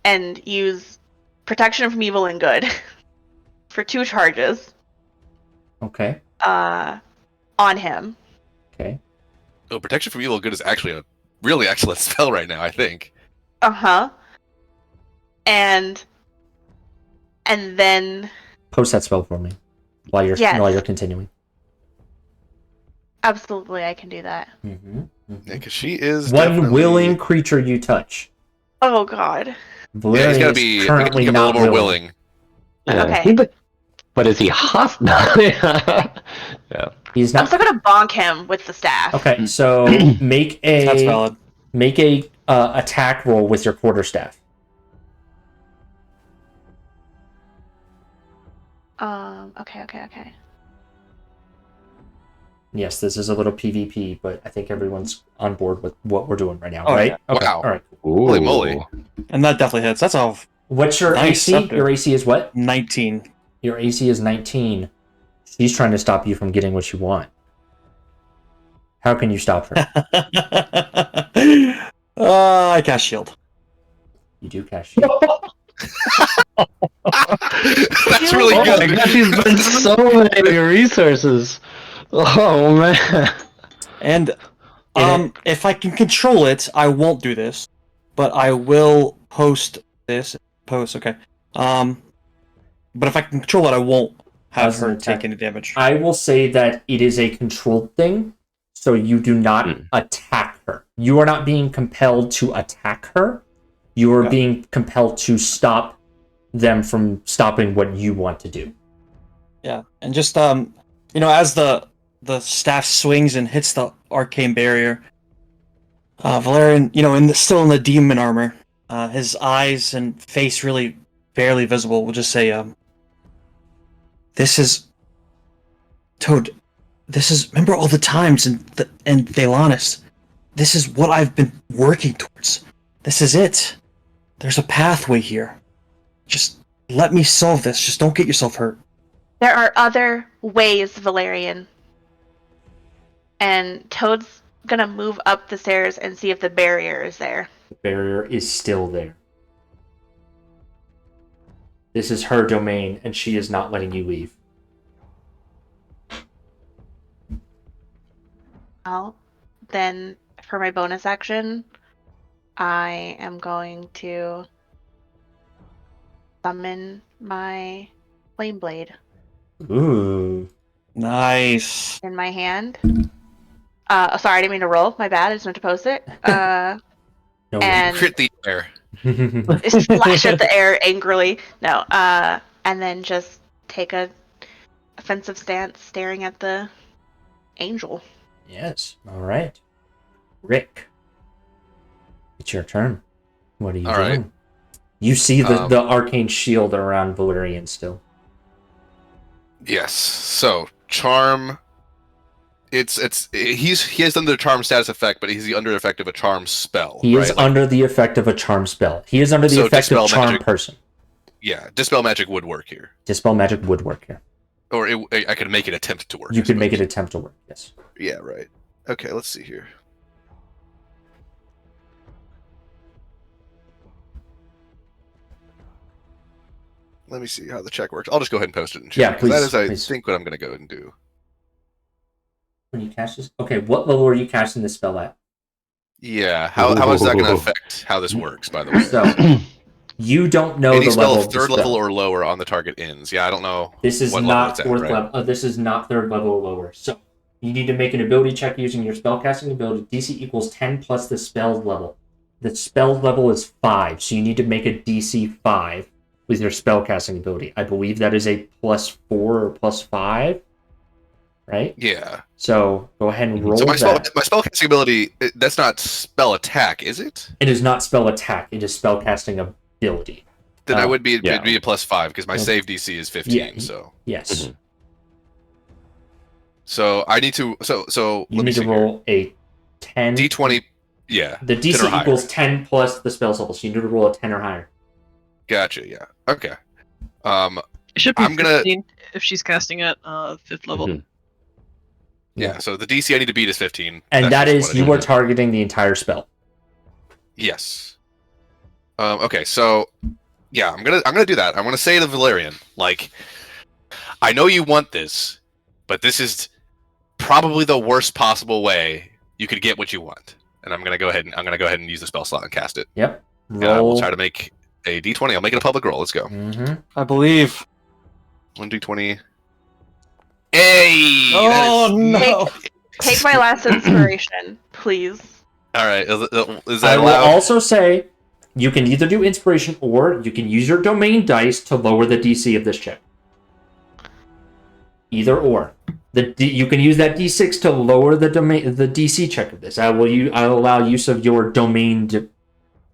and use protection from evil and good for 2 charges Okay. on him. Okay. Oh, protection from evil and good is actually a really excellent spell right now. I think. Uh-huh. And then Post that spell for me while you're Yes. continuing. absolutely I can do that. Mm-hmm. Yeah, because she is One definitely- willing creature you touch. Oh god. Yeah, Valerian he's got to is be currently a not little more willing. willing. Okay. But is he hostile? Yeah. He's I'm not. still gonna bonk him with the staff. Okay, so make That's a valid. attack roll with your quarterstaff. Okay. Yes, this is a little PvP, but I think everyone's on board with what we're doing right now, Oh, right? yeah. Okay, Wow. all right. Holy moly. And that definitely hits. That's all What's your Nice, AC? up there. Your AC is what? 19. Your AC is 19. She's trying to stop you from getting what you want. How can you stop her? I cast shield. You do cast shield. That's really Oh my good. gosh, he's spent so many resources. Oh man. And if I can control it, I won't do this. but I will post this. Okay. But if I can control it, I won't have As an her attack. take any damage. I will say that it is a controlled thing, so you do not attack her. You are not being compelled to attack her. You are being compelled to stop them from stopping what you want to do. Yeah, and just as the staff swings and hits the arcane barrier, Valerian, still in the demon armor, his eyes and face really barely visible, will just say, "This is Toad. This is remember all the times in Thelanis. This is what I've been working towards. This is it. There's a pathway here. Just let me solve this. Just don't get yourself hurt." There are other ways, Valerian. And Toad's gonna move up the stairs and see if the barrier is there. The barrier is still there. This is her domain, and she is not letting you leave. Well, then for my bonus action, I am going to summon my flame blade Ooh. Nice. in my hand. Sorry, I didn't mean to roll. My bad. I just meant to post it. No And Crit the air. slash at the air angrily. No. And then just take a offensive stance, staring at the angel. Yes. All right. Rick, it's your turn. What are you All doing? right. You see the arcane shield around Valerian still. Yes. So charm. He has under the charm status effect, but he's under the effect of a charm spell. He is right? Like, under the effect of a charm spell. He is under the So effect of dispel charm magic. person. yeah, dispel magic would work here, Dispel magic would work here. or I could make it attempt to work. You I could make it suppose. attempt to work. Yes. Yeah. Right. Okay. Let's see here. Let me see how the check works. I'll just go ahead and post it in chat. Yeah, 'cause please, That is, I please. think, what I'm going to go and do. When you cast this, okay. What level are you casting this spell at? Yeah. How is that going to affect how this works? By the way, So you don't know any the spell level of of the third spell. level or lower on the target ends. Yeah, I don't know. This is what level not it's at, fourth right? level. This is not third level or lower. So you need to make an ability check using your spellcasting ability. DC equals 10 plus the spell level. The spell level is 5, so you need to make a DC 5 with your spellcasting ability. I believe that is a +4 or +5, right? Yeah. So go ahead and roll So my that. spellcasting ability, that's not spell attack, is it? It is not spell attack. It is spellcasting ability. Then I would be yeah. it'd be a +5 because my Yeah. save DC is 15. Yeah. So Yes. so I need to so You let me need to see roll a 10. D20. Yeah. The 10 or DC higher. equals 10 plus the spell level, so you need to roll a 10 or higher. Gotcha. Yeah. Okay. It should be I'm gonna- 15 if she's casting at 5th level. Mhm. Yeah. So the DC I need to beat is 15. And That's that just is, what I you need. are targeting the entire spell. Yes. Okay, so yeah, I'm gonna do that. I'm gonna say to Valerian, like, I know you want this, but this is probably the worst possible way you could get what you want. And I'm gonna go ahead and use the spell slot and cast it. Yep. And I will Roll. try to make a D20. I'll make it a public roll. Let's go. Mm-hmm. I believe. 1 D20. Hey! Oh that is- no! Take my last inspiration, please. All right. Is I that will allowed? also say you can either do inspiration or you can use your domain dice to lower the DC of this check. Either or. You can use that D6 to lower the DC check of this. I'll allow use of your domain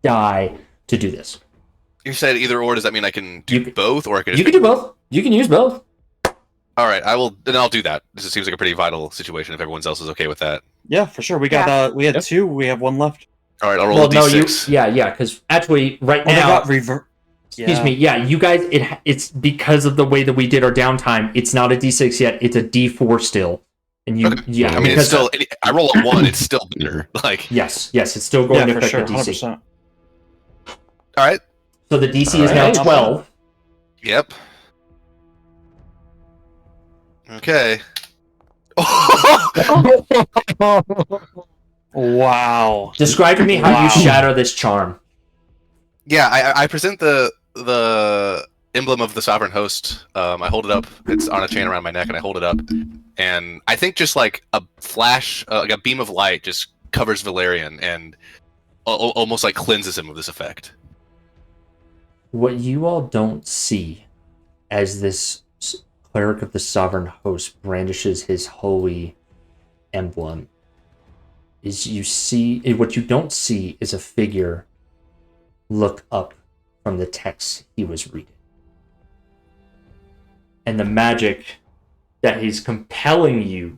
die to do this. You said either or. Does that mean I can do You can- both, or I can? You can do both. You can use both. All right. I will. Then I'll do that. This seems like a pretty vital situation. If everyone else is okay with that. Yeah, for sure. We got we had 2. We have 1 left. All right. I'll roll Well, a no, D6. yeah, because actually, right Oh, they now, got revert. excuse me, yeah, you guys, it's because of the way that we did our downtime. It's not a D6 yet; it's a D4 still. And you, Okay. yeah, I mean, because it's still. I roll a 1. It's still better. Like. yes, it's still going Yeah, to for affect sure. the DC. 100%. All right. So the DC is now Alright. 12. Yep. Okay. Wow. Describe to me how you Wow. shatter this charm. Yeah, I present the emblem of the sovereign host. I hold it up. It's on a chain around my neck, and I hold it up. And I think just like a flash, like a beam of light, just covers Valerian and almost like cleanses him of this effect. What you all don't see as this cleric of the sovereign host brandishes his holy emblem is what you don't see is a figure look up from the text he was reading. And the magic that is compelling you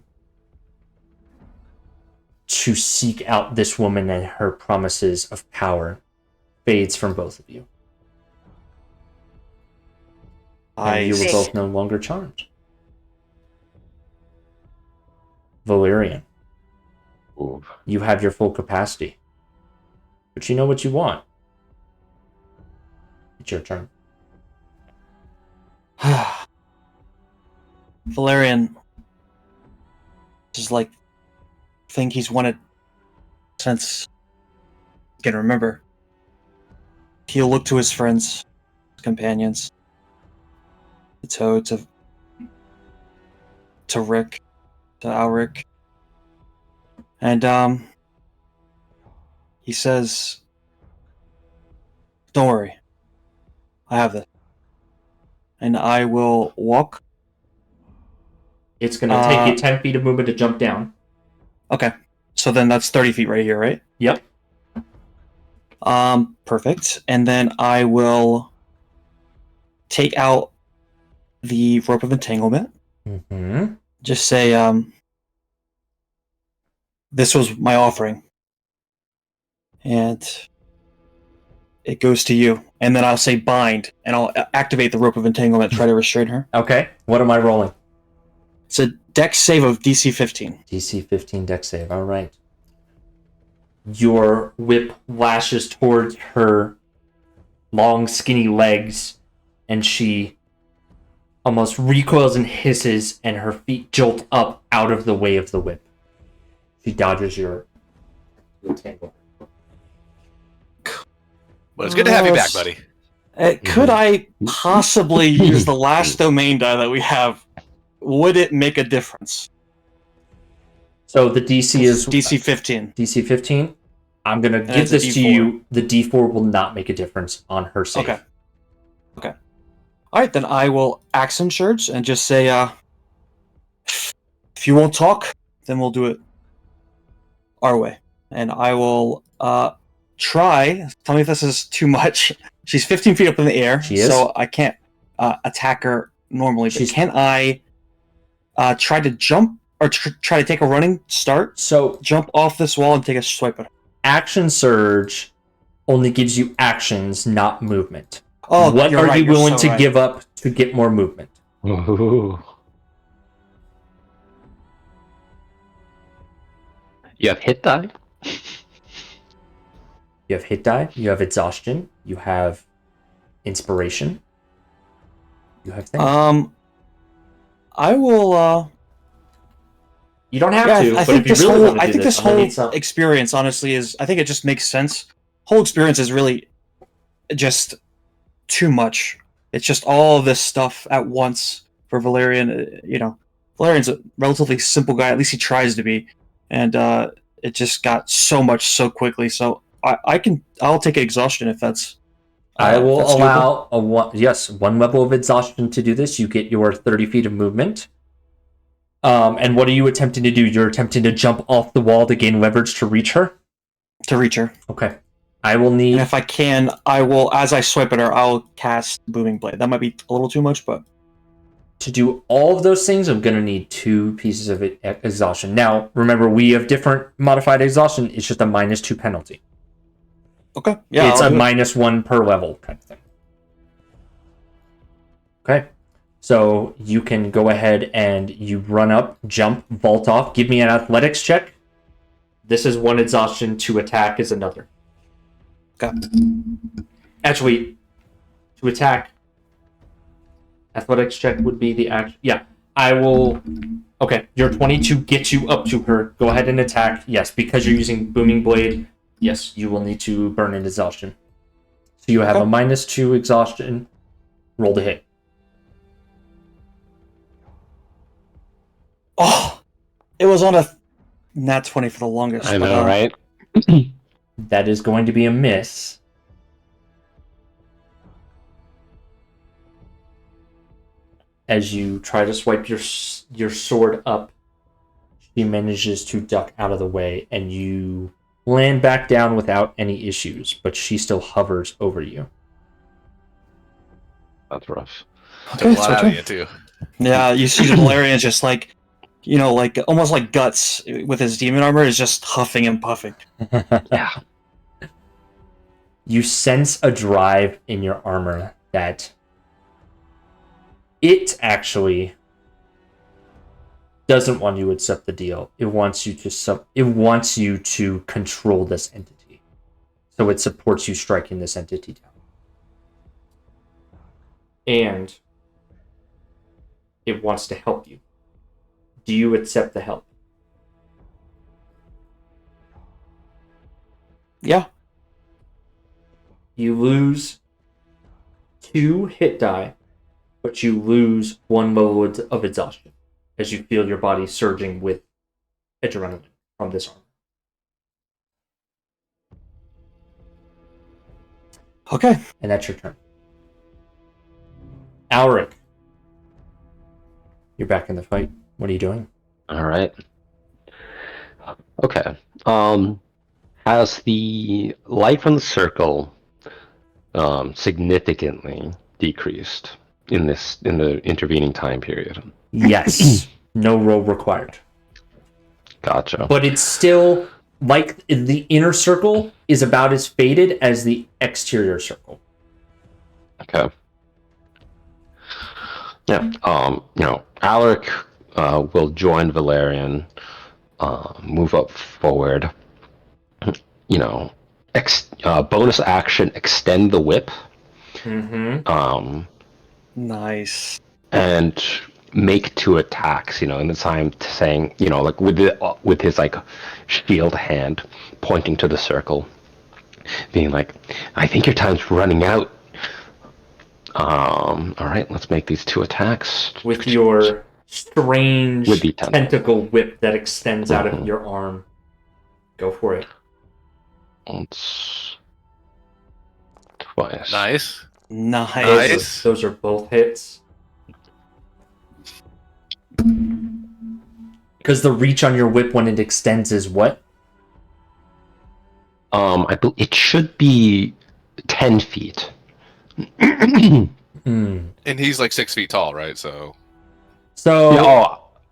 to seek out this woman and her promises of power fades from both of you. And you were both no longer charmed. Valerian, Ooh. you have your full capacity. But you know what you want. It's your turn. Valerian is like thing he's wanted since he can remember. He'll look to his friends, his companions, to Toad, to Rick, to Alric, and he says, "Don't worry, I have this, and I will walk." It's going to take you 10 feet of movement to jump down. Okay, so then that's 30 feet right here, right? Yep. Perfect. And then I will take out the rope of entanglement. Mm-hmm. Just say, this was my offering. And it goes to you. And then I'll say bind, and I'll activate the rope of entanglement, try to restrain her. Okay, what am I rolling? It's a dex save of DC 15. DC 15 dex save, alright. Your whip lashes towards her long, skinny legs, and she almost recoils and hisses, and her feet jolt up out of the way of the whip. She dodges your tangle. But it's good to have you back, buddy. Could I possibly use the last domain die that we have? Would it make a difference? So the DC is DC 15. DC 15. I'm going to give it's a this to D4. you. The D4 will not make a difference on her save. Okay. Alright, then I will accent surge and just say, if you won't talk, then we'll do it our way. And I will try. Tell me if this is too much. She's 15 feet up in the air, She is. so I can't attack her normally. But can I try to jump or try to take a running start? So Jump off this wall and take a swipe at her. action surge only gives you actions, not movement. Oh, what you're are right, you you're willing so to right. give up to get more movement? Ooh. You have hit die? You have hit die, you have exhaustion, you have inspiration, you have things. I will. You don't have Yeah, to, I but think if you this really whole want to do this, I'm gonna need some. experience, honestly, is. I think it just makes sense. Whole experience is really just too much. It's just all of this stuff at once for Valerian. Valerian's a relatively simple guy. At least he tries to be, and it just got so much so quickly. So I'll take exhaustion if that's. I will that's allow one level of exhaustion to do this. You get your 30 feet of movement. And what are you attempting to do? You're attempting to jump off the wall to gain leverage to reach her? to reach her. Okay. I will need... And if I can, I will, as I swipe at her, I'll cast Booming Blade. That might be a little too much, but... To do all of those things, I'm going to need 2 pieces of exhaustion. Now, remember, we have different modified exhaustion. It's just a -2 penalty. Okay. Yeah, It's I'll a do it. -1 per level kind of thing. Okay. So you can go ahead and you run up, jump, vault off. Give me an athletics check. This is 1 exhaustion. To attack is another. Okay. Actually, to attack, athletics check would be the action. Yeah, I will. Okay, your 22 gets you up to her. Go ahead and attack. Yes, because you're using Booming Blade. Yes, you will need to burn an exhaustion. So you have Okay. a -2 exhaustion. Roll to hit. Oh, it was on a nat 20 for the longest. I but, know, right? That is going to be a miss. As you try to swipe your sword up, she manages to duck out of the way, and you land back down without any issues, but she still hovers over you. That's rough. Took a lot out of you too. Yeah, you see Valerian just like, like almost like Guts with his demon armor is just huffing and puffing. Yeah. You sense a drive in your armor that it actually doesn't want you to accept the deal. It wants you to control this entity. So it supports you striking this entity down. And it wants to help you. Do you accept the help? Yeah. You lose 2 hit die, but you lose 1 level of exhaustion as you feel your body surging with adrenaline from this armor. Okay. And that's your turn. Alric, you're back in the fight. What are you doing? All right. Okay. Has the light from the circle significantly decreased in the intervening time period? Yes. No roll required. Gotcha. But it's still like the inner circle is about as faded as the exterior circle. Okay. Yeah. Alaric will join Valerian, move up forward. Bonus action, extend the whip. Mm-hmm. Nice. And make 2 attacks. In the time saying, like with his like shield hand pointing to the circle, being like, "I think your time's running out." All right, let's make these 2 attacks With your strange With the tentacle. tentacle whip that extends out of your arm. Go for it. Once, twice. Nice. Nice. Those are both hits. Because the reach on your whip when it extends is what? It should be 10 feet. Hmm. And he's like 6 feet tall, right? So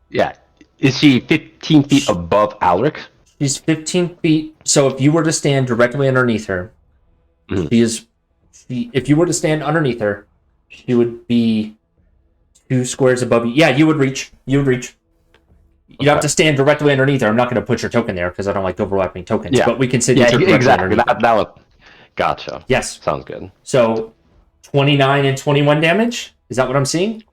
Yeah. Is she 15 feet above Alaric? She's 15 feet. So if you were to stand directly underneath her, if you were to stand underneath her, she would be 2 squares above you. Yeah, you would reach. You'd have to stand directly underneath her. I'm not going to put your token there because I don't like overlapping tokens. Yeah. But we can sit you directly exactly. underneath her. That was... Gotcha. Yes. Sounds good. So 29 and 21 damage. Is that what I'm seeing?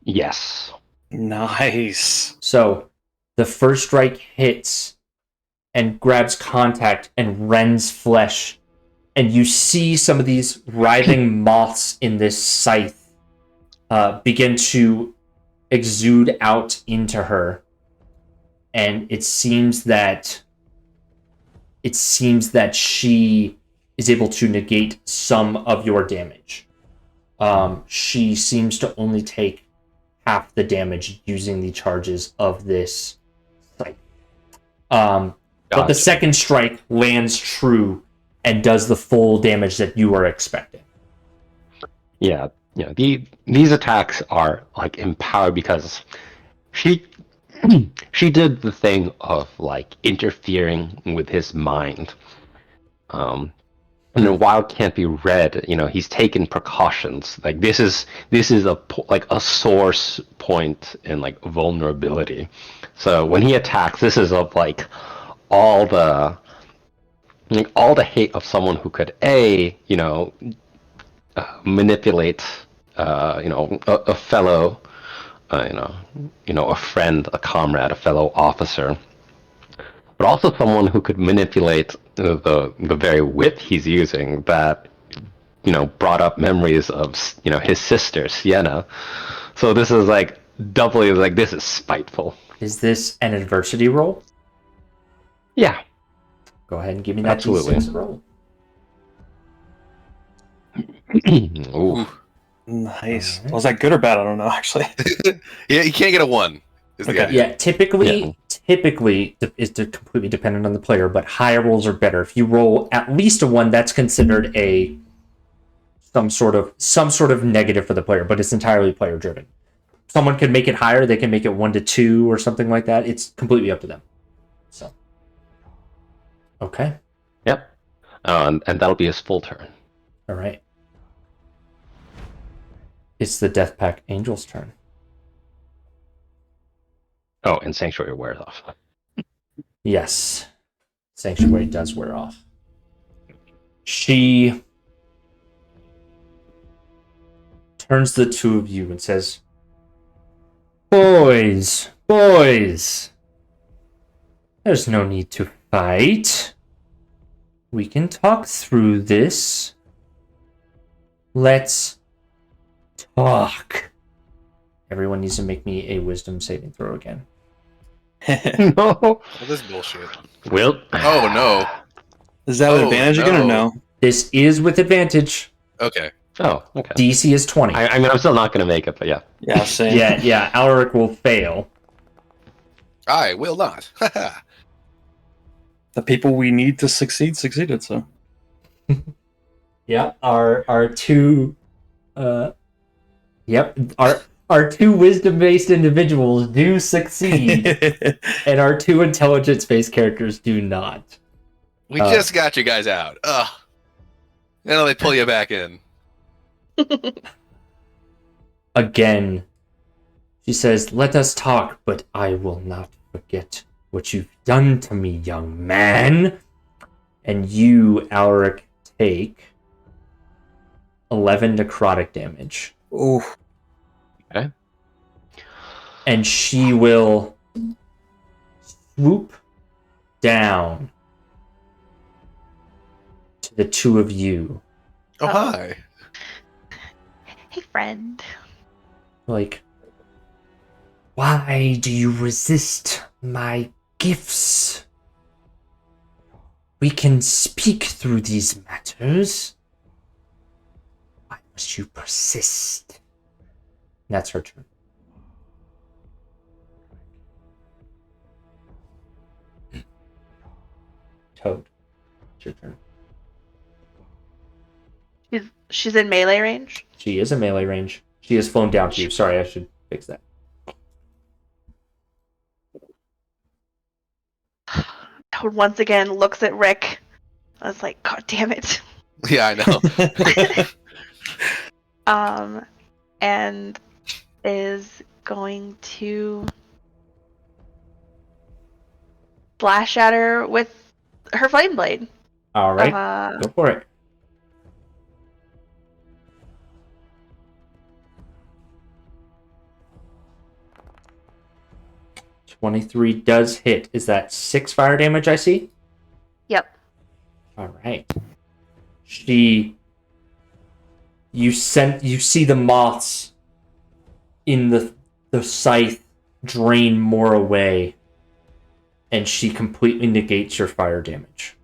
Yes. Nice. So the first strike hits and grabs contact and rends flesh. And you see some of these writhing moths in this scythe begin to exude out into her. And it seems that she is able to negate some of your damage. She seems to only take half the damage using the charges of this scythe. But the second strike lands true and does the full damage that you are expecting. Yeah. These attacks are like empowered because she did the thing of like interfering with his mind. And while it can't be read, he's taken precautions. Like this is a source point in like vulnerability. So when he attacks, this is of like all the hate of someone who could manipulate a fellow, a friend, a comrade, a fellow officer, but also someone who could manipulate the very whip he's using that brought up memories of his sister Sienna. So this is like doubly like this is spiteful. Is this an adversity roll? Yeah. Go ahead and give me that Absolutely. D6 roll. Ooh. Nice. Alright. Was that good or bad? I don't know, actually. Yeah, you can't get a 1. Is the Okay. idea. Yeah, typically it's completely dependent on the player, but higher rolls are better. If you roll at least a 1, that's considered some sort of negative for the player, but it's entirely player driven. Someone can make it higher, they can make it 1 to 2 or something like that. It's completely up to them. So, okay, Yep. And that'll be his full turn. all right. It's the Death Pack Angel's turn. Oh, and Sanctuary wears off. Yes, Sanctuary does wear off. She turns to the two of you and says, boys, there's no need to fight. We can talk through this. Let's talk. Everyone needs to make me a wisdom saving throw again. No. Well, this is bullshit. Well. Oh, no. Is that with Oh, advantage again or no. no? This is with advantage. Okay. Oh, okay. DC is 20. I mean, I'm still not going to make it, but yeah. Yeah, same. Yeah, Alaric will fail. I will not. The people we need to succeed succeeded, so. Yeah, our two our two wisdom-based individuals do succeed, and our two intelligence-based characters do not. We just got you guys out. Ugh. Then they pull you back in. Again, she says, "Let us talk, but I will not forget what you've done to me, young man." And you, Alaric, take 11 necrotic damage. Ooh. Okay. And she will swoop down to the two of you. Oh, hi. Hey, friend. Like, why do you resist my gifts? We can speak through these matters. Why must you persist? And that's her turn. Toad, it's your turn. She's in melee range. She is in melee range. She has flown down to you. Sorry, I should fix that. Toad once again looks at Rick. I was like, God damn it. Yeah, I know. And is going to slash at her with her flame blade. All right, go for it. $23 does hit. Is that 6 fire damage I see? Yep. All right. You see the moths in the scythe drain more away, and she completely negates your fire damage.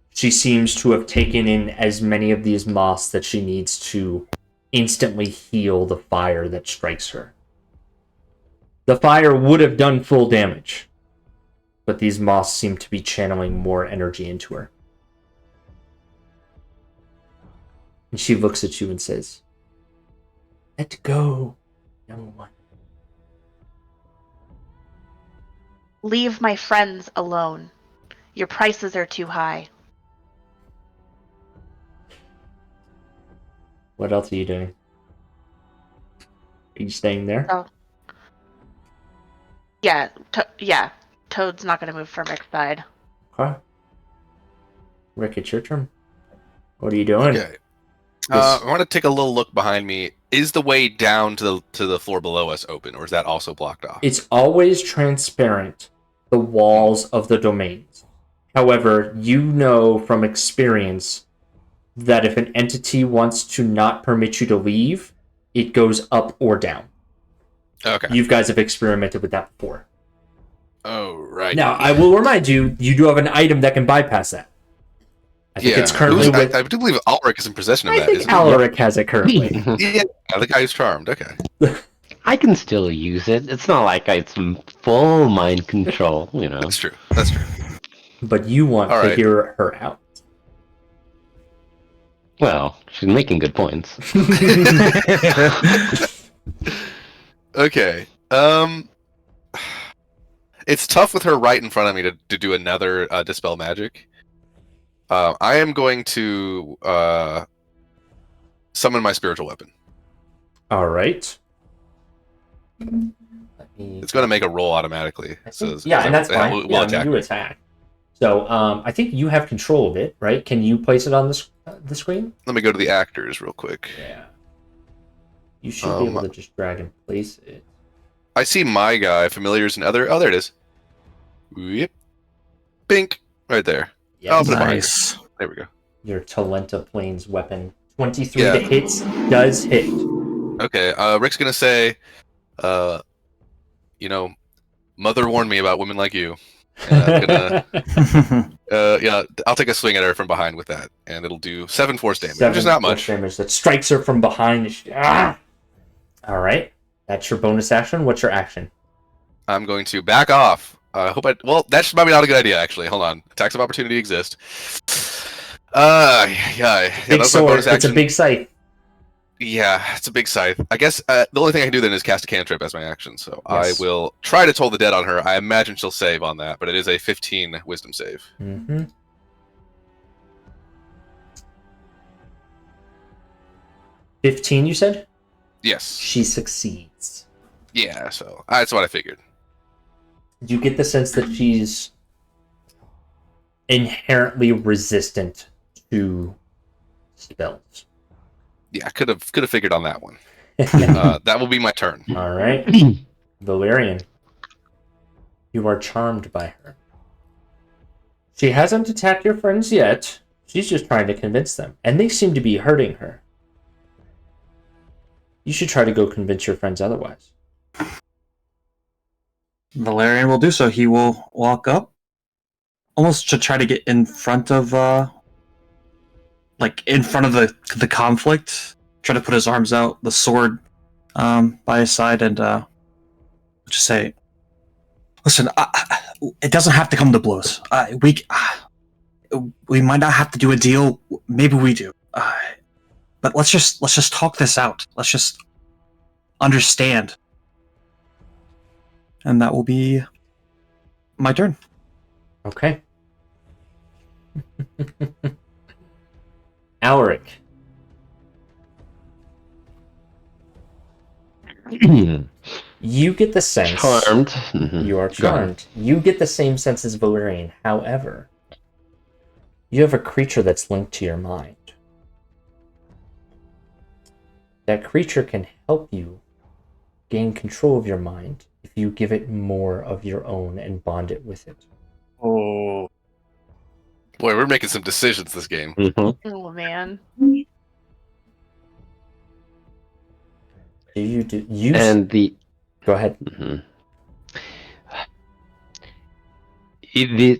She seems to have taken in as many of these moths that she needs to instantly heal the fire that strikes her. The fire would have done full damage, but these moths seem to be channeling more energy into her. And she looks at you and says, "Let go, young one." Leave my friends alone. Your prices are too high. What else are you doing? Are you staying there? Oh. Yeah. Toad's not going to move from Rick's side. Okay. Rick, it's your turn. What are you doing? Okay. I want to take a little look behind me. Is the way down to the floor below us open, or is that also blocked off? It's always transparent, the walls of the domains. However, you know from experience that if an entity wants to not permit you to leave, it goes up or down. Okay. You guys have experimented with that before. Oh, right. Now, I will remind you, you do have an item that can bypass that. I think it's currently with... I do believe Ulrich is in possession of that, I think isn't Alaric has it currently. he? Yeah, the guy who's charmed. Okay. I can still use it. It's not like it's full mind control, you know. That's true. That's true. But you want All to right. hear her out. Well, she's making good points. Okay. It's tough with her right in front of me to do another dispel magic. I am going to summon my spiritual weapon. All right. It's going to make a roll automatically. Yeah, and that's fine. Will Yeah, attack you me. attack. So I think you have control of it, right? Can you place it on the screen? Let me go to the actors real quick. Yeah. You should be able to just drag and place it. I see my guy, familiars, and other. Oh, there it is. Yep. Bink. Right there. Yes. I'll put it behind Nice. you. There we go. Your Talenta Plains weapon. 23 Yeah. to hits does hit. Okay. Rick's going to say, Mother warned me about women like you. And I'm gonna, I'll take a swing at her from behind with that, and it'll do 7 force damage, which is not force much. damage that strikes her from behind. All right. That's your bonus action. What's your action? I'm going to back off. Well, that's probably not a good idea, actually. Hold on. Attacks of opportunity exist. Yeah, Big that's my sword. bonus It's action. a big scythe. Yeah, it's a big scythe. I guess the only thing I can do then is cast a cantrip as my action, so Yes. I will try to toll the dead on her. I imagine she'll save on that, but it is a 15 wisdom save. Mm-hmm. 15, you said? Yes. She succeeds. Yeah, so that's what I figured. You get the sense that she's inherently resistant to spells. Yeah, I could have figured on that one. That will be my turn. All right. Valerian, you are charmed by her. She hasn't attacked your friends yet. She's just trying to convince them, and they seem to be hurting her. You should try to go convince your friends otherwise. Valerian will do so. He will walk up, almost to try to get in front of, in front of the conflict. Try to put his arms out, the sword by his side, and just say, "Listen, it doesn't have to come to blows. We might not have to do a deal. Maybe we do. But let's just talk this out. Let's just understand." And that will be my turn. Okay. Alaric, you get the sense... Charmed. Mhm. You are Go charmed. ahead. You get the same sense as Valerian. However, you have a creature that's linked to your mind. That creature can help you gain control of your mind if you give it more of your own and bond it with it. Oh. Boy, we're making some decisions this game. Mhm. Oh man. And the Go ahead. Mhm.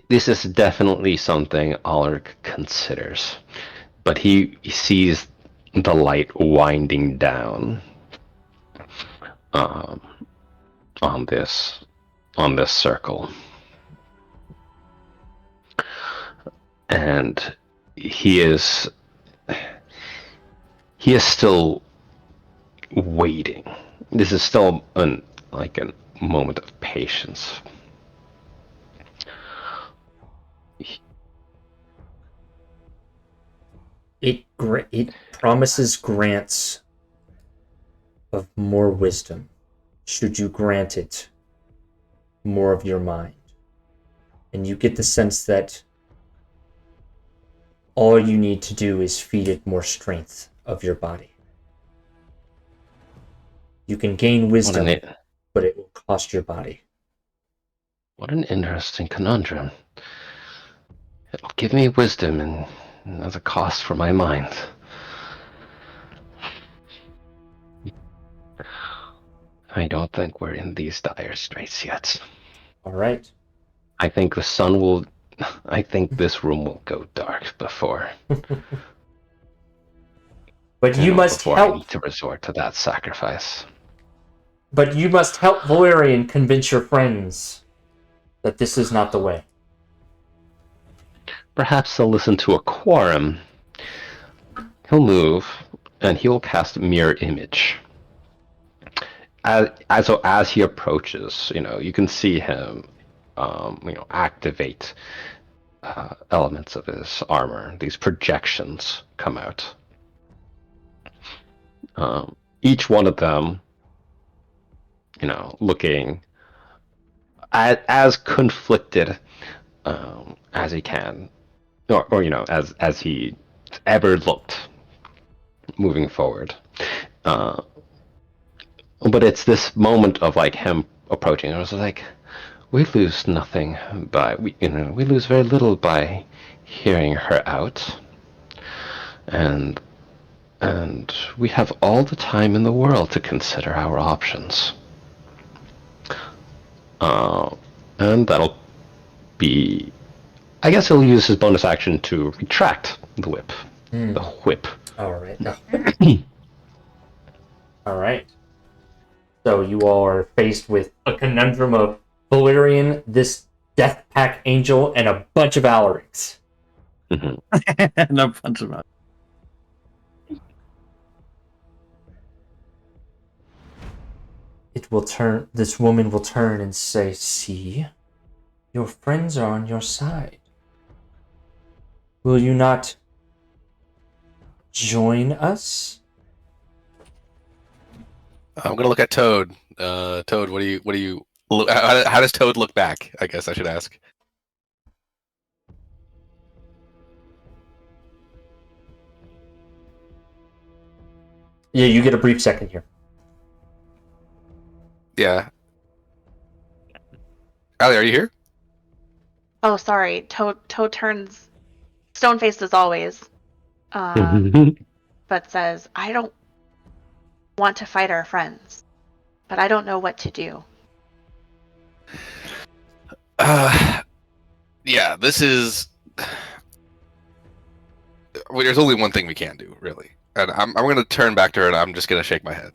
This is definitely something Ulrich considers, but he sees the light winding down on this circle, and he is still waiting. This is still a moment of patience. It promises grants of more wisdom, should you grant it more of your mind. And you get the sense that all you need to do is feed it more strength of your body. You can gain wisdom, but it will cost your body. What an interesting conundrum. It'll give me wisdom and There's a cost for my mind. I don't think we're in these dire straits yet. All right. I think this room will go dark before. But you must before I help. need to resort to that sacrifice. But you must help Valerian convince your friends that this is not the way. Perhaps they'll listen to a quorum. He'll move, and he'll cast Mirror Image. As he approaches, you can see him, activate elements of his armor. These projections come out. Each one of them, looking as conflicted as he can, or as he ever looked moving forward. But it's this moment of him approaching. It was like, we lose nothing we lose very little by hearing her out, and we have all the time in the world to consider our options. And that'll be, I guess he'll use his bonus action to retract the whip. The whip. All right. All right. So you all are faced with a conundrum of Valerian, this Death Pack Angel, and a bunch of Alarics. And a bunch of This woman will turn and say, "See, your friends are on your side. Will you not join us?" I'm gonna look at Toad. Toad, what do you? How does Toad look back? I guess I should ask. Yeah, you get a brief second here. Yeah. Allie, are you here? Oh, sorry. Toad turns stone-faced as always, but says, "I don't want to fight our friends, but I don't know what to do." Yeah, this is. Well, there's only one thing we can do, really, and I'm going to turn back to her and I'm just going to shake my head.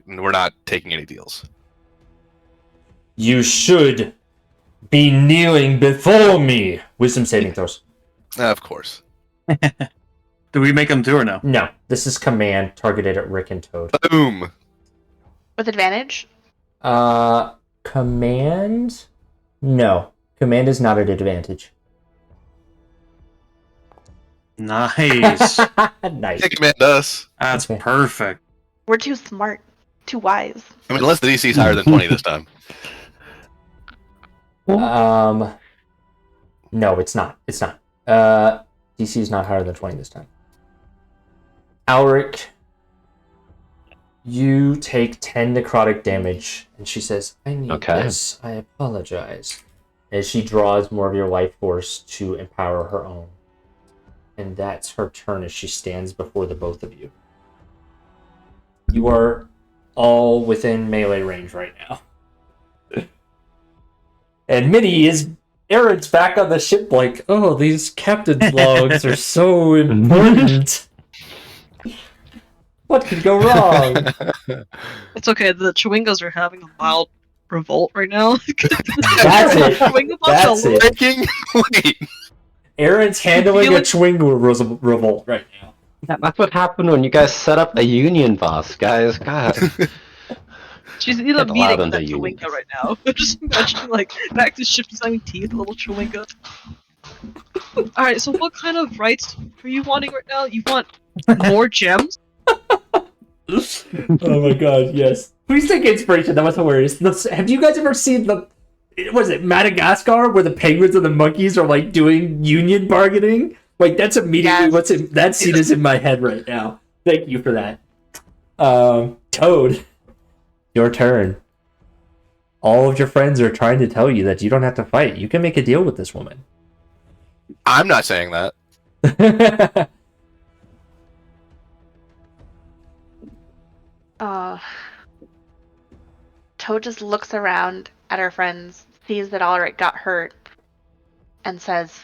We're not taking any deals. You should be kneeling before me. Wisdom saving throws. Of course. Do we make them do or no? No, this is command targeted at Rick and Toad. Boom. With advantage? Command? No. Command is not at advantage. Nice. Nice. Yeah, command us. That's Okay. perfect. We're too smart, too wise. I mean, unless the DC is higher than 20 this time. No, it's not. It's not. DC is not higher than 20 this time. Alric, you take 10 necrotic damage, and she says, "I need this. I apologize." As she draws more of your life force to empower her own. And that's her turn as she stands before the both of you. You are all within melee range right now. And Minnie Aaron's back on the ship like, "Oh, these captain's logs are so important. What could go wrong?" It's okay. The Chewingos are having a mild revolt right now. That's it. Chewingo That's it. Breaking? Wait. Aaron's handling a Chwingo revolt right now. That's what happened when you guys set up a union boss, guys. God. She's in a Get meeting allowed with into that union. Chewingo right now. Just imagine, back to ship designing teeth, little Chewingo. Alright, so what kind of rights are you wanting right now? You want more gems? Oh my god, yes. Please take inspiration. That was hilarious. Have you guys ever seen Madagascar, where the penguins and the monkeys are doing union bargaining? That's immediately that scene is in my head right now. Thank you for that. Toad, your turn. All of your friends are trying to tell you that you don't have to fight. You can make a deal with this woman. I'm not saying that. Toad just looks around at her friends, sees that Alric got hurt, and says,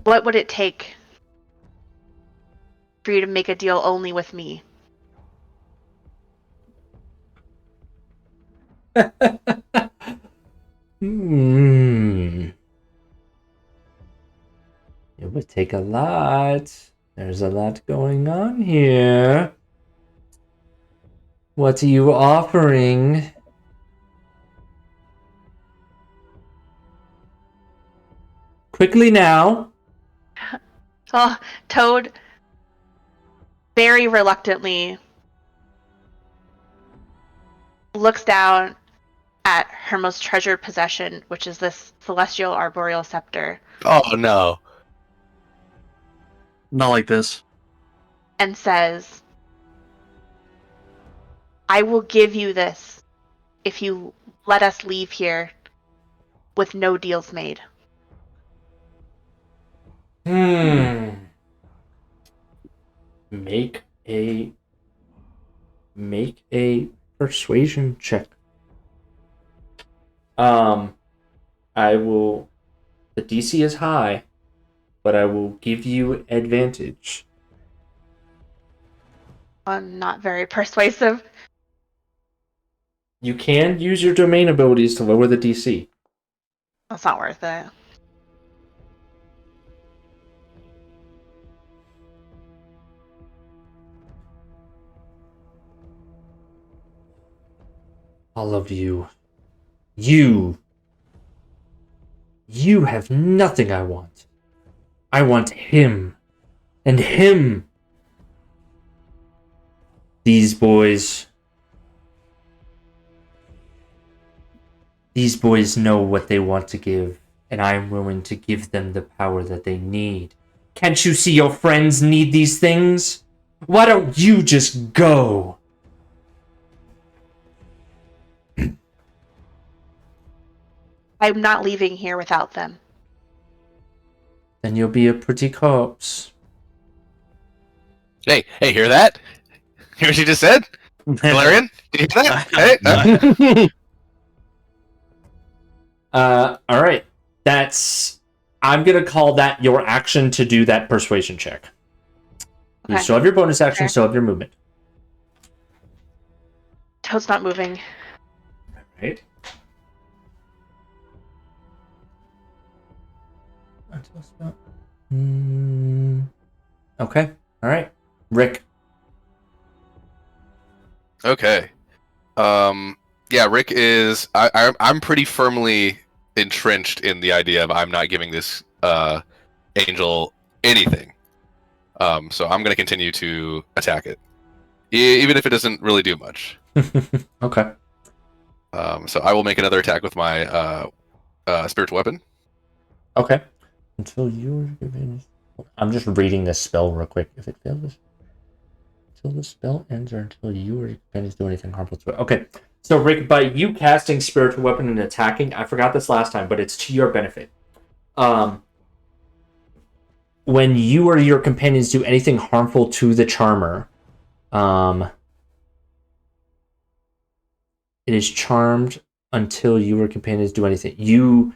"What would it take for you to make a deal only with me?" It would take a lot. There's a lot going on here. What are you offering? Quickly now. So Toad very reluctantly looks down at her most treasured possession, which is this celestial arboreal scepter, Oh no. Not like this. and says, "I will give you this if you let us leave here with no deals made." Make a persuasion check. I will. The DC is high, but I will give you advantage. Not very persuasive. You can use your domain abilities to lower the DC. That's not worth it. All of you. You have nothing I want. I want him. And him. These boys know what they want to give, and I'm willing to give them the power that they need. Can't you see your friends need these things? Why don't you just go? I'm not leaving here without them. Then you'll be a pretty corpse. Hey, hear that? Hear what she just said? Valerian? Did you hear that? Hey? Alright. I'm gonna call that your action to do that persuasion check. You Okay. still have your bonus action, Okay. still have your movement. Toad's not moving. Right? Okay. Alright. Rick. Okay. Yeah, Rick is. I'm pretty firmly entrenched in the idea of I'm not giving this angel anything. So I'm gonna continue to attack it, even if it doesn't really do much. Okay. So I will make another attack with my spiritual weapon. Okay. Until you're given. I'm just reading this spell real quick. If it fails. Until the spell ends or until you or your companions do anything harmful to it. Okay. So, Rick, by you casting spiritual weapon and attacking, I forgot this last time, but it's to your benefit. When you or your companions do anything harmful to the charmer, it is charmed until you or companions do anything.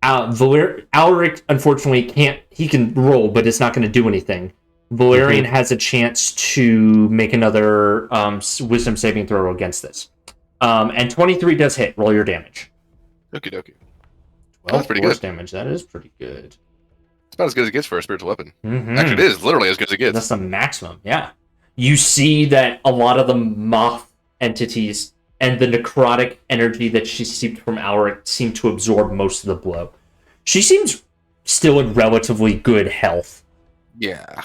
Alric, unfortunately, can't. He can roll, but it's not going to do anything. Valerian has a chance to make another wisdom saving throw against this. And 23 does hit. Roll your damage. Okie dokie. 12 That's pretty force good. damage. That is pretty good. It's about as good as it gets for a spiritual weapon. Mm-hmm. Actually, it is literally as good as it gets. That's the maximum, yeah. You see that a lot of the moth entities and the necrotic energy that she seeped from Alric seem to absorb most of the blow. She seems still in relatively good health. Yeah.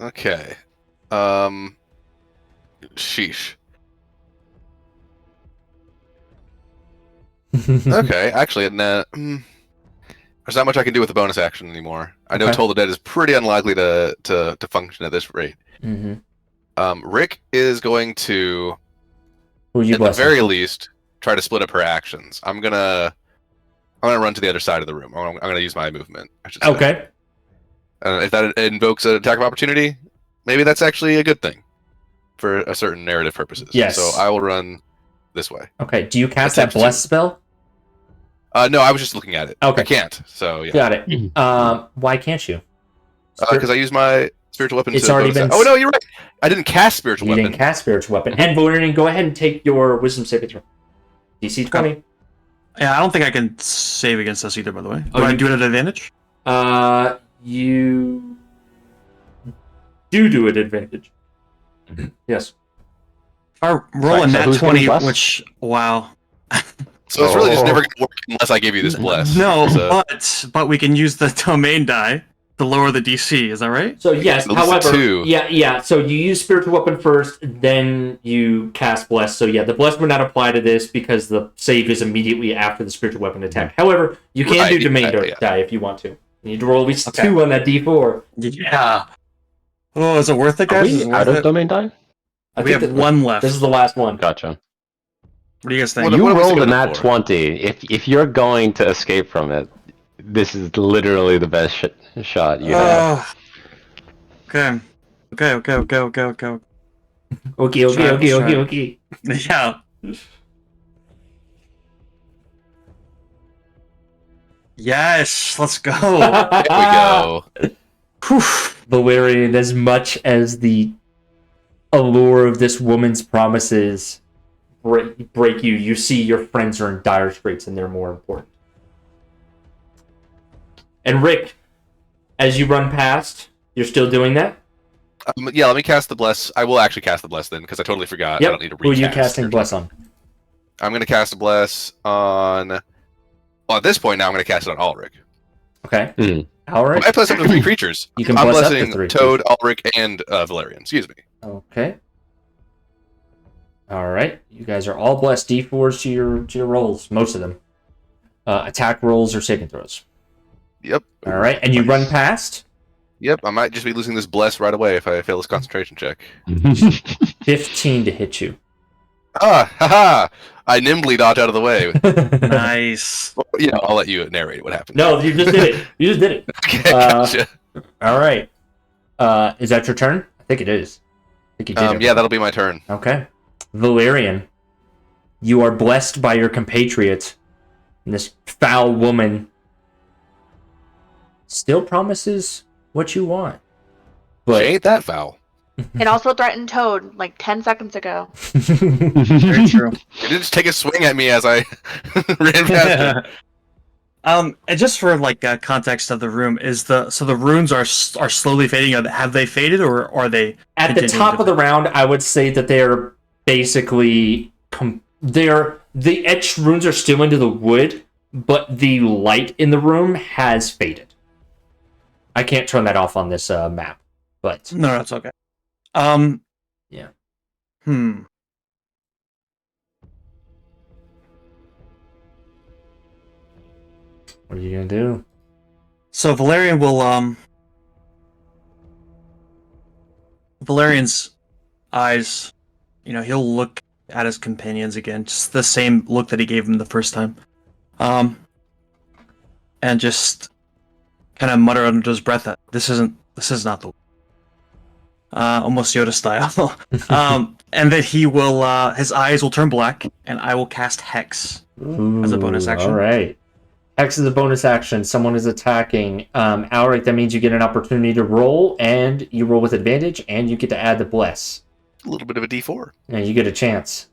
Okay. Sheesh. Okay, actually, there's not much I can do with the bonus action anymore. I know Okay. Toll the Dead is pretty unlikely to function at this rate. Mm-hmm. Rick is going to, Who are you at the blessing? very least, try to split up her actions. I'm gonna run to the other side of the room. I'm gonna use my movement. I should say. Okay. If that invokes an attack of opportunity, maybe that's actually a good thing for a certain narrative purposes. Yes. So I will run this way. Okay. Do you cast Attempt that bless to. spell? No, I was just looking at it. Okay. I can't. So yeah. Got it. Why can't you? Because I use my spiritual weapon. It's to already bonus been. Oh no, you're right. I didn't cast spiritual You weapon. didn't cast spiritual weapon. And Valerian, go ahead and take your wisdom saving throw. DC 20. Yeah, I don't think I can save against this either, by the way. Oh, Do I you- do it at advantage? You do it advantage. Yes. If I roll Right, a so nat who's 20, getting blessed? which, wow. So it's really just Oh. never going to work unless I give you this bless. No, So, but we can use the domain die to lower the DC, is that right? So yes, At least a however, 2. yeah. So you use spiritual weapon first, then you cast bless. So yeah, the bless would not apply to this because the save is immediately after the spiritual weapon attack. However, you can Right, do domain yeah. die if you want to. You need to roll at least Okay. 2 on that D4. Yeah. Oh, is it worth it, Are guys? Is we it out worth of it? domain die? I We think have that- one left. This is the last one. Gotcha. What do you guys think? What- You are we rolled a saving it nat for? 20. If you're going to escape from it, this is literally the best shot you have. Okay. Okay. Okay. Yeah. Yes, let's go. there we go. Whew. Valerian, as much as the allure of this woman's promises break you, you see your friends are in dire straits and they're more important. And Rick, as you run past, you're still doing that? Yeah, let me cast the bless. I will actually cast the bless then because I totally forgot. I don't need to Who are recast. you casting bless on? I'm going to cast a bless on. Well, at this point now, I'm going to cast it on Ulrich. Okay. Hmm. Alric? I bless up to 3 creatures. You can I'm bless up to blessing 3. Toad, Ulrich, and Valerian. Excuse me. Okay. Alright. You guys are all blessed D4s to your rolls. Most of them. Attack rolls or saving throws. Yep. Alright. And you run past. Yep. I might just be losing this bless right away if I fail this concentration check. 15 to hit you. Ah, haha! I nimbly dodge out of the way. Nice. Well, you know, I'll let you narrate what happened. No, you just did it. You just did it. Okay, gotcha. Alright. Is that your turn? I think it is. I think you did it. Yeah, that'll be my turn. Okay. Valerian, you are blessed by your compatriot, and this foul woman still promises what you want. She But ain't that foul. It also threatened Toad like 10 seconds ago. Very true. It did just take a swing at me as I ran past her. And just for like context of the room, the runes are slowly fading. Have they faded or are they at the continuing top to of the fade? round, I would say that they're basically the etched runes are still into the wood, but the light in the room has faded. I can't turn that off on this map, but No, that's okay. Yeah. What are you gonna do? So Valerian will Valerian's eyes, he'll look at his companions again, just the same look that he gave him the first time. And just kind of mutter under his breath that this is not the almost Yoda style. And then he will his eyes will turn black and I will cast Hex. As a bonus action. All right. Hex is a bonus action. Someone is attacking. Alric, that means you get an opportunity to roll, and you roll with advantage, and you get to add the bless. A little bit of a D4. And you get a chance.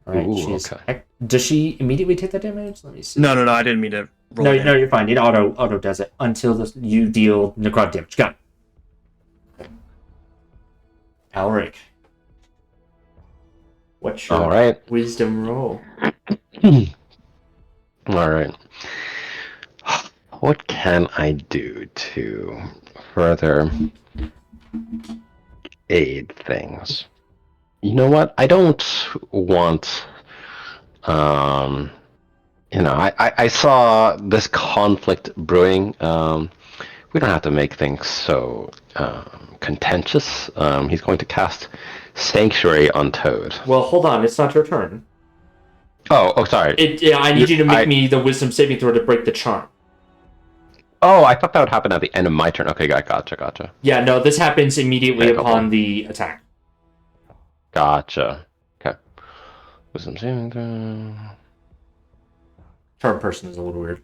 All right. Ooh, she's okay. Does she immediately take that damage? Let me see. No, I didn't mean to roll. No, it in. no, you're fine. It auto does it until you deal necrotic damage. Got it. Alric. What's your All right. wisdom roll? All right. What can I do to further aid things? You know what? I don't want. I saw this conflict brewing. We don't have to make things so contentious. He's going to cast Sanctuary on Toad. Well, hold on. It's not your turn. Oh, sorry. I need you to make me the wisdom saving throw to break the charm. Oh, I thought that would happen at the end of my turn. Okay, gotcha. Yeah, no, this happens immediately Okay, upon the attack. Gotcha. Okay. Wisdom saving throw. Charm person is a little weird.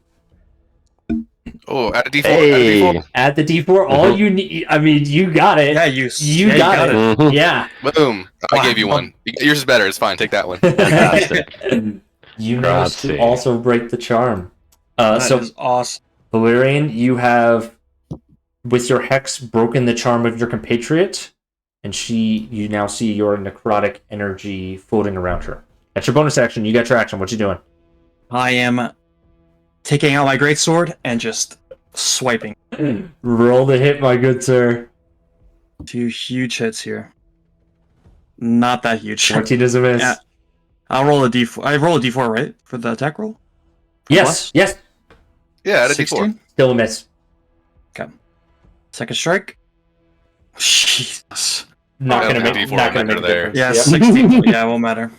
Oh, add a D4. Hey. Add a D4. At the D4, all you need. I mean, you got it. Yeah, You got it. Mhm. Yeah. Boom. I gave you one. Yours is better. It's fine. Take that one. Fantastic. You managed to Grazie. also break the charm. That So, is awesome. Valerian, you have, with your hex, broken the charm of your compatriot, and you now see your necrotic energy floating around her. That's your bonus action. You got your action. What you doing? I am taking out my greatsword and just swiping. Roll the hit, my good sir. 2 huge hits here. Not that huge. 14 is a miss. Yeah. I'll roll a d4. I roll a d4, right? For the attack roll? Yes. Yeah, add a D4. 16? Still a miss. Second strike. Jesus. Not Oh, gonna yeah, make. D4 Not gonna under make a there. difference. Yeah, Yep. 16. Yeah, it won't matter.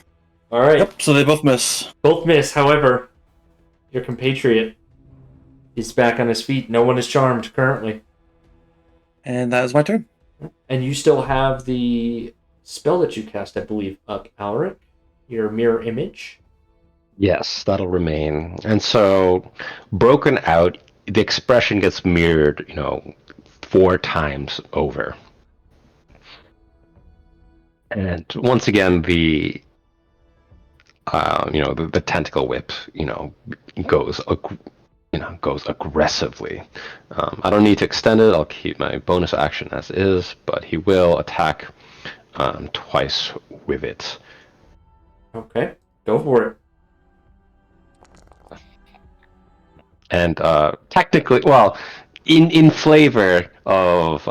All right. Yep, so they both miss. Both miss. However, your compatriot is back on his feet. No one is charmed currently, And that is my turn. and you still have the spell that you cast, I believe, up, Alric. Your mirror image. Yes, that'll remain. And so, broken out, the expression gets mirrored, 4 times over. And once again, the tentacle whip, goes aggressively. I don't need to extend it. I'll keep my bonus action as is, but he will attack twice with it. Okay, go for it. And technically, well, in flavor of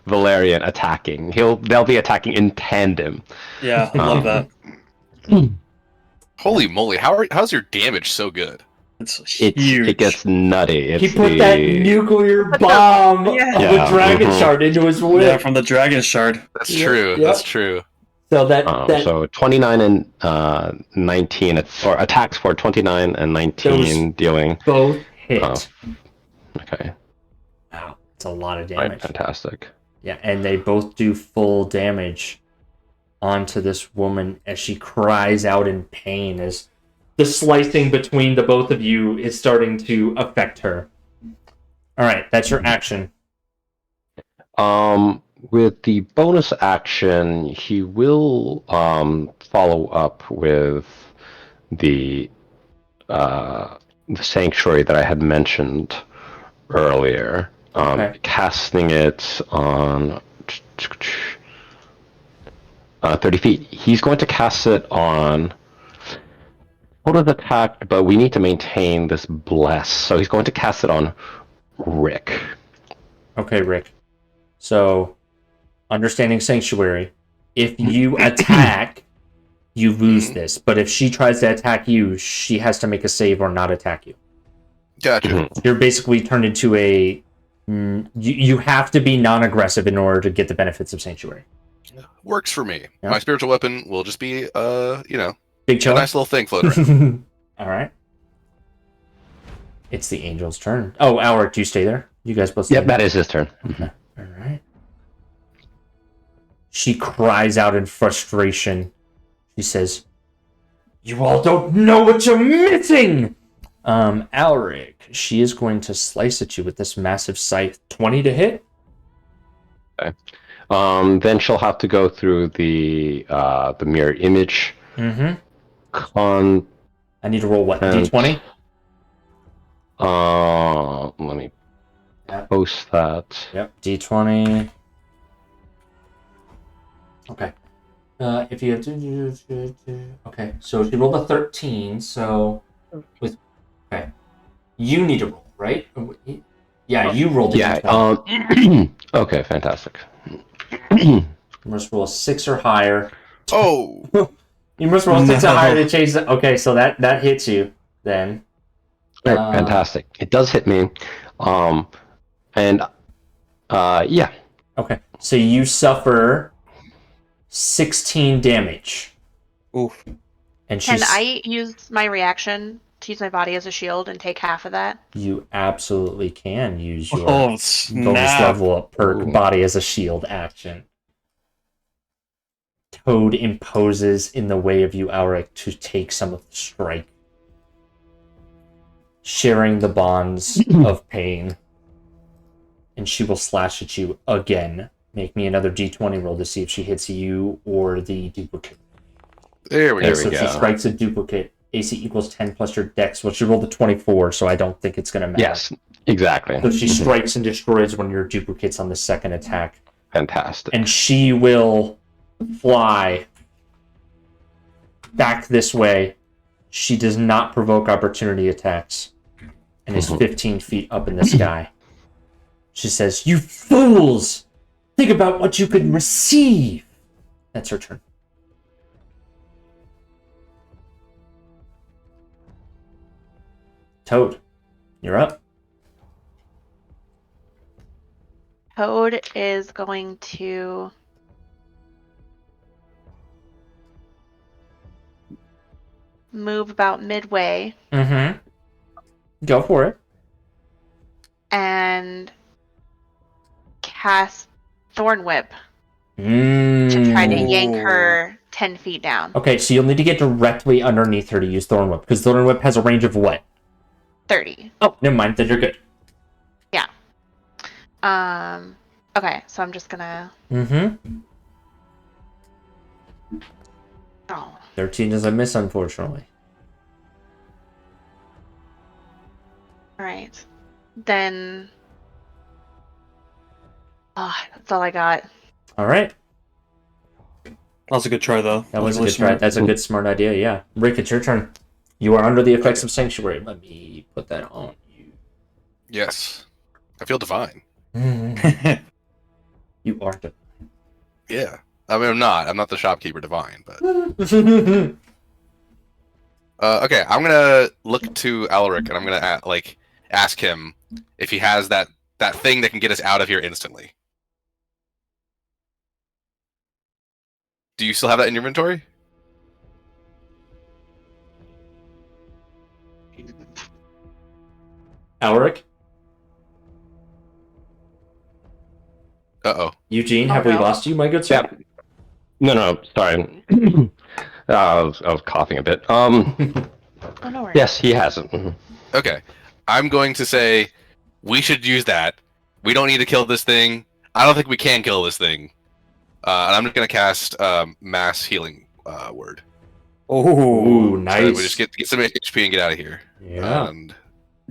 Valerian attacking, they'll be attacking in tandem. Yeah, I love that. Holy moly! How's your damage so good? It's huge. It gets nutty. He It's put that nuclear bomb Yeah. of Yeah, a dragon mhm. shard into his whip. Yeah, from the dragon shard. That's Yep, true. yep. That's true. So that so 29 and 19, or attacks for 29 and 19 dealing. both hit. Oh. Okay, Wow, it's a lot of right, damage. fantastic. Yeah, and they both do full damage onto this woman as she cries out in pain as the slicing between the both of you is starting to affect her. All right, that's your action. With the bonus action, he will follow up with the sanctuary that I had mentioned earlier, Okay. casting it on 30 feet. He's going to cast it on total attack, but we need to maintain this bless, so he's going to cast it on Rick. Okay, Rick. So, understanding Sanctuary, if you attack, you lose this. But if she tries to attack you, she has to make a save or not attack you. Gotcha. You're basically turned into a... You have to be non-aggressive in order to get the benefits of Sanctuary. Works for me. Yeah. My spiritual weapon will just be, Big a chill. nice little thing floating around. All right. It's the angel's turn. Oh, Alric, do you stay there? You guys both stay Yep, there? that is his turn. All right. She cries out in frustration. She says, "You all don't know what you're missing!" Alric, she is going to slice at you with this massive scythe. 20 to hit? Then she'll have to go through the mirror image. Mm-hmm. I need to roll what? And- D20? Let me Yeah. post that. Yep, D20. Okay. If you have to... Okay, so she rolled a 13, so... Okay. You need to roll, right? Yeah, you rolled a Yeah. D20. Okay, fantastic. You must roll a 6 or higher. Oh! You must roll a 6 or No. higher to change that. Okay, so that hits you then. Fantastic. It does hit me. Yeah. Okay, so you suffer 16 damage. Oof. And Can she's... I use my reaction to use my body as a shield and take half of that? You absolutely can use your Oh, bonus snap. level up perk Ooh. body as a shield action. Toad imposes in the way of you, Auric, to take some of the strike. Sharing the bonds of pain. And she will slash at you again. Make me another d20 roll to see if she hits you or the duplicate. There we There go. we So go. she strikes a duplicate. AC equals 10 plus your dex. Well, she rolled a 24, so I don't think it's going to matter. Yes, exactly. So she strikes and destroys one of your duplicates on the second attack. Fantastic. And she will fly back this way. She does not provoke opportunity attacks and is 15 feet up in the sky. She says, "You fools! Think about what you could receive!" That's her turn. Toad, you're up. Toad is going to move about midway Mm-hmm. Go for it. and cast Thorn Whip to Mm. try to yank Ooh. her 10 feet down. Okay, so you'll need to get directly underneath her to use Thorn Whip, because Thorn Whip has a range of what? 30. Oh, never mind, then you're good. Okay, so I'm just gonna. Mm-hmm. Oh, 13 is a miss, unfortunately. alright. Then. Oh, that's all I got. All right. That was a good try, though. That was a really good try. smart. That's a good, smart idea, yeah. Rick, it's your turn. You are under the effects of Sanctuary. Let me put that on you. Yes. I feel divine. You are divine. Yeah. I mean, I'm not. I'm not the shopkeeper divine, but okay. I'm gonna look to Alaric and I'm gonna ask him if he has that thing that can get us out of here instantly. Do you still have that in your inventory? Alaric? Uh-oh. Eugene, Oh, have we no. lost you, my good sir? Yep. No, sorry. I was coughing a bit. Oh, no worries. Yes, he has it. Mhm. Okay. I'm going to say we should use that. We don't need to kill this thing. I don't think we can kill this thing. And I'm just going to cast Mass Healing Word. Ooh, So nice. we just get some HP and get out of here. Yeah. And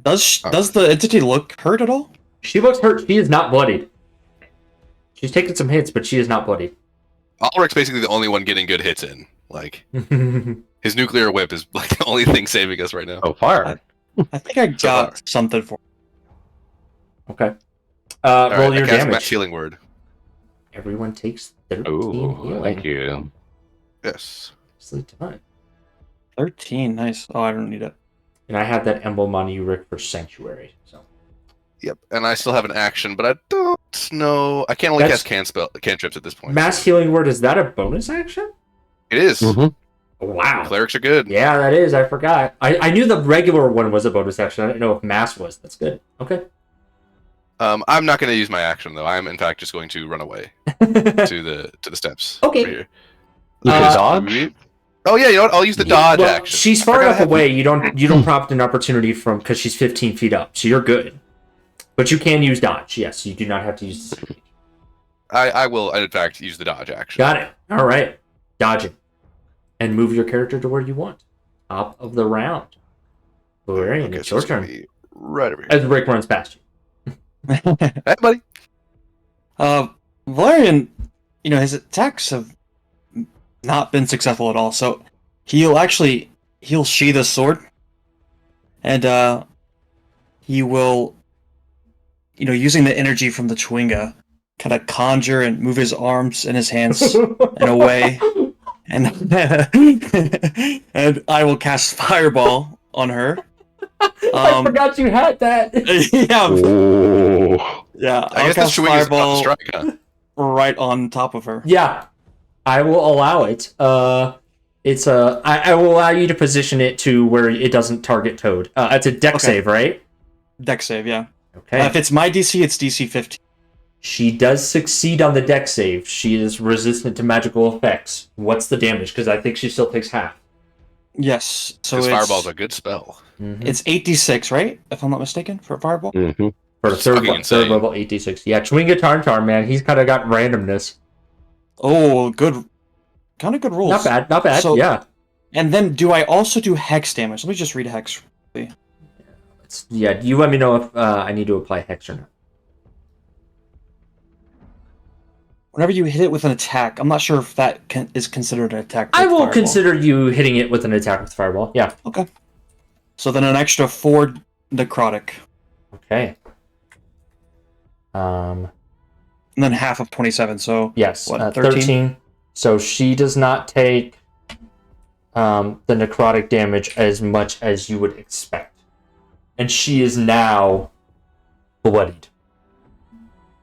Does the entity look hurt at all? She looks hurt. She is not bloodied. She's taken some hits, but she is not bloodied. Ulrich's basically the only one getting good hits in. Like, his nuclear whip is like the only thing saving us right now. So far. I think I So got far. something for. Okay. All right, Roll I your cast Mass damage. Healing Word. Everyone takes 13 Ooh, healing. thank you. Yes. Nicely done. 13. Nice. Oh, I don't need it. And I have that emblem on you, Rick, for Sanctuary. So Yep. And I still have an action, but I don't know. I can't only That's- cast cantrips at this point. Mass Healing Word, is that a bonus action? It is. Mhm. Wow. Clerics are good. Yeah, that is. I forgot. I knew the regular one was a bonus action. I didn't know if Mass was. That's good. Okay. I'm not going to use my action though. I'm in fact just going to run away to the steps. Okay. Over here. You can Uh, dodge? Oh yeah, you know what? I'll use the dodge Well, action. she's I far forgot enough I have- away. You don't prompt an opportunity from because she's 15 feet up, so you're good. But you can use dodge. Yes, you do not have to use. The I will in fact use the dodge action. Got it. All right, dodging, and move your character to where you want. Top of the round. Valerian, Okay, it's so your it's gonna turn. be right over here. As Rick runs past you. Hey, buddy. Valerian, his attacks have not been successful at all. So he'll sheath a sword, and he will, using the energy from the Chwinga, kind of conjure and move his arms and his hands in a way, and and I will cast Fireball on her. I forgot you had that. Yeah, Ooh. yeah. I guess I'll the cast swing is about to Fireball. strike, huh? right on top of her. Yeah, I will allow it. I will allow you to position it to where it doesn't target Toad. It's a deck Okay. save, right? Deck save, yeah. Okay. If it's my DC, it's DC 15. She does succeed on the deck save. She is resistant to magical effects. What's the damage? Because I think she still takes half. Yes. So Because it's, Fireball's a good spell. it's 8d6, right? If I'm not mistaken, for Fireball? Mm-hmm. For a It's fucking third insane. level 8d6. Yeah, Chewinga Tarntar, man. He's kind of got randomness. Oh, good. Kind of good rules. Not bad, not bad. So- yeah. And then do I also do Hex damage? Let me just read Hex. Yeah, you let me know if I need to apply Hex or not. Whenever you hit it with an attack, I'm not sure if that is considered an attack. I with will Fireball. consider you hitting it with an attack with Fireball. Yeah. Okay. So then an extra 4 necrotic. Okay. And then half of 27, so... Yes, What, 13? So she does not take the necrotic damage as much as you would expect. And she is now bloodied.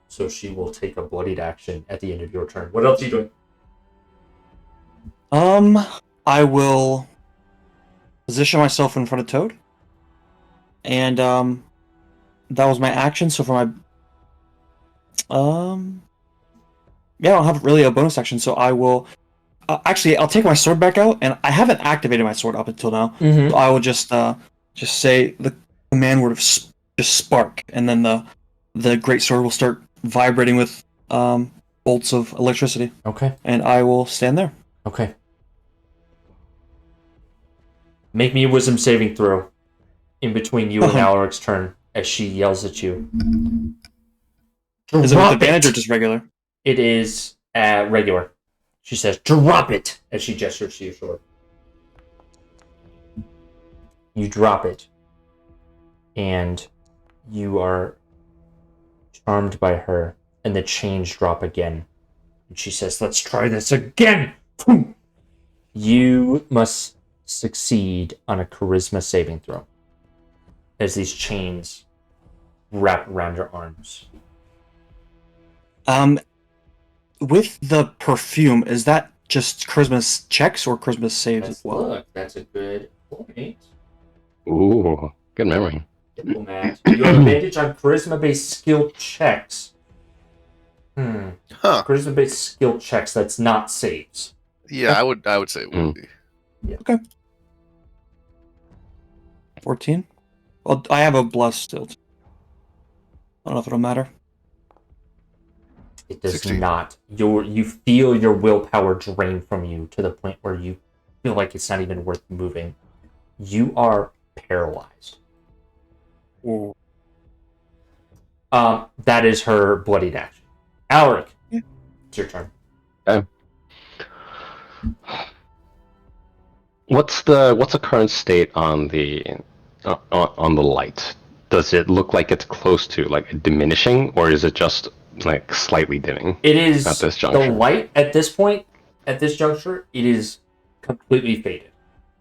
So she will take a bloodied action at the end of your turn. What else are you doing? I will position myself in front of Toad. And, that was my action, so for my... Yeah, I don't have really a bonus action, so I will... actually, I'll take my sword back out, and I haven't activated my sword up until now. Mm-hmm. So I will just say the command word of just spark, and then the great sword will start vibrating with bolts of electricity, Okay. and I will stand there. Okay. Make me a wisdom saving throw in between you and Alaric's turn as she yells at you. Is it Drop with advantage or just regular? It is regular. She says, drop it, as she gestures to your sword. You drop it. And you are charmed by her. And the chains drop again. And she says, let's try this again. You must succeed on a charisma saving throw. As these chains wrap around your arms. With the perfume, is that just Charisma checks or Charisma saves as well? Look, that's a good point. Ooh, good memory. Diplomat. You have advantage on charisma-based skill checks. Huh. Charisma-based skill checks, that's not saves. Yeah, I would say it would be. 14? Well, I have a bless still. I don't know if it'll matter. It does 16. not. You feel your willpower drain from you to the point where you feel like it's not even worth moving. You are paralyzed. Ooh. That is her bloodied action. Alaric, it's your turn. What's the current state on the light? Does it look like it's close to like diminishing, or is it just like slightly dimming? It is At this the juncture. light at this point, at this juncture, it is completely faded.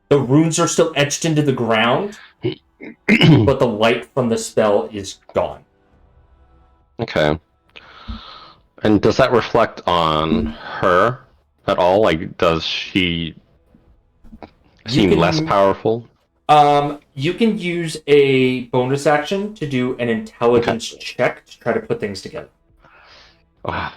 The runes are still etched into the ground, but the light from the spell is gone. Okay. And does that reflect on her at all? Like, does she seem can- less powerful? You can use a bonus action to do an intelligence check to try to put things together. Ah.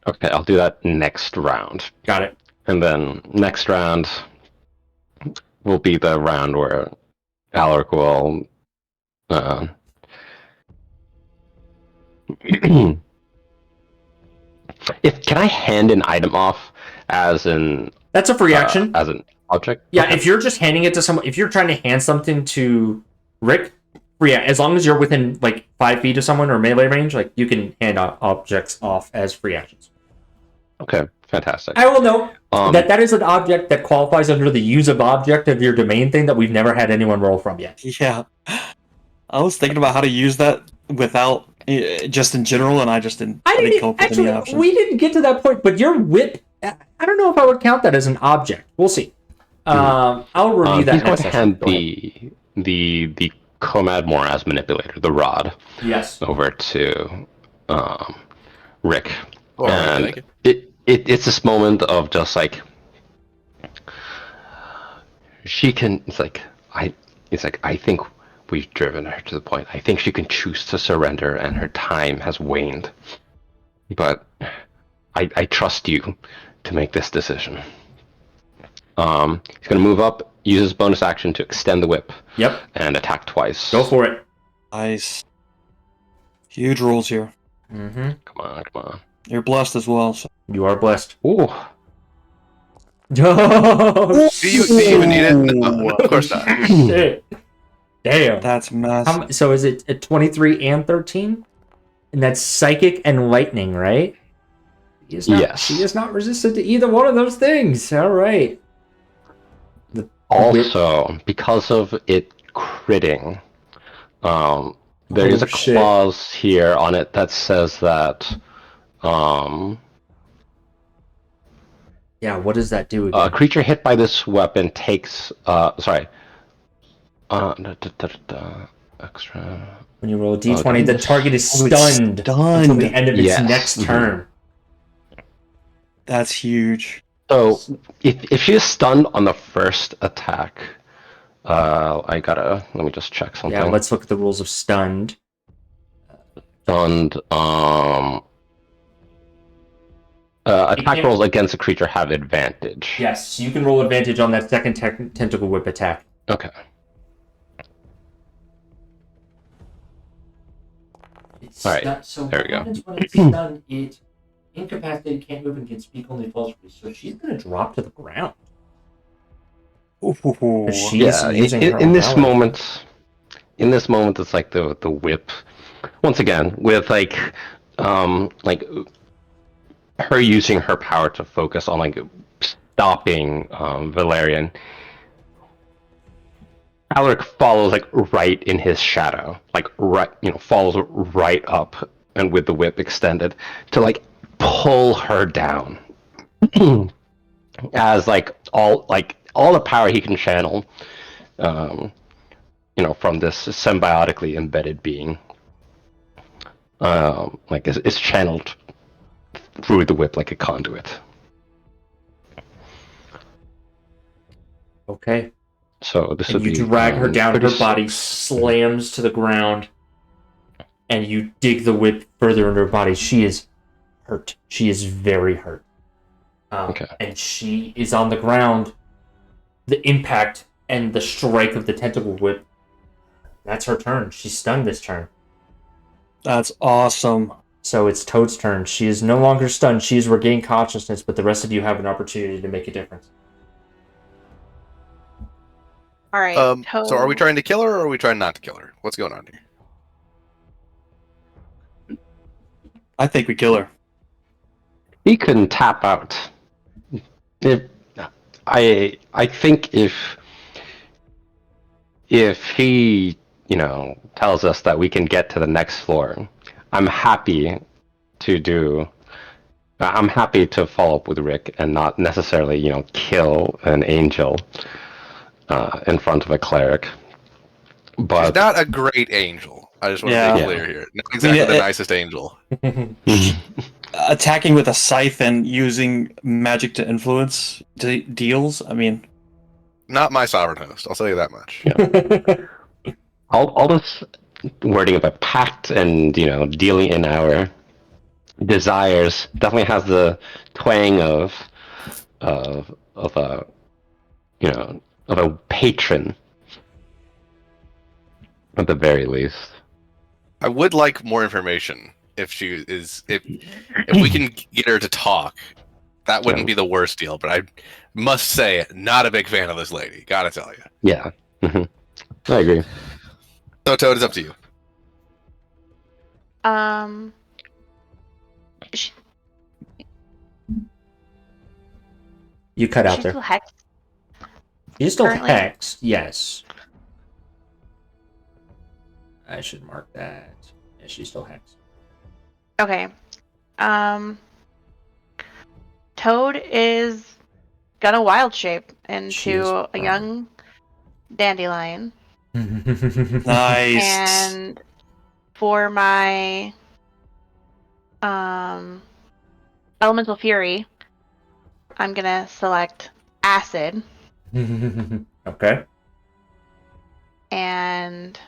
Okay, I'll do that next round. Got it. And then next round will be the round where Alaric will can I hand an item off as an That's a free action. as an object? Yeah, Okay. if you're just handing it to someone, if you're trying to hand something to Rick, yeah, as long as you're within like 5 feet of someone or melee range, like you can hand objects off as free actions. Okay, fantastic. I will note Um, that is an object that qualifies under the use of object of your domain thing that we've never had anyone roll from yet. Yeah. I was thinking about how to use that without, just in general, and I just didn't come up with any options. We didn't get to that point, but your whip, I don't know if I would count that as an object. We'll see. I'll review that he's going next to session. hand Go ahead. the Comad Moraz manipulator, the rod, Yes. over to Rick. Well, and thank you. it's this moment of just like she can. It's like I think we've driven her to the point. I think she can choose to surrender, and her time has waned. But I trust you to make this decision. He's gonna move up, use his bonus action to extend the whip. Yep. And attack twice. Go for it. Nice. Huge rolls here. Mm-hmm. Come on. You're blessed as well. So. You are blessed. Ooh. Oh, Do you even need it? No, of course not. shit. Damn. That's massive. So is it a 23 and 13? And that's psychic and lightning, right? Yes. She is not resistant to either one of those things. All right. Also, because of it critting, there is a clause here on it that says that yeah, what does that do again? a creature hit by this weapon takes extra When you roll a d20, the target is stunned until the end of its next turn. That's huge. So if she is stunned on the first attack, let me just check something. Yeah, let's look at the rules of stunned. Stunned, attack rolls against a creature have advantage. Yes, you can roll advantage on that second tentacle whip attack. Okay. All right, So there we go. When it's stunned, it incapacitated, can't move, and can speak only false. So she's going to drop to the ground. She's using her in this umbrella. moment, it's like the whip. Once again, with like her using her power to focus on like stopping Valerian. Alaric follows like right in his shadow, follows right up and with the whip extended to like pull her down. As all the power he can channel, from this symbiotically embedded being, is channeled through the whip like a conduit. Okay. So this would be. You drag her down, her 36. body slams to the ground, and you dig the whip further into her body. She is hurt. She is very hurt. Okay. And she is on the ground. The impact and the strike of the tentacle whip, that's her turn. She's stunned this turn. That's awesome. So it's Toad's turn. She is no longer stunned. She has regained consciousness, but the rest of you have an opportunity to make a difference. All right. So are we trying to kill her, or are we trying not to kill her? What's going on here? I think we kill her. He can tap out. I think if he tells us that we can get to the next floor, I'm happy to follow up with Rick and not necessarily kill an angel in front of a cleric. But she's not a great angel. I just want to be clear here. Not exactly the nicest angel. Attacking with a scythe and using magic to influence deals. I mean, not my sovereign host. I'll tell you that much. Yeah. all this wording of a pact and dealing in our desires definitely has the twang of a patron at the very least. I would like more information if we can get her to talk. That wouldn't be the worst deal, but I must say, not a big fan of this lady. Gotta tell you. Yeah, I agree. So Toad, it's up to you. You cut out there. Still hexed? She's still currently? hexed, yes. I should mark that. Yeah, she's still hexed. Okay. Toad is gonna wild shape into a young dandelion. Nice. And for my elemental fury, I'm gonna select acid, Okay. and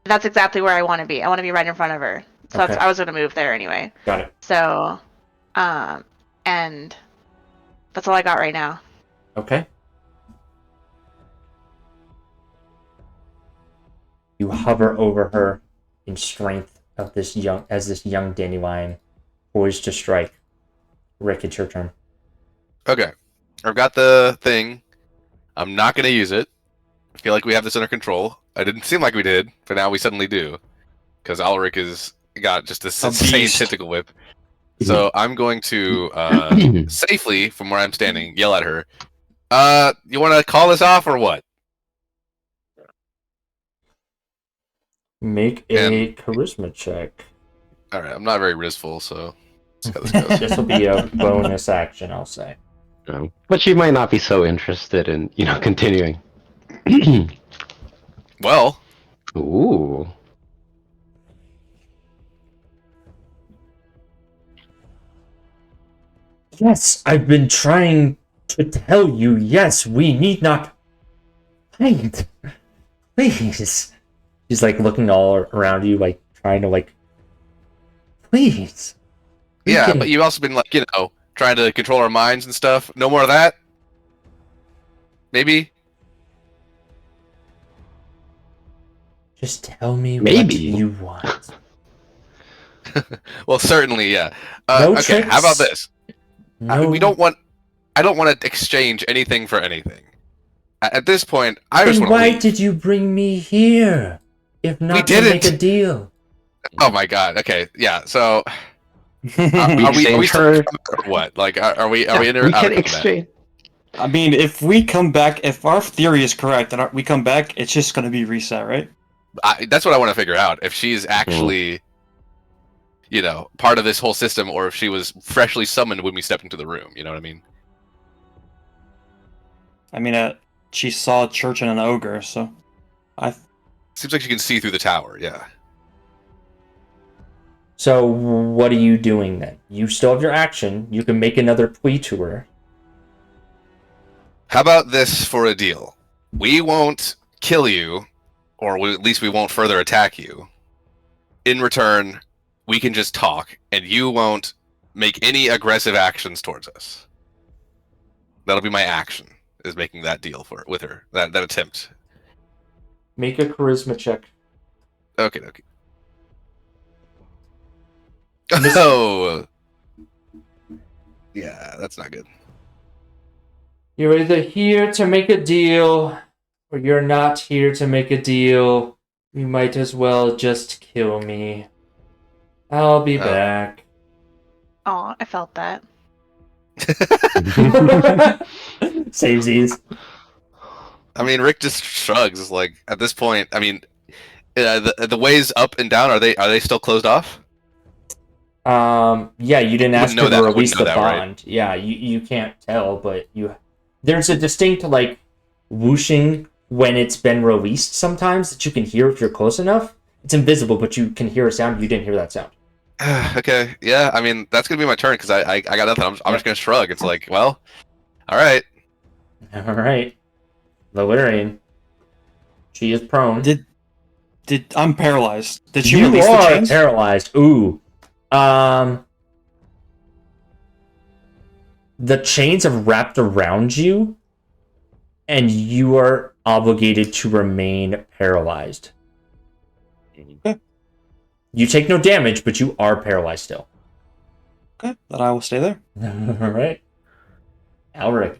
that's exactly where I want to be. I want to be right in front of her. So Okay. I was gonna move there anyway. Got it. So, and that's all I got right now. Okay. You hover over her in strength of this young dandelion poised to strike. Rick, it's your turn. Okay. I've got the thing. I'm not going to use it. I feel like we have this under control. I didn't seem like we did, but now we suddenly do. Because Alric has got just this insane tentacle whip. So I'm going to safely, from where I'm standing, yell at her. You want to call this off or what? Make a charisma check. Alright, I'm not very risful, so let's see how this goes. This will be a bonus action, I'll say. But she might not be so interested in, continuing. Well, Ooh. Yes, I've been trying to tell you. Yes, we need not fight. Please. She's like looking all around you, like trying to please. yeah, but you've also been trying to control our minds and stuff. No more of that? Maybe? Just tell me Maybe. what you want. Well, certainly, yeah. No okay, tricks. how about this? No. I don't want to exchange anything for anything. At this point, I just Then want to why leave. did you bring me here? If not to make a didn't. deal. Oh my god. Okay, yeah. So We are we exchange still her. or what? Like, are we in or We out can of combat? exchange. I mean, if we come back, if our theory is correct, and we come back, it's just gonna be reset, right? That's what I want to figure out. If she's actually, part of this whole system, or if she was freshly summoned when we stepped into the room. You know what I mean? I mean, she saw a church and an ogre, so Seems like she can see through the tower. Yeah. So what are you doing then? You still have your action. You can make another plea to her. How about this for a deal? We won't kill you, or at least we won't further attack you. In return, we can just talk, and you won't make any aggressive actions towards us. That'll be my action, is making that deal with her. That attempt. Make a charisma check. Okay. Oh. Yeah, that's not good. You're either here to make a deal, or you're not here to make a deal. You might as well just kill me. I'll be back. Oh, I felt that. Samesies. I mean, Rick just shrugs. Like at this point, I mean, the ways up and down, are they still closed off? Yeah, you didn't ask Wouldn't her know to that. release the Wouldn't know that, right? bond. Yeah, you can't tell, but there's a distinct whooshing when it's been released sometimes that you can hear if you're close enough. It's invisible, but you can hear a sound. You didn't hear that sound. Okay, yeah. I mean, that's gonna be my turn because I got nothing. I'm just gonna shrug. It's like, well, all right. All right, Valerian. She is prone. did I'm paralyzed? Did you You release the are chains? paralyzed. Ooh. The chains have wrapped around you, and you are obligated to remain paralyzed. Okay. You take no damage, but you are paralyzed still. Okay, then I will stay there. All right. Alric,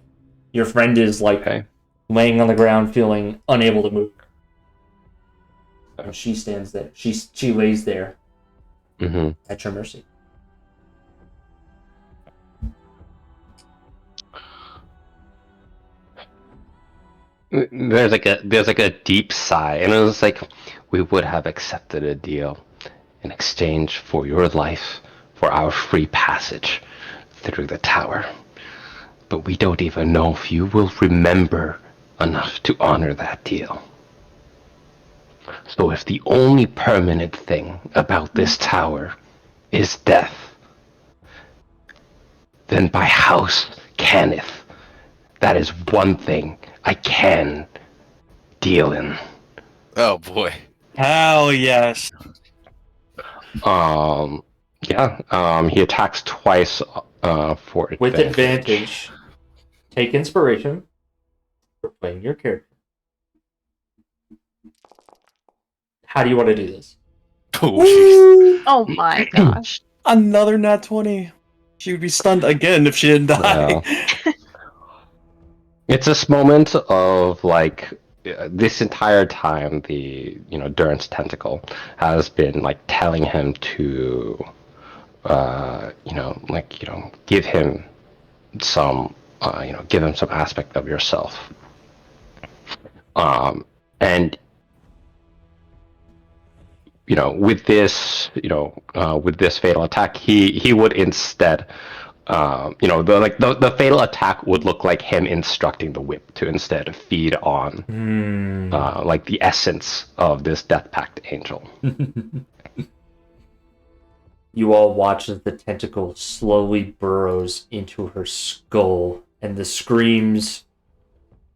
your friend is Okay. laying on the ground, feeling unable to move. And she stands there. She lays there Mm-hmm. at your mercy. There's a deep sigh, and it was like we would have accepted a deal in exchange for your life, for our free passage through the tower. But we don't even know if you will remember enough to honor that deal. So if the only permanent thing about this tower is death, then by House Cannith, that is one thing I can deal in. Oh boy. Hell yes. He attacks twice for advantage. With advantage, take inspiration for playing your character. How do you want to do this? Oh jeez. Oh my gosh. Another nat 20. She would be stunned again if she didn't die. It's this moment of like this entire time the Durant's tentacle has been like telling him to give him some give him some aspect of yourself. And with this fatal attack, he would instead, the fatal attack would look like him instructing the whip to instead feed on, like the essence of this Death Pact angel. You all watch as the tentacle slowly burrows into her skull, and the screams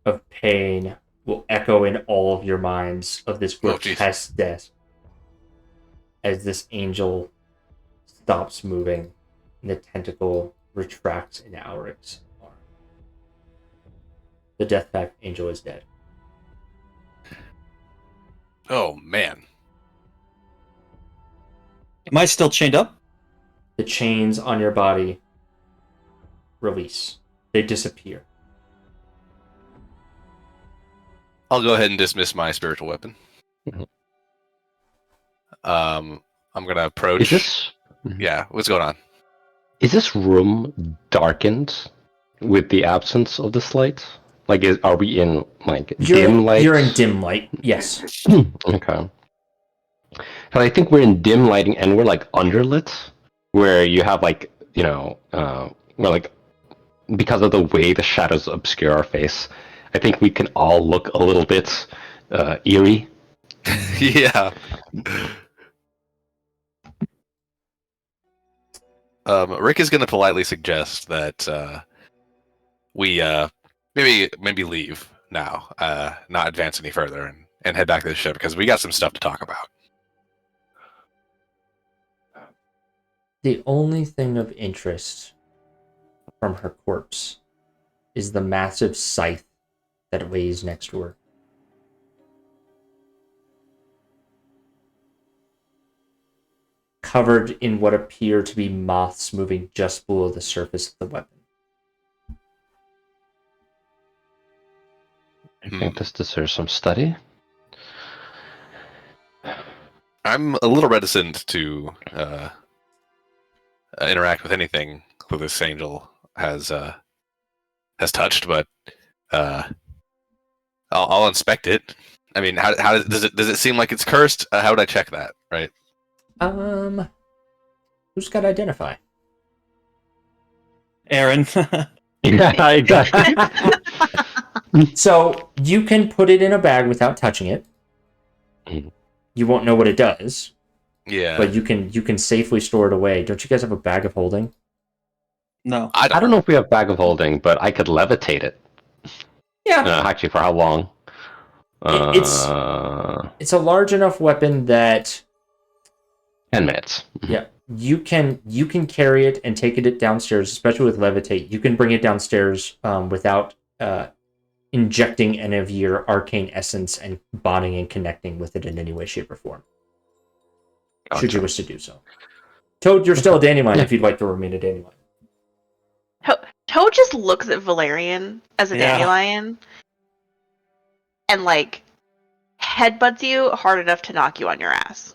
of pain will echo in all of your minds of this grotesque death as this angel stops moving and the tentacle retracts in Auric's arm. The Death Pact angel is dead. Oh man. Am I still chained up? The chains on your body release. They disappear. I'll go ahead and dismiss my spiritual weapon. Mhm. I'm gonna approach. Is this? Yeah, what's going on? Is this room darkened with the absence of this light? Like, are we in dim light? You're in dim light. Yes. Okay. Because I think we're in dim lighting and we're like underlit, where you have where because of the way the shadows obscure our face, I think we can all look a little bit eerie. Yeah. Rick is going to politely suggest that we maybe leave now, not advance any further, and head back to the ship because we got some stuff to talk about. The only thing of interest from her corpse is the massive scythe that lays next to her. Covered in what appear to be moths moving just below the surface of the weapon. I think this deserves some study. I'm a little reticent to interact with anything that this angel has touched, but I'll inspect it. I mean, how does it seem like it's cursed? How would I check that? Right. Who's got to identify? Aaron. Yeah, exactly. So you can put it in a bag without touching it. Mhm. You won't know what it does, Yeah. but you can safely store it away. Don't you guys have a bag of holding? No. I I don't know if we have bag of holding, but I could levitate it. Yeah. Actually, for how long? It's a large enough weapon that 10 minutes. yeah, you can carry it and take it downstairs, especially with levitate. You can bring it downstairs without injecting any of your arcane essence and bonding and connecting with it in any way, shape, or form. Should you wish to do so. Toad, you're still a dandelion if you'd like to remain a dandelion. Toad just looks at Valerian as a dandelion and headbutts you hard enough to knock you on your ass.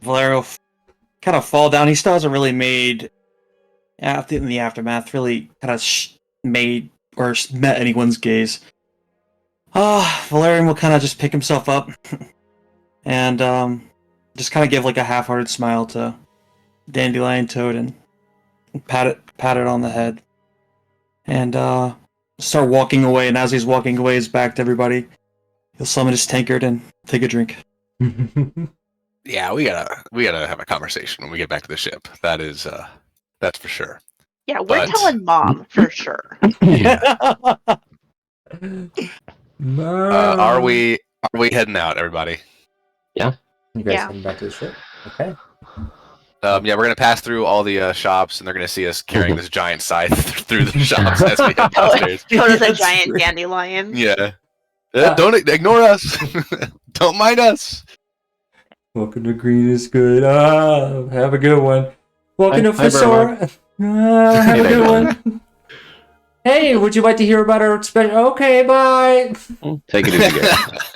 Valero kind of fall down. He still hasn't really made, in the aftermath, really kind of made or met anyone's gaze. Valerian will kind of just pick himself up and just kind of give a half-hearted smile to Dandelion Toad and pat it on the head and start walking away. And as he's walking away, his back to everybody, He'll summon his tankard and take a drink. Yeah, we gotta have a conversation when we get back to the ship. That is that's for sure. Yeah, we're But- telling mom for sure. Are we heading out, everybody? You guys Yeah. heading back to the ship? Okay. Yeah, we're gonna pass through all the shops, and they're gonna see us carrying this giant scythe through the shops as we head downstairs. Notice a That's giant great. dandelion. Yeah. Don't ignore us. Don't mind us. Welcome to Green is good. Have a good one. Welcome to Hi, Fesora. Have Hey a there, good Bernard. one. Hey, would you like to hear about our special? Okay, bye. Take it easy, guys.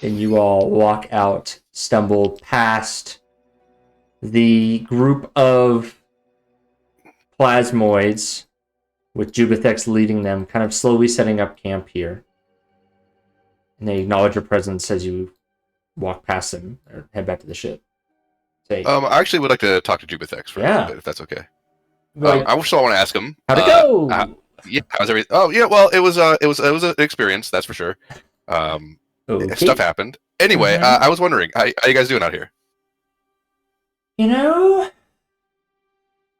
And you all walk out, stumble past the group of plasmoids with Jubithex leading them, kind of slowly setting up camp here. And they acknowledge your presence as you walk past them or head back to the ship. Say, I actually would like to talk to Jubithex for a Yeah. little bit, if that's okay. like, I also want to ask him. how'd it go? Yeah, how's everything? Oh, yeah. Well, it was an experience, that's for sure. Okay. Stuff happened. Anyway, Mhm. I was wondering, how you guys doing out here? You know,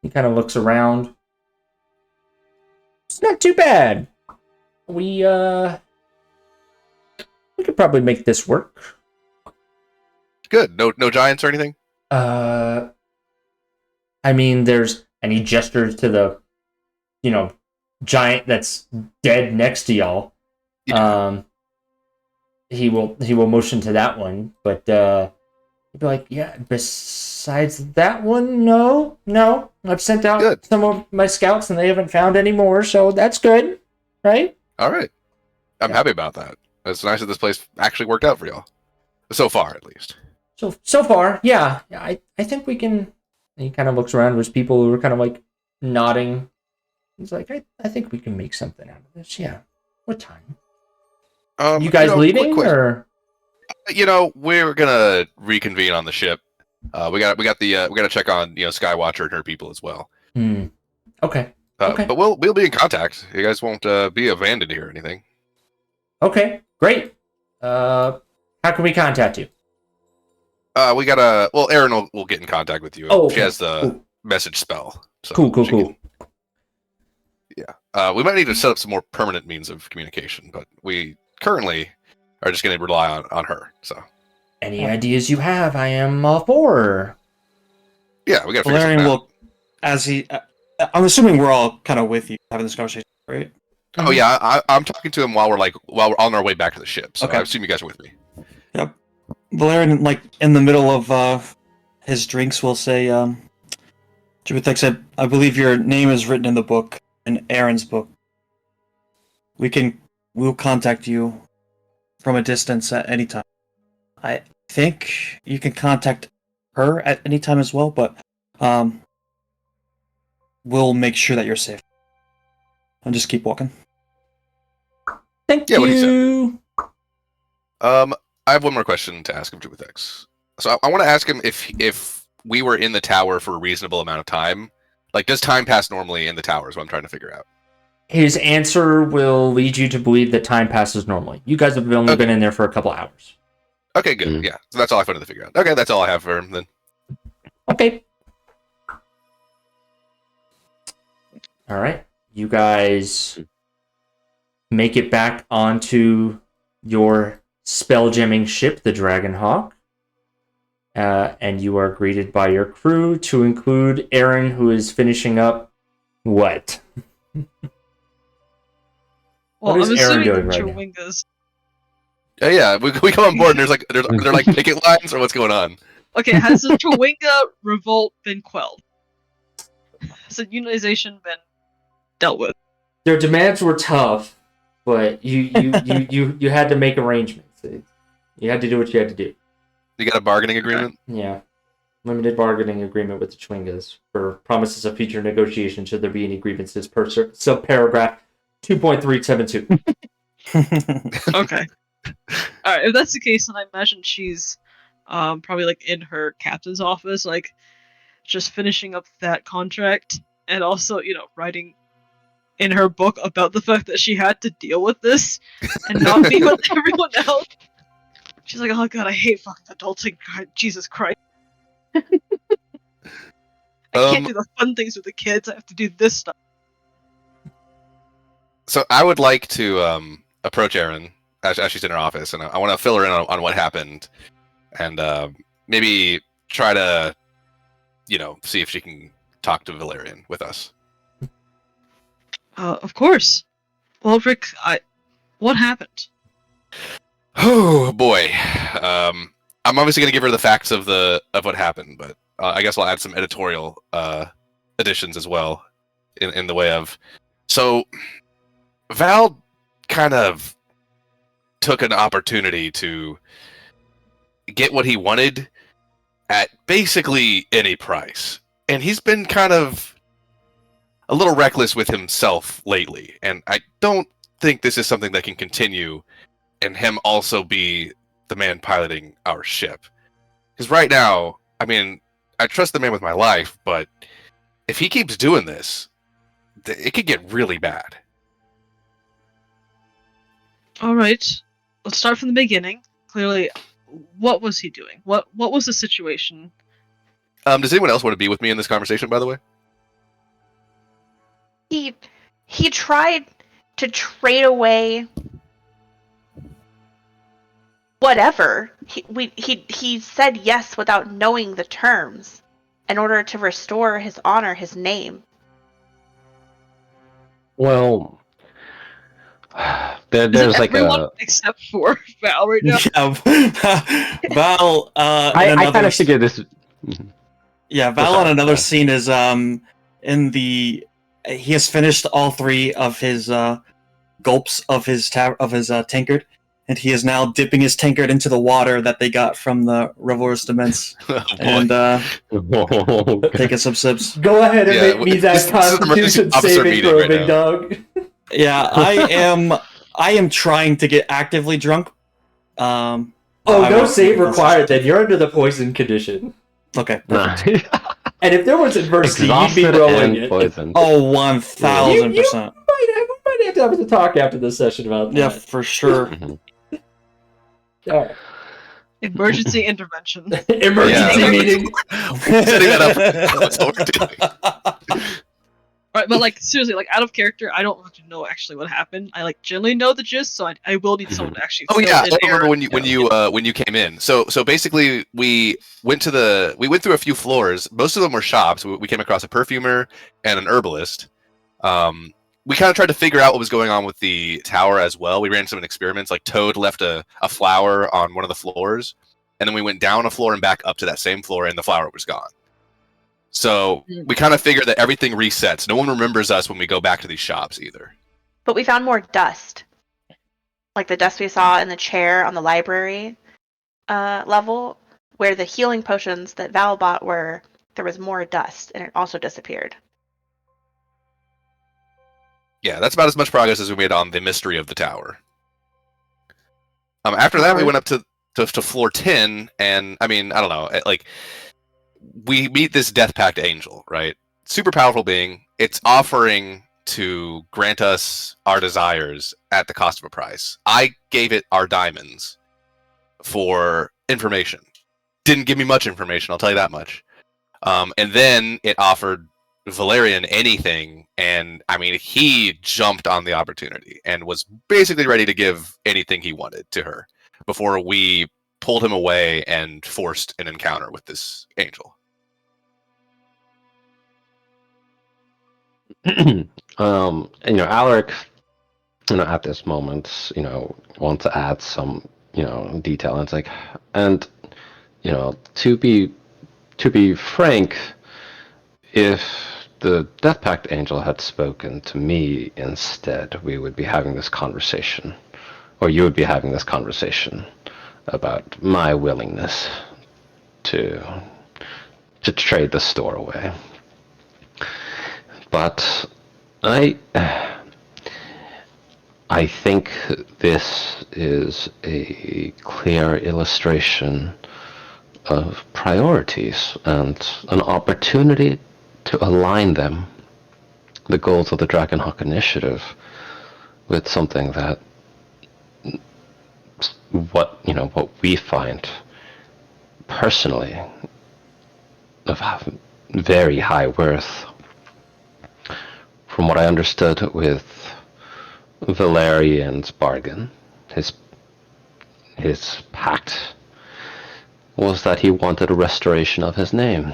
he kind of looks around. It's not too bad. We could probably make this work. Good. No giants or anything. I mean, and he gestures to the, giant that's dead next to y'all. Yeah. He will motion to that one, but he'd be like, yeah. Besides that one, no. I've sent out Good. some of my scouts, and they haven't found any more, so that's good, right? All right. I'm happy about that. It's nice that this place actually worked out for y'all. So far, at least. So far, yeah. I think we can. And he kind of looks around. There's people who are kind of like nodding. He's like, I think we can make something out of this. Yeah. What time? You guys leaving quick question. or? We're gonna reconvene on the ship. We gotta check on Skywatcher and her people as well. Okay. Okay. But we'll be in contact. You guys won't be abandoned here or anything. Okay. Great. How can we contact you? Erin will get in contact with you. Oh, She has the cool. message spell. So Cool. she can- yeah. We might need to set up some more permanent means of communication, but we currently are just going to rely on her. So Any ideas you have, I am all for. yeah, we got to figure Valerian something out. will, as he, I'm assuming we're all kind of with you having this conversation, right? Oh yeah, I'm talking to him while we're on our way back to the ship. So Okay. I assume you guys are with me. Valerian, like in the middle of his drinks, will say, Jubithex, I believe your name is written in the book, in Aaron's book. We'll contact you from a distance at any time. I think you can contact her at any time as well, but we'll make sure that you're safe. And just keep walking. Thank Yeah, what he you. I have one more question to ask of Jubithex. So I want to ask him if we were in the tower for a reasonable amount of time. Like, does time pass normally in the tower is what I'm trying to figure out. His answer will lead you to believe that time passes normally. You guys have only been in there for a couple hours. Okay, good. Mhm. Yeah, so that's all I wanted to figure out. Okay, that's all I have for him then. Okay. All right. You guys make it back onto your spelljamming ship, the Dragonhawk. And you are greeted by your crew, to include Aaron, who is finishing up what? Well, What is I'm Aaron assuming doing that right now? Chewinga's. Yeah, we come on board and they're like picket lines or what's going on? Okay, has the Chewinga revolt been quelled? Has the unionization been dealt with? Their demands were tough, but you had to make arrangements. You had to do what you had to do. You got a bargaining agreement? Yeah. Limited bargaining agreement with the Chewingas for promises of future negotiation should there be any grievances per subparagraph 2.372. Okay. Alright, if that's the case, then I imagine she's probably like in her captain's office, like just finishing up that contract and also, writing in her book about the fact that she had to deal with this and not be with everyone else. She's like, oh god, I hate fucking adulting. God, Jesus Christ. I can't do the fun things with the kids. I have to do this stuff. So I would like to approach Erin as she's in her office, and I want to fill her in on what happened, and maybe try to, see if she can talk to Valerian with us. Of course. Well, Rick, what happened? Oh boy, I'm obviously going to give her the facts of what happened, but I guess I'll add some editorial additions as well, in the way of, so Val kind of took an opportunity to get what he wanted at basically any price, and he's been kind of a little reckless with himself lately, and I don't think this is something that can continue, and him also be the man piloting our ship. Because right now, I mean, I trust the man with my life, but if he keeps doing this, it could get really bad. Alright, let's start from the beginning. Clearly, what was he doing? What was the situation? Does anyone else want to be with me in this conversation, by the way? He tried to trade away whatever. He said yes without knowing the terms in order to restore his honor, his name. Well, there's like everyone except for Val right now? Yeah, Val. I kind of figured this. Yeah, Val on another scene is in the. He has finished all 3 of his gulps of his tankard, and he is now dipping his tankard into the water that they got from the Revelers Dements, and taking some sips. Go ahead and make me that Constitution saving throw, right big dog. Yeah, I am trying to get actively drunk. No save required. Then you're under the poison condition. Okay. And if there was adversity, you'd be rolling it. Poison. Oh, 1000%. We might have to have a talk after this session about that. Yeah, for sure. All right. Emergency intervention. Emergency meeting. Setting that up. That's what we're doing. Right, but like seriously, like out of character, I don't really know actually what happened. I like generally know the gist, so I will need someone to actually. Oh yeah, I fill in remember here. when you came in. So basically, we went through a few floors. Most of them were shops. We came across a perfumer and an herbalist. We kind of tried to figure out what was going on with the tower as well. We ran some experiments. Like Toad left a flower on one of the floors, and then we went down a floor and back up to that same floor, and the flower was gone. So we kind of figured that everything resets. No one remembers us when we go back to these shops either. But we found more dust. Like the dust we saw in the chair on the library level, where the healing potions that Val bought were, there was more dust, and it also disappeared. Yeah, that's about as much progress as we made on the mystery of the tower. After that, we went up to floor 10, and I mean, I don't know, like, we meet this Death Pact angel, right? Super powerful being. It's offering to grant us our desires at the cost of a price. I gave it our diamonds for information. Didn't give me much information, I'll tell you that much. And then it offered Valerian anything, and I mean, he jumped on the opportunity and was basically ready to give anything he wanted to her before we pulled him away and forced an encounter with this angel. And Alaric, at this moment, wants to add some, detail. And it's like, and to be frank, if the Death Pact angel had spoken to me instead, we would be having this conversation, or you would be having this conversation about my willingness to trade the store away. But I think this is a clear illustration of priorities and an opportunity to align them the goals of the Dragonhawk Initiative with something that what we find personally of very high worth. From what I understood with Valerian's bargain, his pact was that he wanted a restoration of his name.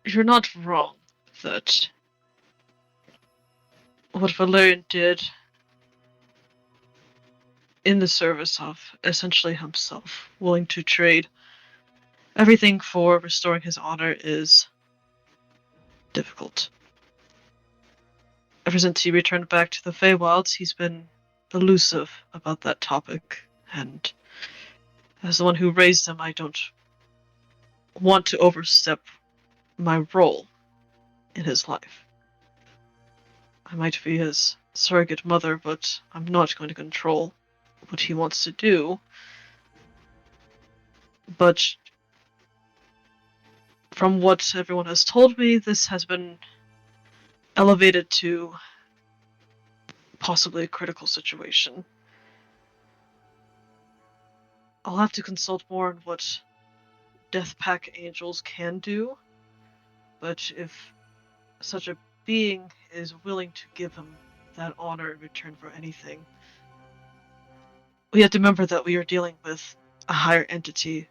You're not wrong that what Valerian did in the service of essentially himself, willing to trade everything for restoring his honor, is difficult. Ever since he returned back to the Feywilds, he's been elusive about that topic, and as the one who raised him, I don't want to overstep my role in his life. I might be his surrogate mother, but I'm not going to control what he wants to do. But from what everyone has told me, this has been elevated to possibly a critical situation. I'll have to consult more on what Death Pack angels can do, but if such a being is willing to give him that honor in return for anything, we have to remember that we are dealing with a higher entity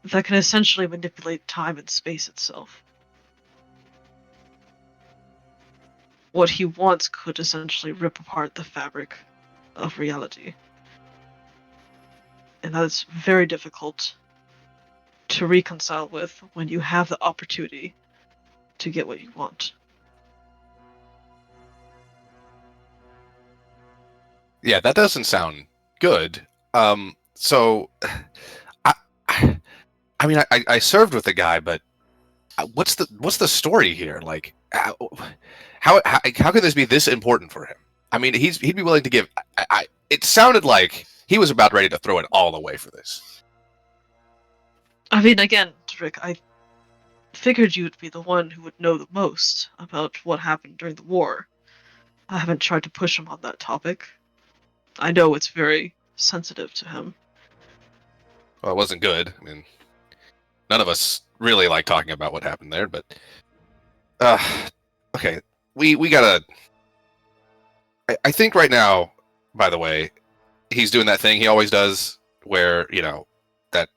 that can essentially manipulate time and space itself. What he wants could essentially rip apart the fabric of reality. And that is very difficult to reconcile with when you have the opportunity to get what you want. Yeah, that doesn't sound good. So, I, I mean, I served with the guy, but what's the story here? Like, how could this be this important for him? I mean, he'd be willing to give. It sounded like he was about ready to throw it all away for this. I mean, again, Rick, I figured you would be the one who would know the most about what happened during the war. I haven't tried to push him on that topic. I know it's very sensitive to him. Well, it wasn't good. I mean, none of us really like talking about what happened there, but okay, we gotta. I think right now, by the way, he's doing that thing he always does, where that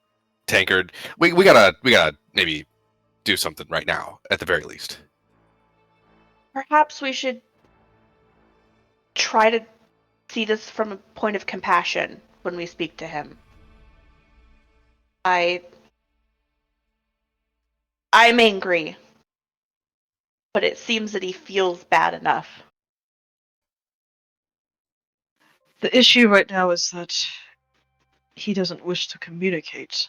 tankard. We gotta maybe do something right now at the very least. Perhaps we should try to see this from a point of compassion when we speak to him. I'm angry, but it seems that he feels bad enough. The issue right now is that he doesn't wish to communicate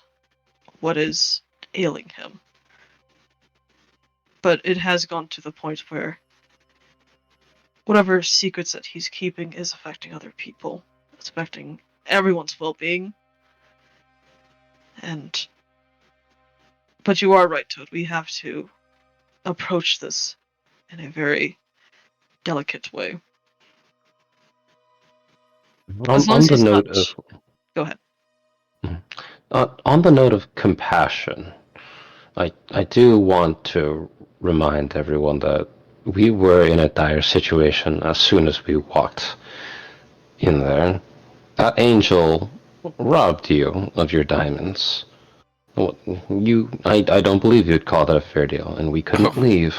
what is ailing him. But it has gone to the point where whatever secrets that he's keeping is affecting other people. It's affecting everyone's well-being. But you are right, Toad. We have to approach this in a very delicate way. As long On as the he's note not... of Go ahead. on the note of compassion, I do want to remind everyone that we were in a dire situation as soon as we walked in there. That angel robbed you of your diamonds. I don't believe you'd call that a fair deal, and we couldn't leave.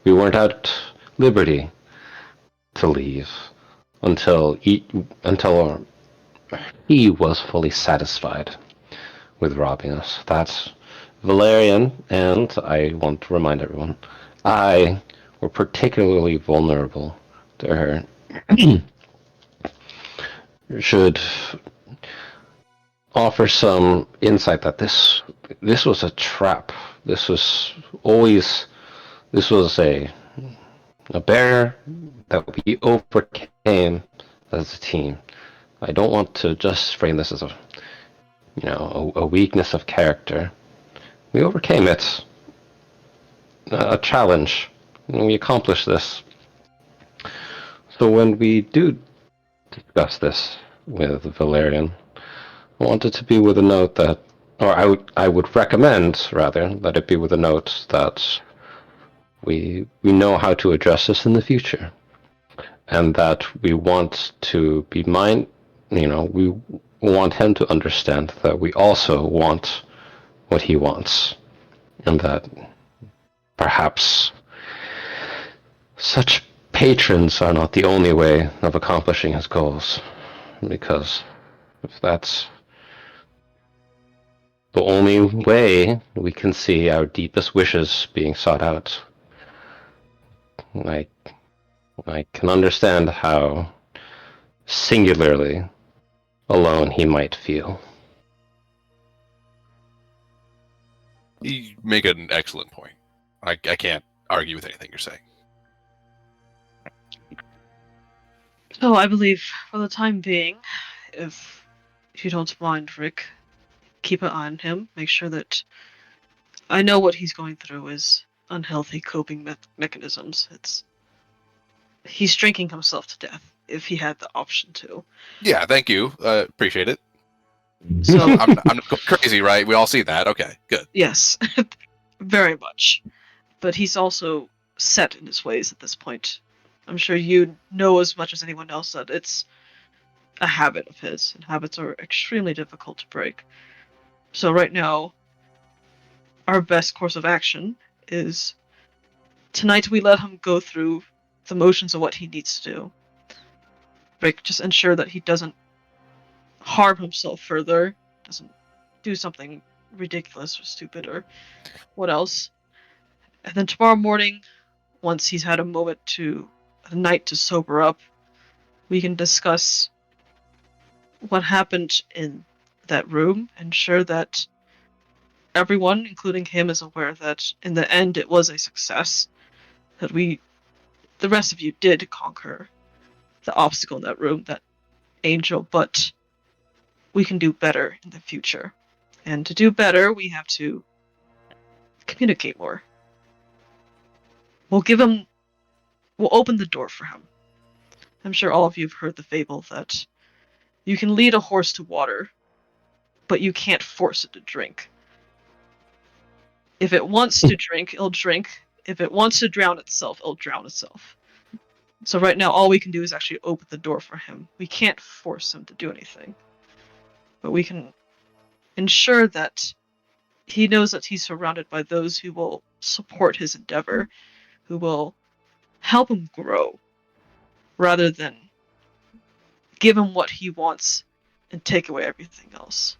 We weren't at liberty to leave until he was fully satisfied with robbing us. That's Valerian, and I want to remind everyone, I were particularly vulnerable to her. Should offer some insight that this was a trap. This was a barrier that we overcame as a team. I don't want to just frame this as a weakness of character. We overcame it. A challenge. And we accomplished this. So when we do discuss this with Valerian, I want it to be with a note that, or I would recommend, rather, that it be with a note that we know how to address this in the future. And that we want to be we want him to understand that we also want what he wants. And that perhaps such patrons are not the only way of accomplishing his goals. Because if that's the only way we can see our deepest wishes being sought out, I can understand how singularly alone he might feel. You make an excellent point. I can't argue with anything you're saying. So I believe, for the time being, if you don't mind, Rick, keep an eye on him. Make sure that I know what he's going through is unhealthy coping mechanisms. He's drinking himself to death if he had the option to. Yeah, thank you. Appreciate it. So I'm not going crazy, right? We all see that. Okay, good. yes, very much. But he's also set in his ways at this point. I'm sure you know as much as anyone else that it's a habit of his, and habits are extremely difficult to break. So right now, our best course of action is tonight we let him go through the motions of what he needs to do. Rick, just ensure that he doesn't harm himself further, doesn't do something ridiculous or stupid or what else. And then tomorrow morning, once he's had a night to sober up, we can discuss what happened in that room, ensure that everyone, including him, is aware that in the end it was a success, that the rest of you did conquer the obstacle in that room, that angel, but we can do better in the future. And to do better, we have to communicate more. We'll open the door for him. I'm sure all of you have heard the fable that you can lead a horse to water, but you can't force it to drink. If it wants to drink, it'll drink. If it wants to drown itself, it'll drown itself. So right now, all we can do is actually open the door for him. We can't force him to do anything. But we can ensure that he knows that he's surrounded by those who will support his endeavor, who will help him grow, rather than give him what he wants and take away everything else.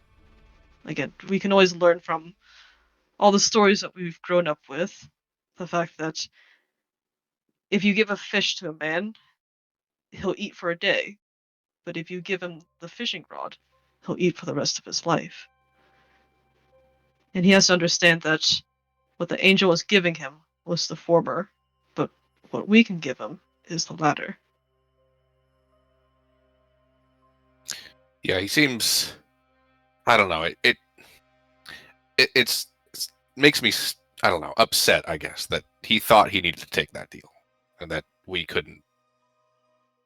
Again, we can always learn from all the stories that we've grown up with. The fact that if you give a fish to a man, he'll eat for a day. But if you give him the fishing rod, he'll eat for the rest of his life. And he has to understand that what the angel was giving him was the former, but what we can give him is the latter. Yeah, he seems. I don't know. It makes me, I don't know, upset. I guess that he thought he needed to take that deal, and that we couldn't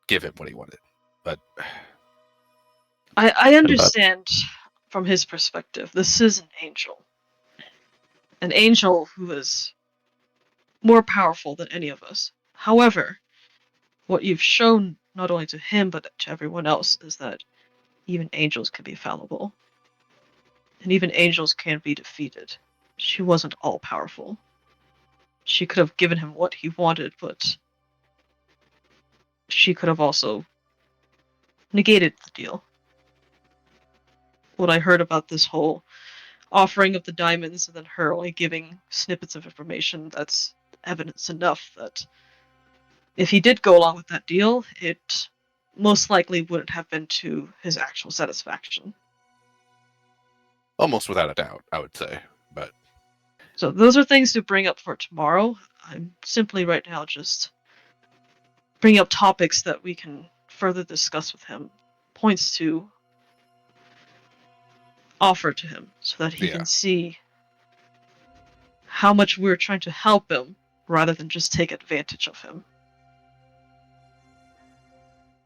give him what he wanted. But I understand from his perspective. This is an angel who is more powerful than any of us. However, what you've shown not only to him but to everyone else is that even angels can be fallible. And even angels can be defeated. She wasn't all powerful. She could have given him what he wanted, but she could have also negated the deal. What I heard about this whole offering of the diamonds and then her only giving snippets of information, that's evidence enough that if he did go along with that deal, it most likely wouldn't have been to his actual satisfaction. almost without a doubt, I would say. But So those are things to bring up for tomorrow. I'm simply right now just bringing up topics that we can further discuss with him points to offer to him so that he Yeah. can see how much we're trying to help him rather than just take advantage of him.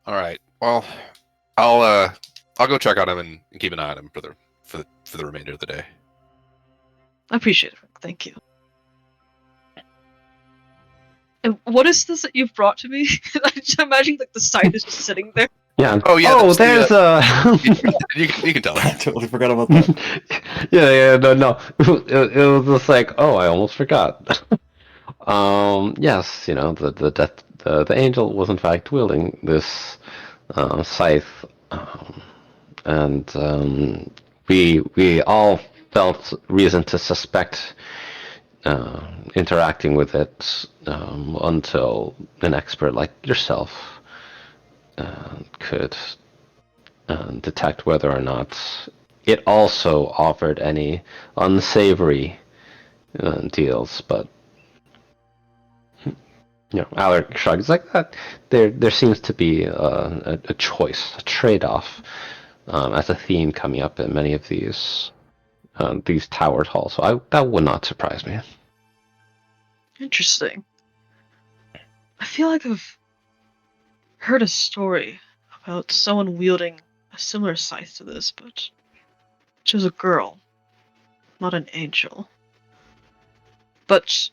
All right. Well, I'll go check on him and keep an eye on him for the remainder of the day. I appreciate it. Thank you. And what is this that you've brought to me? I just imagine like the site is just sitting there. Yeah. Oh, yeah, Oh, that's there's You can tell I her. totally forgot about that. yeah, no. It was just like, oh, I almost forgot. Yes, the angel was in fact wielding this scythe, and we all felt reason to suspect interacting with it until an expert like yourself could detect whether or not it also offered any unsavory deals. But Alaric shrugs like that. There seems to be a choice, a trade-off, as a theme coming up in many of these towered halls. So that would not surprise me. Interesting. I feel like I've heard a story about someone wielding a similar scythe to this, but she was a girl, not an angel. But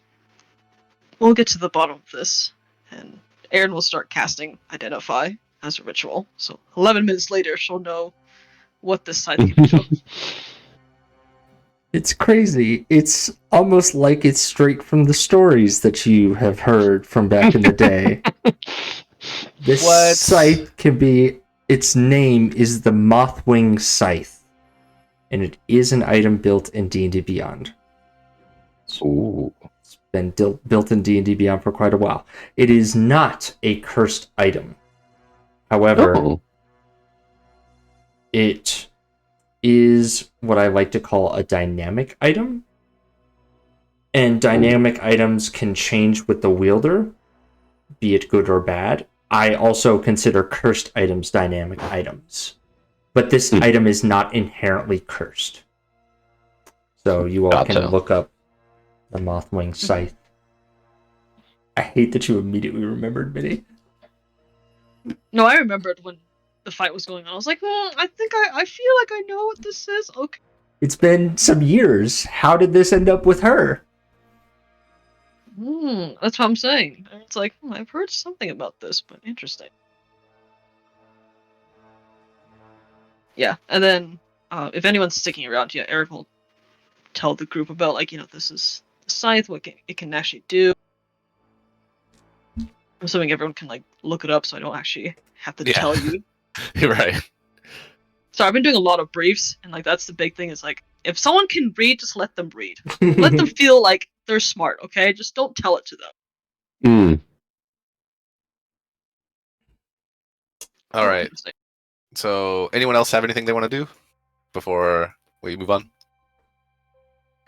we'll get to the bottom of this, and Erin will start casting Identify as a ritual. So 11 minutes later, she'll know what this scythe can do. It's crazy. It's almost like it's straight from the stories that you have heard from back in the day. This What? scythe can be... Its name is the Mothwing Scythe, and it is an item built in D&D Beyond. Ooh. It's been built in D&D Beyond for quite a while. It is not a cursed item. However, Oh. it is what I like to call a dynamic item. And dynamic items can change with the wielder, be it good or bad. I also consider cursed items dynamic items. But this item is not inherently cursed. So you all can look up the Mothwing Scythe. I hate that you immediately remembered, Minnie. No, I remembered when the fight was going on. I was like, I think I feel like I know what this is. Okay. It's been some years. How did this end up with her? That's what I'm saying. And it's like, I've heard something about this, but interesting. Yeah, and then if anyone's sticking around, Eric will tell the group about, like, this is the scythe, what it can actually do. I'm assuming everyone can, like, look it up so I don't actually have to tell you. You're right. So I've been doing a lot of briefs, and, like, that's the big thing is, like, if someone can read, just let them read. Let them feel like they're smart, okay? Just don't tell it to them. All right. So, anyone else have anything they want to do before we move on?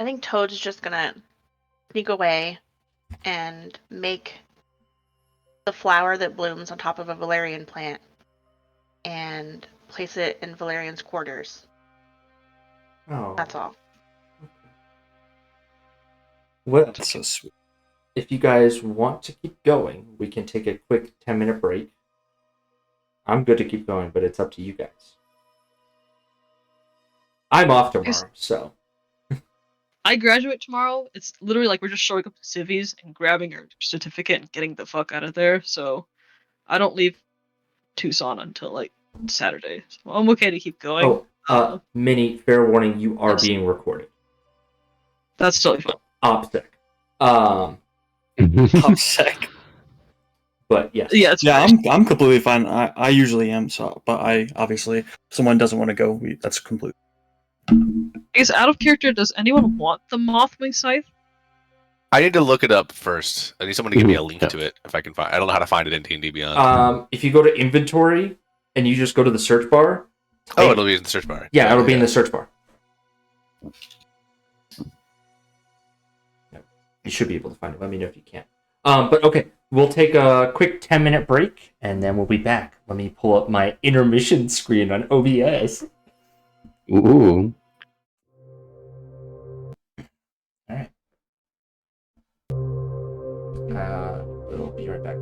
I think Toad's just gonna sneak away and make the flower that blooms on top of a valerian plant and place it in Valerian's quarters. Oh. That's all. Well, That's so sweet. if you guys want to keep going, we can take a quick 10-minute break. I'm good to keep going, but it's up to you guys. I'm off tomorrow, so. I graduate tomorrow. It's literally like we're just showing up to Civies and grabbing our certificate and getting the fuck out of there. So I don't leave Tucson until like Saturday. So I'm okay to keep going. Minnie, fair warning, you are Yes. being recorded. That's totally fine. OPSEC. OPSEC. But yes. Yeah, it's Yeah, fine. I'm completely fine. I usually am, so but I obviously if someone doesn't want to go, that's complete. Is out of character. Does anyone want the Mothwing Scythe? I need to look it up first. I need someone to give me a link to it if I can find. I don't know how to find it in D&D Beyond. If you go to inventory and you just go to the search bar. It'll be in the search bar. Yeah, it'll be in the search bar. You should be able to find it. Let me know if you can't. But okay, we'll take a quick 10-minute break, and then we'll be back. Let me pull up my intermission screen on OBS. Ooh. All right. We'll be right back.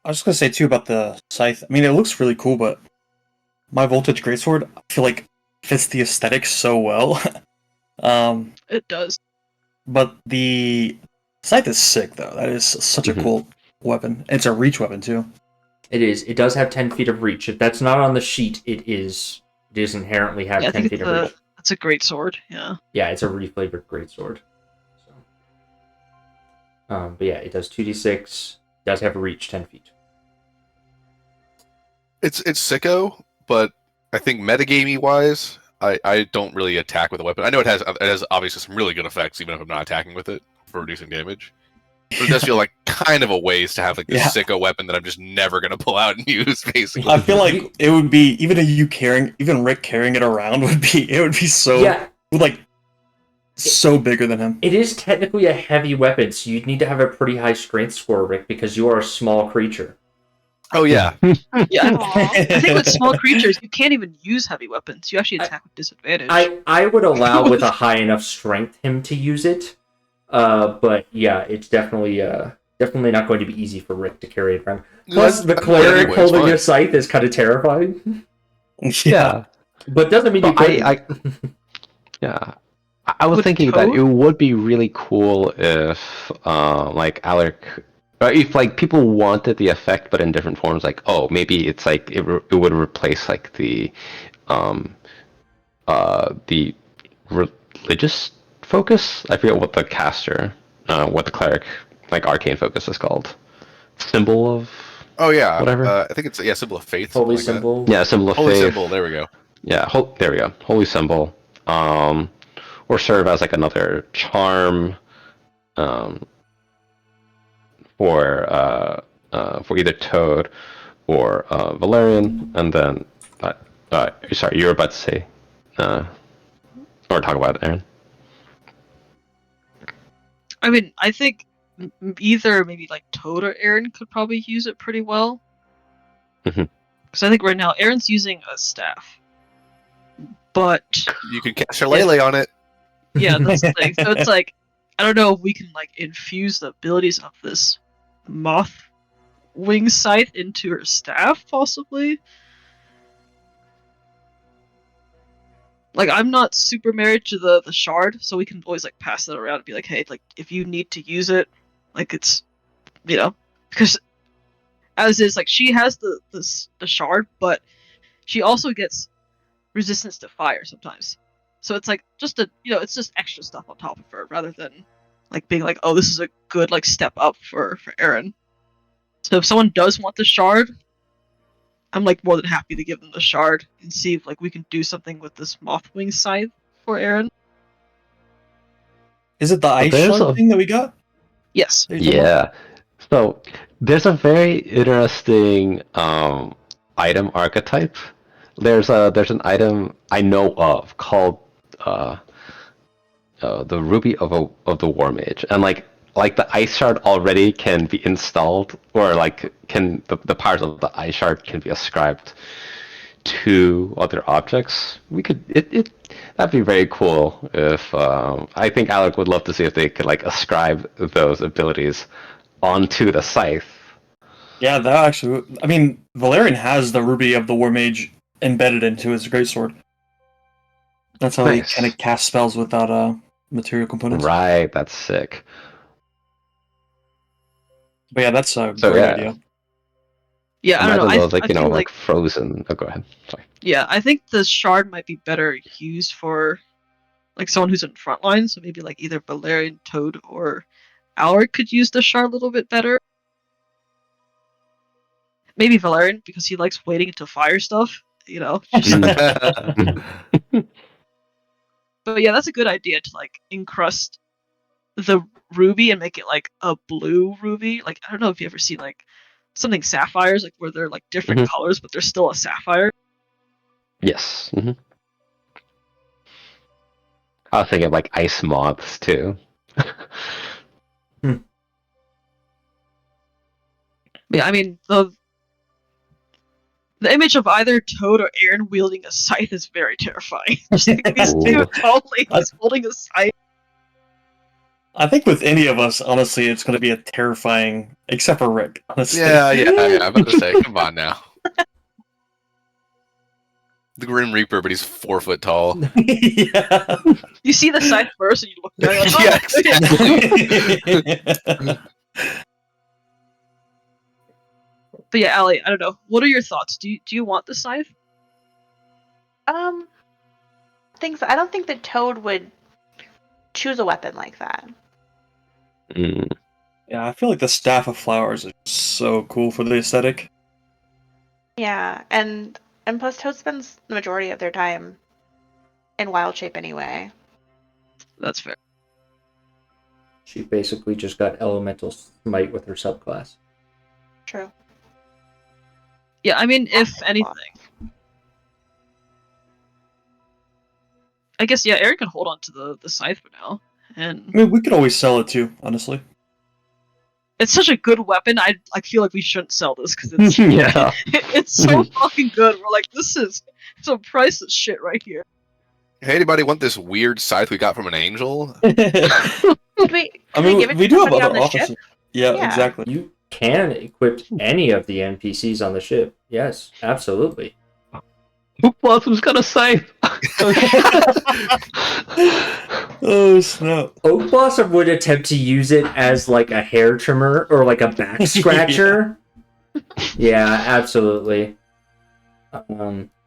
I was just gonna say too about the scythe. I mean, it looks really cool, but my voltage greatsword, I feel like fits the aesthetic so well. It does. But the scythe is sick though. That is such a Mhm. cool weapon. It's a reach weapon too. It is. It does have 10 feet of reach. If that's not on the sheet, it is. It does inherently have Yeah, I 10 think feet it's of reach. a great sword. Yeah. Yeah, it's a reflavored greatsword. So, but yeah, it does 2d6. Does have a reach 10 feet. It's sicko, but I think metagamey wise, I don't really attack with a weapon. I know it has obviously some really good effects, even if I'm not attacking with it for reducing damage. But it does feel like kind of a waste to have like this Yeah. sicko weapon that I'm just never gonna pull out and use, basically. I feel like it would be even Rick carrying it around would be so Yeah, so bigger than him. it is technically a heavy weapon, so you'd need to have a pretty high strength score, Rick, because you are a small creature. Oh yeah, Yeah. Aw. I think with small creatures, you can't even use heavy weapons. You actually attack with disadvantage. I would allow with a high enough strength him to use it, but yeah, it's definitely not going to be easy for Rick to carry it around. Plus, the cleric holding a scythe is kind of terrifying, Yeah. but doesn't mean you But couldn't. Yeah. I was With thinking that Toad? it would be really cool if, like, Alec, if, like, people wanted the effect, but in different forms, like, oh, maybe it's, like, it would replace, like, the religious focus? I forget what the caster, what the cleric, like, arcane focus is called. Symbol of... oh yeah. Whatever. I think it's symbol of faith. Holy something like symbol. Yeah, symbol of that. Holy faith. symbol. There we go. Yeah, there we go. Holy symbol. Or serve as like another charm for either Toad or Valerian, and then sorry, you were about to say or talk about it, Aaron. I mean, I think either maybe like Toad or Aaron could probably use it pretty well. Mhm. Because I think right now Aaron's using a staff, but You can cast your Lele on it. yeah, that's the thing. So it's like I don't know if we can like infuse the abilities of this moth wing scythe into her staff, possibly. Like I'm not super married to the shard, so we can always like pass it around and be like, hey, like if you need to use it, like it's because as is like she has the shard, but she also gets resistance to fire sometimes. So it's like just it's just extra stuff on top of her rather than like being like, oh, this is a good like step up for Aaron. So if someone does want the shard, I'm like more than happy to give them the shard and see if like we can do something with this Mothwing scythe for Aaron. Is it the ice there's shard a- thing that we got? Yes. that you're talking about? Yeah. So there's a very interesting item archetype. There's an item I know of called the Ruby of the War Mage, and like the Ice Shard already can be installed, or like can the powers of the Ice Shard can be ascribed to other objects. We could that'd be very cool if I think Alec would love to see if they could like ascribe those abilities onto the scythe. Yeah, that actually. I mean, Valerian has the Ruby of the War Mage embedded into his greatsword. That's how Nice. he kind of casts spells without material components. Right, that's sick. But yeah, that's a So great yeah, idea. Yeah, I don't know. imagine I, those like I you know feel like frozen. Oh, go ahead. Sorry. yeah, I think the shard might be better used for like someone who's in front line. So maybe like either Valerian, Toad, or Alaric could use the shard a little bit better. Maybe Valerian because he likes waiting to fire stuff. But yeah, that's a good idea to like encrust the ruby and make it like a blue ruby. Like I don't know if you ever seen like something sapphires, like where they're like different colors, but they're still a sapphire. Yes. I was thinking of like ice moths too. Yeah, I mean the image of either Toad or Aaron wielding a scythe is very terrifying. Just like these two Ooh. tall ladies holding a scythe. I think with any of us, honestly, it's going to be a terrifying, except for Rick. Honestly. Yeah. I'm about to say, come on now. The Grim Reaper, but he's 4 foot tall. Yeah. You see the scythe first, and you look down. Like, Yeah, oh. But yeah, Allie, I don't know. What are your thoughts? Do you want the scythe? I don't think that Toad would choose a weapon like that. Mm. Yeah, I feel like the Staff of Flowers is so cool for the aesthetic. Yeah, and plus Toad spends the majority of their time in wild shape anyway. That's fair. She basically just got elemental smite with her subclass. True. Yeah, I mean, if anything, I guess Eric can hold on to the scythe for now, and I mean, we could always sell it too, honestly. it's such a good weapon. I feel like we shouldn't sell this because it's Yeah. it's so fucking good. We're like, this is some priceless shit right here. Hey, anybody want this weird scythe we got from an angel? Could we give it we to do have somebody on other the officers. ship? Yeah, Yeah. exactly. You can equip any of the NPCs on the ship. Yes, absolutely. Who's gonna say? Oh snap! Oak Blossom would attempt to use it as like a hair trimmer or like a back scratcher. Yeah, absolutely.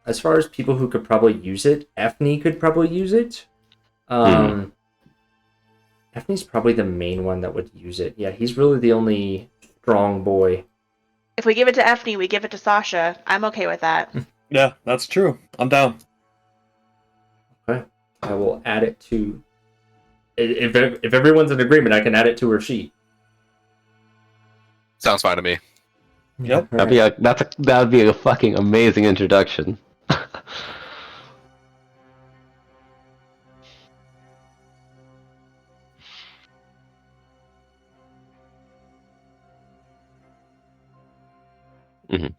As far as people who could probably use it, Ethne could probably use it. Ethne's probably the main one that would use it. Yeah, he's really the only strong boy. If we give it to Ethne, we give it to Sasha. I'm okay with that. Yeah, that's true. I'm down. Okay, I will add it to. If everyone's in agreement, I can add it to her sheet. Sounds fine to me. Yep. That'd be a fucking amazing introduction. Mhm.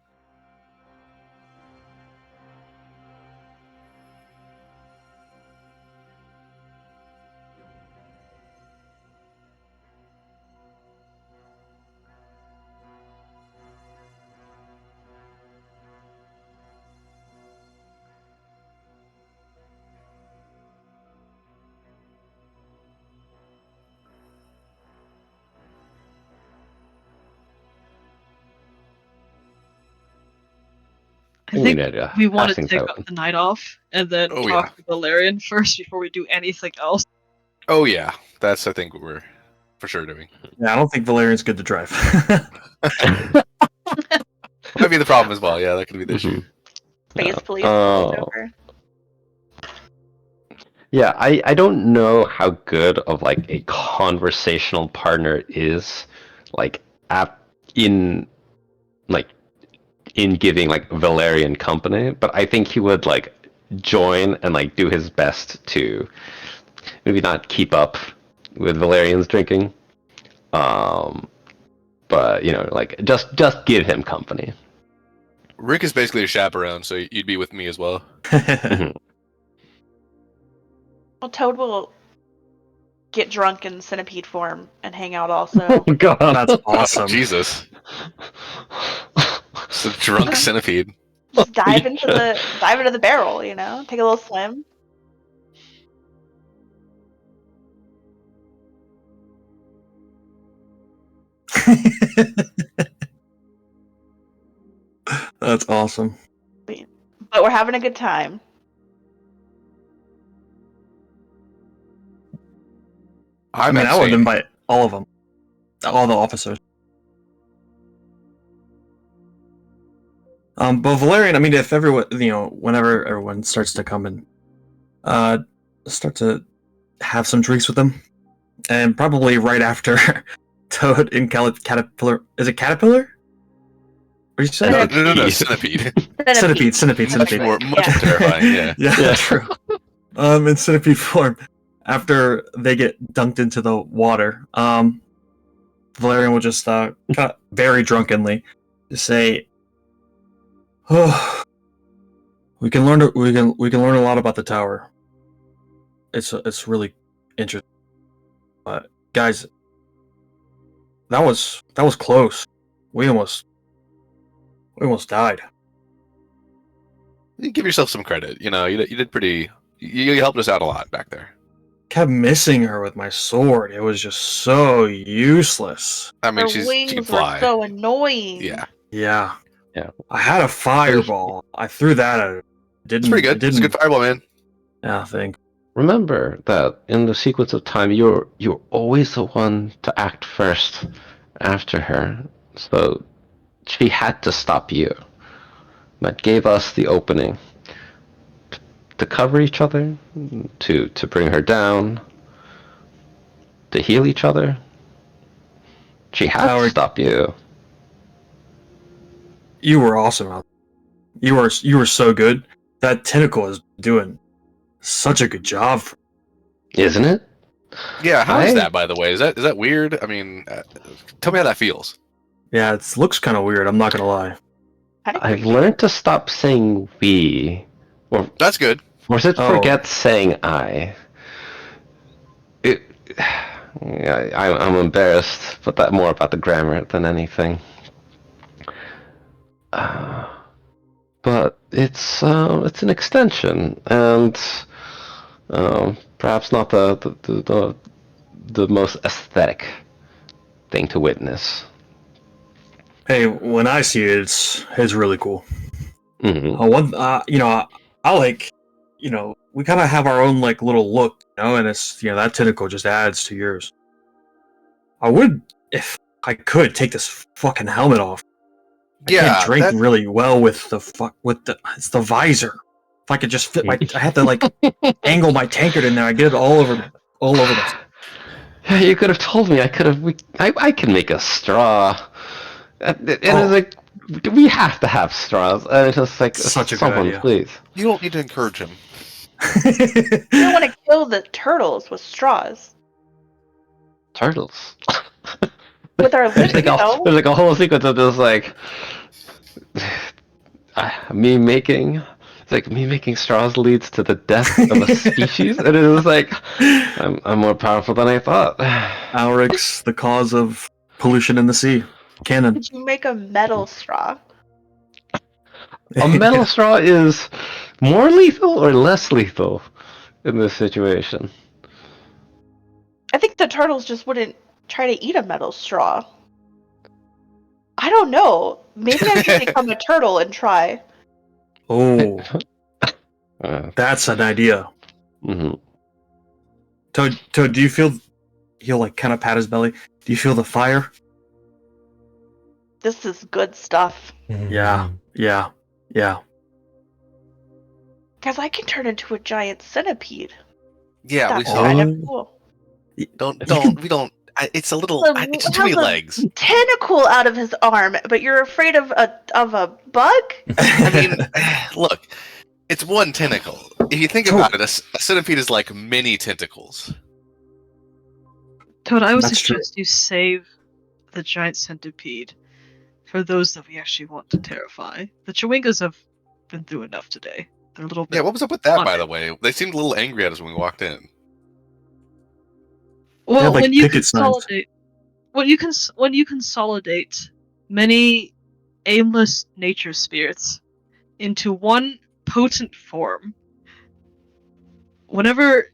I think we want to passing take token. the night off and then Oh, talk to Valerian first before we do anything else. Oh yeah, that's I think what we're for sure doing. Yeah, I don't think Valerian's good to drive. Might be the problem as well. Yeah, that could be the issue. Space police. Oh. Over. Yeah, I don't know how good of like a conversational partner is, like in giving like Valerian company, but I think he would like join and like do his best to maybe not keep up with Valerian's drinking, but like just give him company. Rick is basically a chaperone, so you'd be with me as well. Well, Toad will get drunk in centipede form and hang out also. Oh god, That's Oh, awesome. Jesus. It's a drunk centipede. Just dive into the barrel, take a little swim. That's awesome. But we're having a good time. I would invite all of them, all the officers. But Valerian, I mean, if everyone, whenever everyone starts to come and start to have some drinks with them, and probably right after Toad and Caterpillar. Is it Caterpillar? What are you saying? No, centipede. Centipede. Much more terrifying, Yeah, true. In centipede form, after they get dunked into the water, Valerian will just kind of very drunkenly say, "Oh, we can learn a lot about the tower. It's really interesting, but Guys, that was close. We almost died. You give yourself some credit. You know, you did pretty. You helped us out a lot back there. Kept missing her with my sword. It was just so useless. I mean, Her she wings can were fly. so annoying. Yeah, Yeah. Yeah. I had a fireball. I threw that at her. it's pretty good. It's a good fireball, man. Yeah, I think. Remember that in the sequence of time, you're always the one to act first after her. So she had to stop you. That gave us the opening to cover each other, to bring her down, to heal each other. She had to Howard, stop you. you were awesome out there. You were so good. That tentacle is doing such a good job. Isn't it? Yeah, how is I- that, by the way? Is that weird? I mean, tell me how that feels. Yeah, it looks kind of weird. I'm not gonna lie. I've learned to stop saying we, or That's good. to Oh. forget saying I. Yeah, I'm embarrassed, but that more about the grammar than anything. But it's an extension, and perhaps not the most aesthetic thing to witness. Hey, when I see it, it's really cool. Hmm. I like, we kind of have our own like little look, and it's that tentacle just adds to yours. I would, if I could, take this fucking helmet off. I can't drink really well with it's the visor. If I could just fit I have to like angle my tankard in there. I get it all over this. You could have told me. I can make a straw. And it's like, we have to have straws. And it's just like, Such a good someone, idea. please. You don't need to encourage him. You don't want to kill the turtles with straws. Turtles. With our There's living, there's like a whole sequence of just like me making. It's like me making straws leads to the death of a species, and it was like I'm more powerful than I thought. Alric's the cause of pollution in the sea. Canon. Did you make a metal straw? A metal straw is more lethal or less lethal in this situation? I think the turtles just wouldn't try to eat a metal straw. I don't know. Maybe I should become a turtle and try. Oh, that's an idea. Mm-hmm. Toad, do you feel? He'll like kind of pat his belly. Do you feel the fire? This is good stuff. Yeah. Guys, I can turn into a giant centipede. Yeah, That's we saw. kind of cool. It's a little. So It's what too many has a legs. Tentacle out of his arm, but you're afraid of a bug? I mean, look, it's one tentacle. If you think about it, a centipede is like many tentacles. Toad, I would That's suggest you save the giant centipede for those that we actually want to terrify. The Chewingas have been through enough today. They're a little bit. Yeah, what was up with that, by haunted. the way? They seemed a little angry at us when we walked in. Well, like, when you picket signs. consolidate, when you consolidate many aimless nature spirits into one potent form, whenever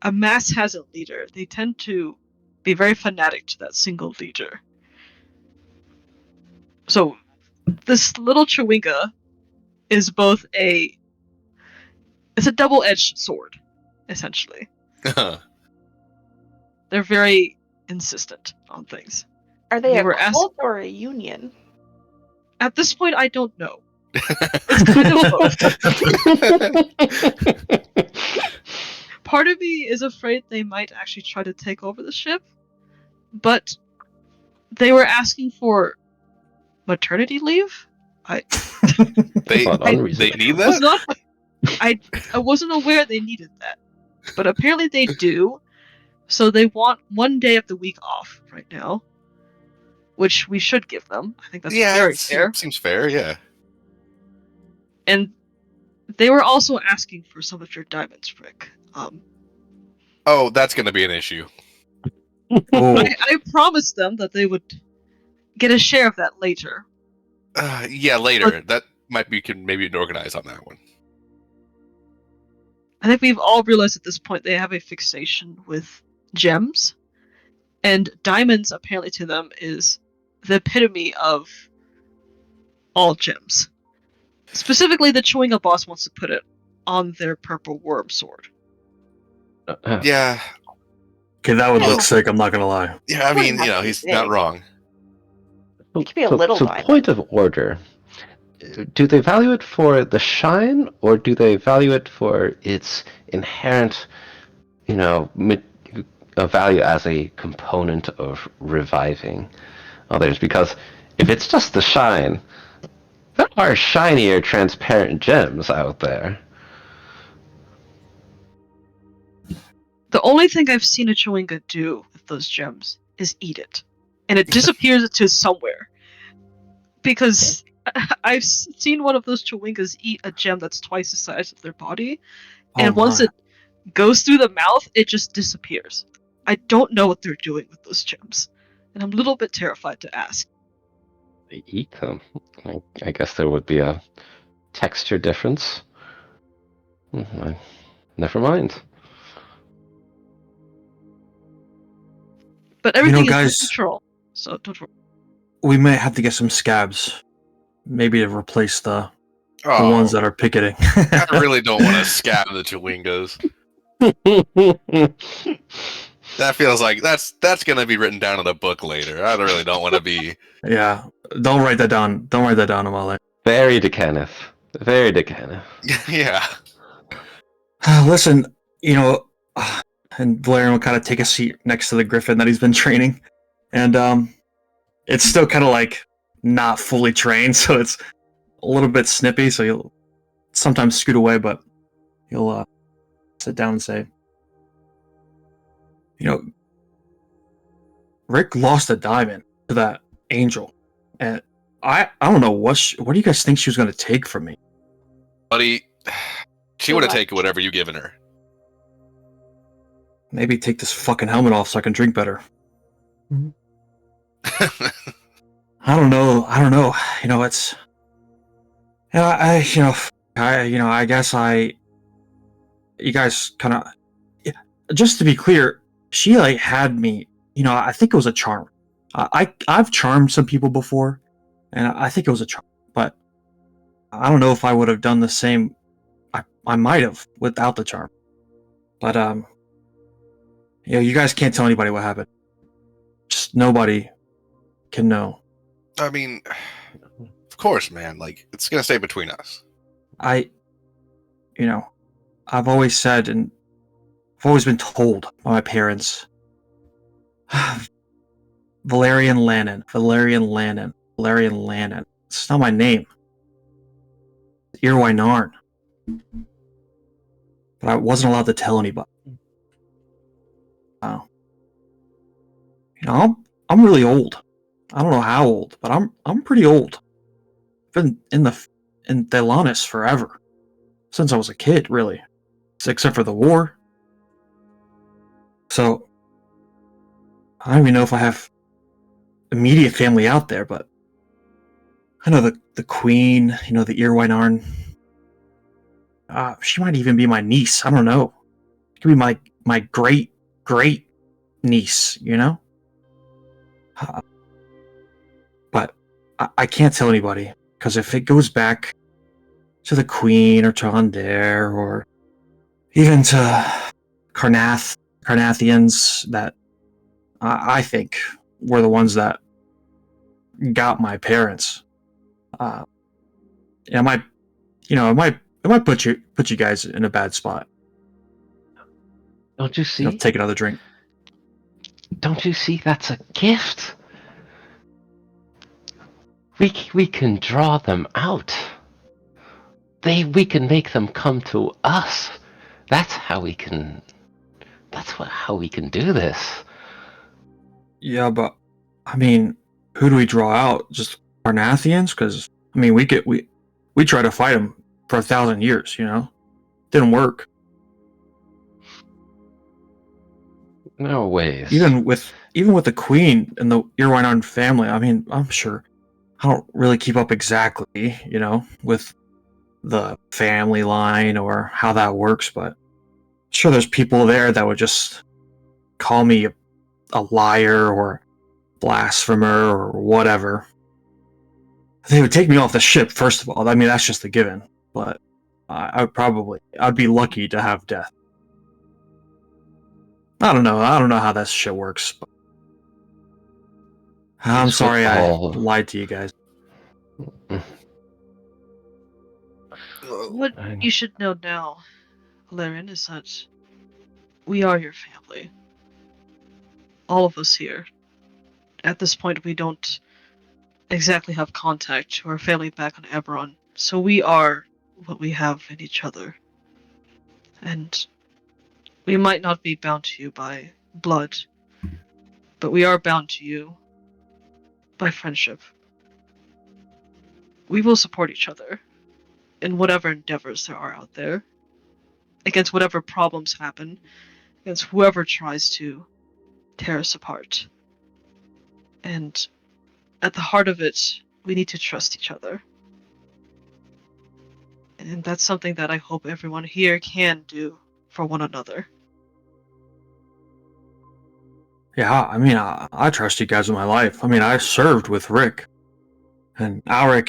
a mass has a leader, they tend to be very fanatic to that single leader. So, this little Chewinga is both it's a double-edged sword, essentially. They're very insistent on things. Are they They a were cult or a union? At this point, I don't know. It's kind of both. Part of me is afraid they might actually try to take over the ship, but they were asking for maternity leave. They Unreasonable. need Was that? not. I wasn't aware they needed that, but apparently they do. So they want 1 day of the week off right now, which we should give them. I think that's very fair. Seems fair. Yeah. And they were also asking for some of your diamonds, Rick. Oh, that's going to be an issue. I promised them that they would get a share of that later. Yeah, later. That might be can maybe organize on that one. I think we've all realized at this point they have a fixation with gems, and diamonds apparently to them is the epitome of all gems. Specifically, the Chewinga boss wants to put it on their purple worm sword. Yeah, Okay, that would Yeah. look sick. I'm not gonna lie. yeah. I mean, Wouldn't have to be he's not big. wrong. It could be a little so diamond. point of order. Do they value it for the shine, or do they value it for its inherent, value as a component of reviving others? Because if it's just the shine, there are shinier, transparent gems out there. The only thing I've seen a Chewinga do with those gems is eat it. And it disappears to somewhere. Because I've seen one of those Chewingas eat a gem that's twice the size of their body, and once my. it goes through the mouth, it just disappears. I don't know what they're doing with those gems, and I'm a little bit terrified to ask. They eat them. I guess there would be a texture difference. Never mind. But everything guys- is neutral, so don't worry. We may have to get some scabs, maybe to replace the ones that are picketing. I really don't want to scab the Chewingas. That feels like that's gonna be written down in a book later. I really don't want to be. Yeah, don't write that down. Don't write that down, Amale. Very DeKenneth. Very DeKenneth. Yeah. Listen, and Valerian will kind of take a seat next to the griffin that he's been training, and it's still kind of like not fully trained, so it's a little bit snippy. So he'll sometimes scoot away, but he'll sit down and say, Rick lost a diamond to that angel, and I don't know what do you guys think she was going to take from me? Buddy, she would have taken whatever you given her. Maybe take this fucking helmet off so I can drink better. I don't know. It's. I guess you guys kind of. Just to be clear, she had me. I think it was a charm. I've charmed some people before, and I think it was a charm. But I don't know if I would have done the same. I might have without the charm. But you guys can't tell anybody what happened. Just nobody can know. I mean, of course, man. Like, it's gonna stay between us. I've always said, and I've always been told by my parents, Valerian Lannon. It's not my name. It's Irwinarn. But I wasn't allowed to tell anybody. I'm really old. I don't know how old, but I'm pretty old. I've been in Thelanis forever. Since I was a kid, really. Except for the war. So I don't even know if I have immediate family out there, but I know the queen, the Irwinarn. She might even be my niece. I don't know. It could be my great niece, But I can't tell anybody, because if it goes back to the queen or to Onder or even to Carnathians that I think were the ones that got my parents, it might put you guys in a bad spot. Don't you see? Take another drink. Don't you see that's a gift? We can draw them out. We can make them come to us. That's how we can do this. Yeah, but I mean, who do we draw out? Just Carnathians? Because I mean, we try to fight them for 1,000 years. Didn't work. No ways. Even with even with the Queen and the Irwine family, I mean, I'm sure I don't really keep up exactly, with the family line or how that works, but I'm sure there's people there that would just call me a liar or blasphemer or whatever. They would take me off the ship, first of all. I mean, that's just a given. But I'd be lucky to have death. I don't know how that shit works. But I'm This sorry I all- lied to you guys. What you should know now, Valerian, is that we are your family. All of us here. At this point, we don't exactly have contact to our family back on Eberron, so we are what we have in each other. And we might not be bound to you by blood, but we are bound to you by friendship. We will support each other in whatever endeavors there are out there, against whatever problems happen, against whoever tries to tear us apart. And at the heart of it, we need to trust each other. And that's something that I hope everyone here can do for one another. Yeah, I mean, I trust you guys with my life. I mean, I served with Rick and Alric.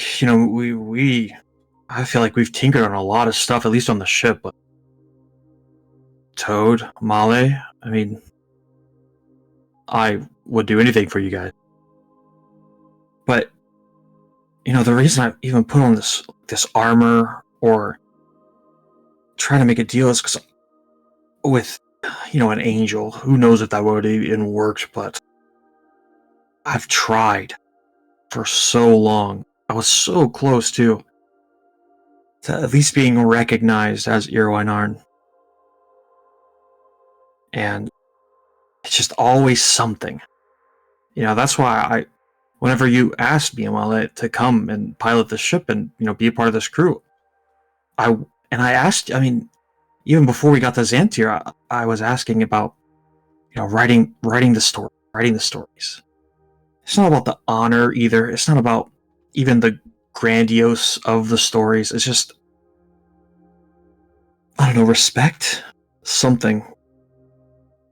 I feel like we've tinkered on a lot of stuff, at least on the ship. But Toad, Male, I mean, I would do anything for you guys. But the reason I even put on this armor or try to make a deal is because with an angel, who knows if that would even worked, but I've tried for so long. I was so close to at least being recognized as Irwine. And it's just always something. That's why whenever you asked me, Amal, to come and pilot the ship and, be a part of this crew, I asked, I mean, even before we got to Xantier, I was asking about, writing the stories. It's not about the honor either. It's not about even the grandiose of the stories. It's just, I don't know, respect, something.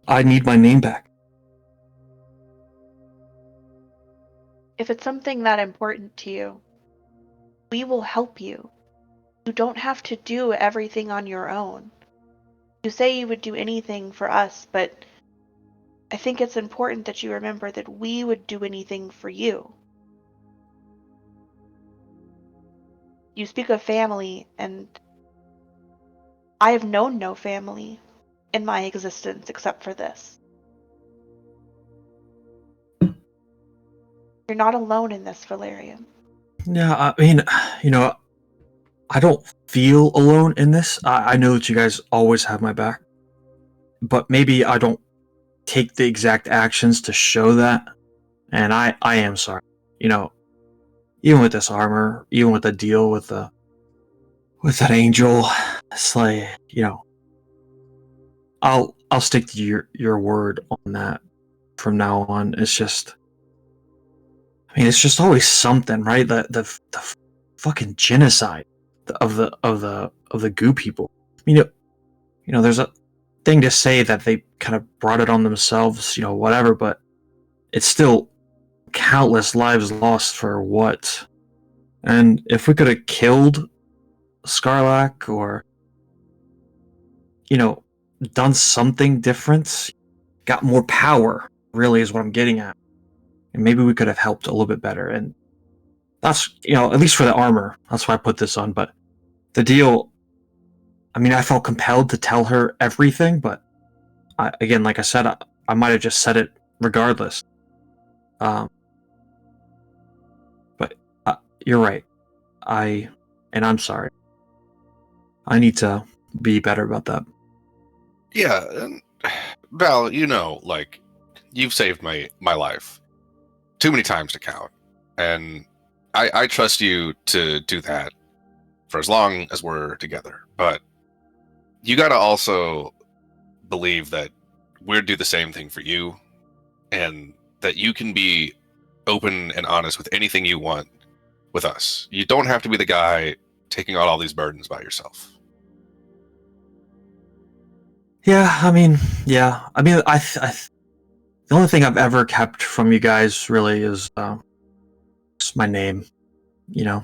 I need my name back. If it's something that important to you, we will help you. You don't have to do everything on your own. You say you would do anything for us, but I think it's important that you remember that we would do anything for you. You speak of family, and I have known no family in my existence except for this. You're not alone in this, Valerian. Yeah, I mean, I don't feel alone in this. I know that you guys always have my back, but maybe I don't take the exact actions to show that. And I am sorry. Even with this armor, even with the deal with that angel, it's like, I'll stick to your word on that from now on. It's just, I mean, it's just always something, right? The fucking genocide of the goo people. I mean, there's a thing to say that they kind of brought it on themselves, whatever, but it's still countless lives lost for what? And if we could have killed Scarlac or, done something different, got more power, really is what I'm getting at. And maybe we could have helped a little bit better. And that's, at least for the armor, that's why I put this on. But the deal, I mean, I felt compelled to tell her everything, but again, like I said, I might have just said it regardless. But you're right. I'm sorry. I need to be better about that. Yeah, and Val, you've saved my life too many times to count, and I trust you to do that for as long as we're together. But you got to also believe that we'd do the same thing for you, and that you can be open and honest with anything you want with us. You don't have to be the guy taking on all these burdens by yourself. Yeah, I mean, the only thing I've ever kept from you guys really is my name. You know,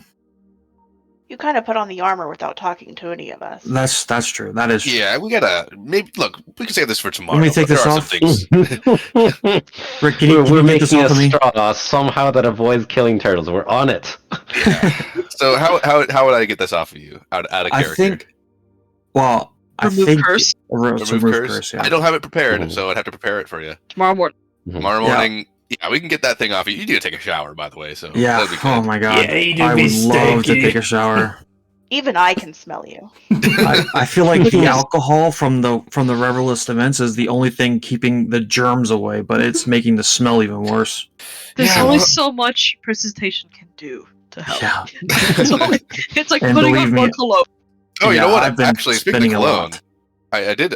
You kind of put on the armor without talking to any of us. that's true. That is true. Yeah, we gotta maybe look. We can save this for tomorrow. me take but there this are off? some things. Rick, can you We're take this making off a of me? straw somehow that avoids killing turtles. We're on it. Yeah. So how would I get this off of you out of I character? think. Well, Remove I think curse? Remove curse. Yeah. I don't have it prepared, Mhm. so I'd have to prepare it for you Tomorrow morning. tomorrow Yeah. morning. Yeah, we can get that thing off you. You need to take a shower, by the way. So Yeah. that'd be good. Oh my god. Yeah, you I do be would love to stinky. take a shower. Even I can smell you. I feel like the alcohol from the Revelist events is the only thing keeping the germs away, but it's making the smell even worse. There's Yeah, only well- so much precipitation can do to help. Yeah. It's like And putting believe on me- more cologne. Oh, you Yeah, know what? I've been Actually, speaking of spending a cologne, lot. I do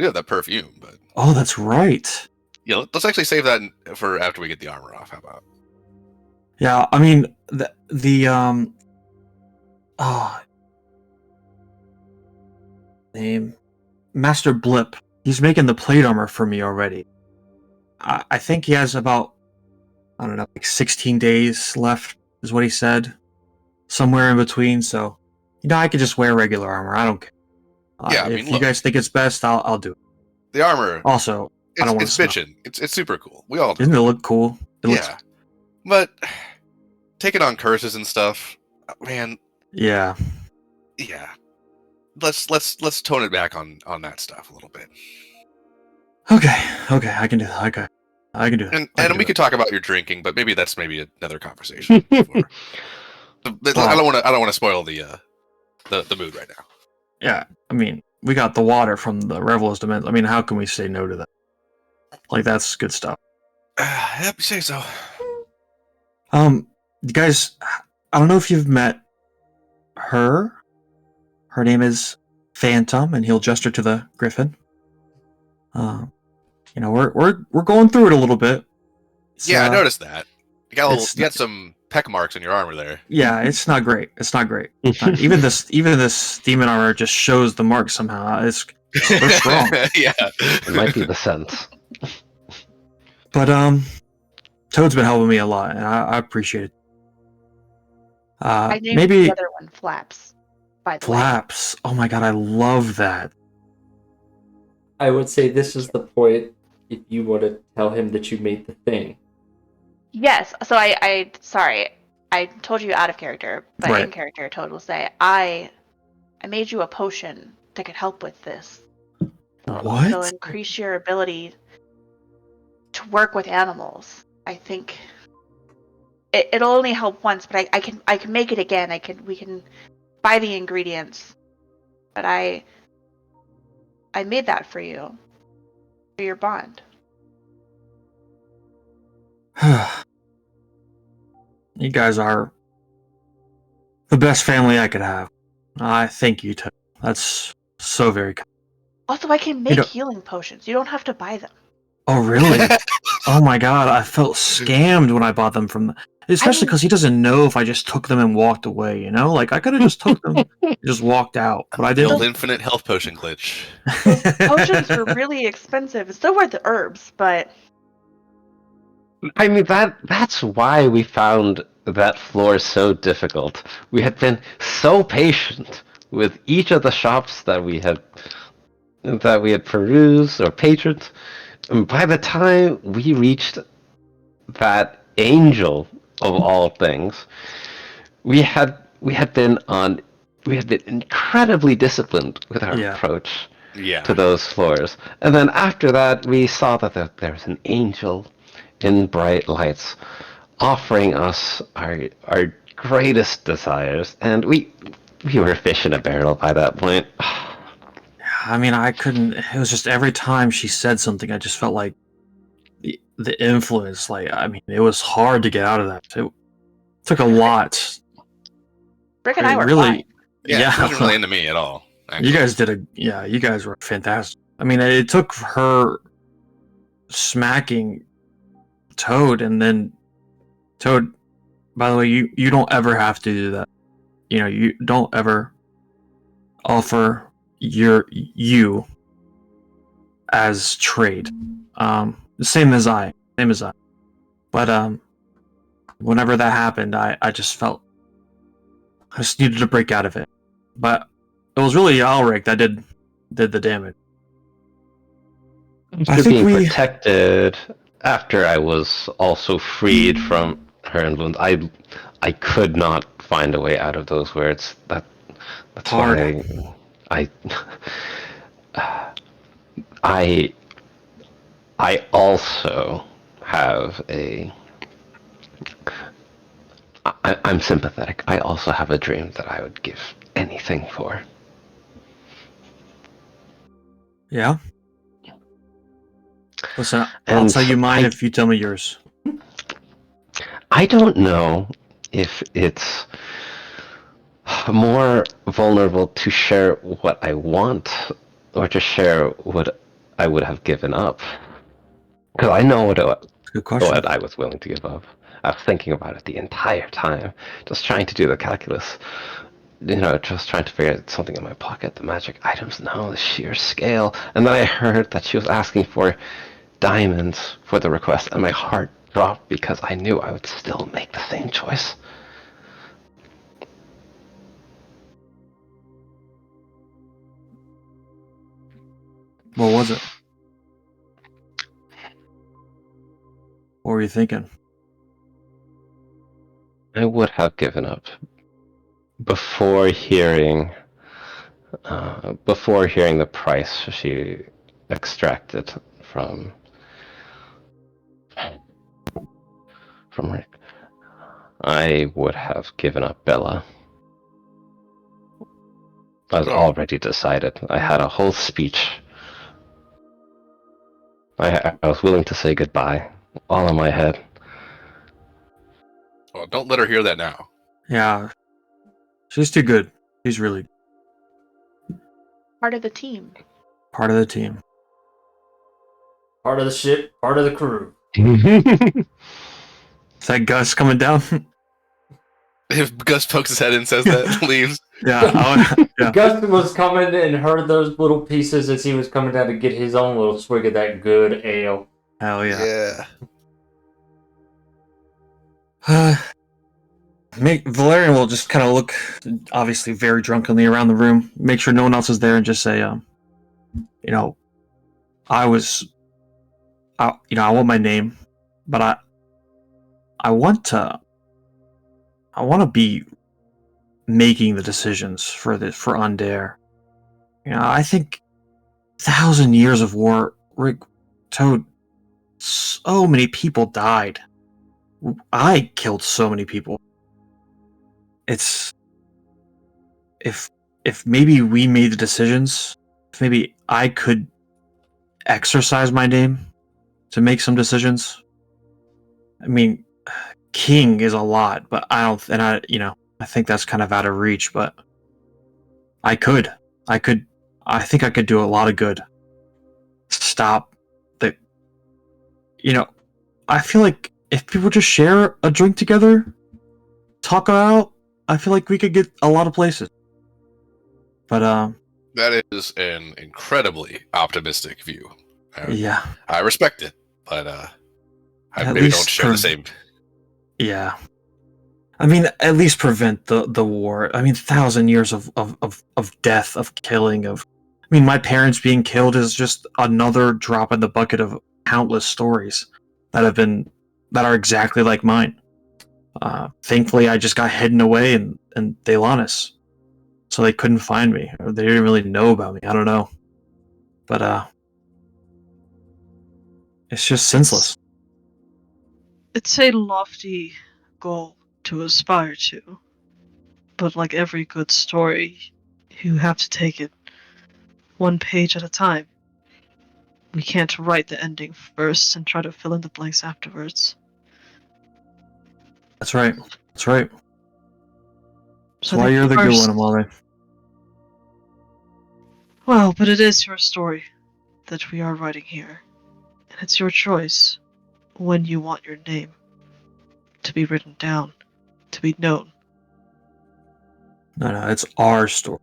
have that perfume, but Oh, that's right. yeah, let's actually save that for after we get the armor off. How about? Yeah, I mean name Master Blip. He's making the plate armor for me already. I think he has about, I don't know, like 16 days left is what he said. Somewhere in between, so I could just wear regular armor. I don't care. Yeah, I if mean, you look. guys think it's best, I'll do it. The armor, Also, I don't want it's to. bitchin'. It's super cool. We all do. Doesn't it look cool? It looks. Yeah, but taking on curses and stuff, man. Yeah. Yeah, let's tone it back on that stuff a little bit. Okay. I can do that. Okay. I can do that. And we could talk about your drinking, but that's another conversation. I don't want to spoil the mood right now. Yeah, I mean, we got the water from the Revelist event. I mean, how can we say no to that? Like, that's good stuff. Yep, you say so. You guys, I don't know if you've met her. Her name is Phantom, and he'll gesture to the Griffin. We're going through it a little bit. It's, Yeah, I noticed that. You got it's- you got some peck marks on your armor there. Yeah, it's not great. It's not great. Even this demon armor just shows the marks somehow. They're strong. Yeah. It might be the sense. But Toad's been helping me a lot, and I appreciate it. I named Maybe the other one Flaps. By the way. Flaps. Oh my god, I love that. I would say this is the point if you want to tell him that you made the thing. Yes. So I sorry, I told you out of character, but Right. in character, Toad will say, I made you a potion that could help with this. It'll What? increase your ability to work with animals. I think it'll only help once, but I can make it again. We can buy the ingredients. But I made that for you. For your bond. You guys are the best family I could have. I thank you, Toad. That's so very kind. Also, I can make don't- healing potions. You don't have to buy them. Oh, really? Oh my god, I felt scammed when I bought them from especially because he doesn't know if I just took them and walked away, Like, I could have just took them and just walked out, but I The old didn't. infinite health potion glitch. Potions are really expensive. So are the herbs, but I mean that's why we found that floor so difficult. We had been so patient with each of the shops that we had perused or patroned, and by the time we reached that angel of all things, we had been incredibly disciplined with our Yeah. approach Yeah. to those floors. And then after that, we saw that there was an angel in bright lights offering us our greatest desires, and we were fish in a barrel by that point. I mean, I couldn't. It was just every time she said something, I just felt like the influence. Like, I mean, it was hard to get out of that. It took a lot. Rick and I were really. fine. Yeah. It wasn't really into me at all. Actually. You guys you guys were fantastic. I mean, it took her smacking Toad, and then Toad. By the way, you don't ever have to do that. You don't ever offer you as trade. Same as I. But whenever that happened, I just felt I just needed to break out of it. But it was really Alric that did the damage. After being protected, after I was also freed from her influence, I could not find a way out of those words. That's hard. Why I also have I'm sympathetic. I also have a dream that I would give anything for. Yeah. Listen, I'll tell you mine if you tell me yours. I don't know if it's more vulnerable to share what I want or to share what I would have given up. Because I know Good question. what I was willing to give up. I was thinking about it the entire time, just trying to do the calculus. Just trying to figure out something in my pocket, the magic items, no, the sheer scale. And then I heard that she was asking for diamonds for the request, and my heart dropped because I knew I would still make the same choice. What was it? What were you thinking? I would have given up before hearing the price she extracted from Rick. I would have given up Bella. I was already decided. I had a whole speech. I was willing to say goodbye, all in my head. Well, don't let her hear that now. Yeah. She's too good. She's really Part of the team. part of the team. Part of the ship, part of the crew. Is that Gus coming down? If Gus pokes his head in and says that, leaves. Yeah. Yeah. Gus was coming and heard those little pieces as he was coming down to get his own little swig of that good ale. Hell yeah. Yeah. Valerian will just kind of look, obviously very drunkenly around the room, make sure no one else is there, and just say, I want my name, but I want to be making the decisions for Undair. I think 1,000 years of war, Rick, Toad, so many people died. I killed so many people. It's if maybe we made the decisions, if maybe I could exercise my name to make some decisions. I mean, king is a lot, but I think that's kind of out of reach, but I think I could do a lot of good. Stop the I feel like if people just share a drink together, talk out, I feel like we could get a lot of places. But that is an incredibly optimistic view. Yeah, I respect it, but I maybe don't share the same. Yeah, I mean, at least prevent the war. I mean, 1,000 years of death, of killing, I mean, my parents being killed is just another drop in the bucket of countless stories that are exactly like mine. Thankfully, I just got hidden away in Thelanis, so they couldn't find me, or they didn't really know about me. I don't know, but it's just senseless. It's a lofty goal to aspire to, but like every good story, you have to take it one page at a time. We can't write the ending first and try to fill in the blanks afterwards. That's right. That's right. That's So why you're the good one, Amale. Well, but it is your story that we are writing here, and it's your choice. when you want your name to be written down, to be known. No, it's our story.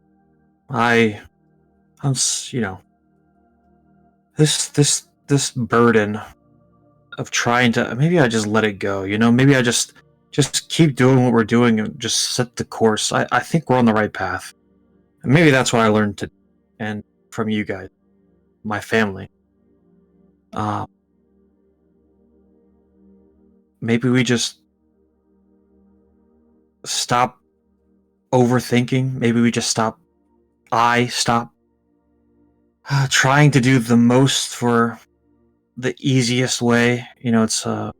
This burden of trying to, maybe I just let it go, maybe I just keep doing what we're doing and just set the course. I think we're on the right path. And maybe that's what I learned to, and from you guys, my family. Maybe we just stop overthinking. Maybe we just stop trying to do the most for the easiest way. It's the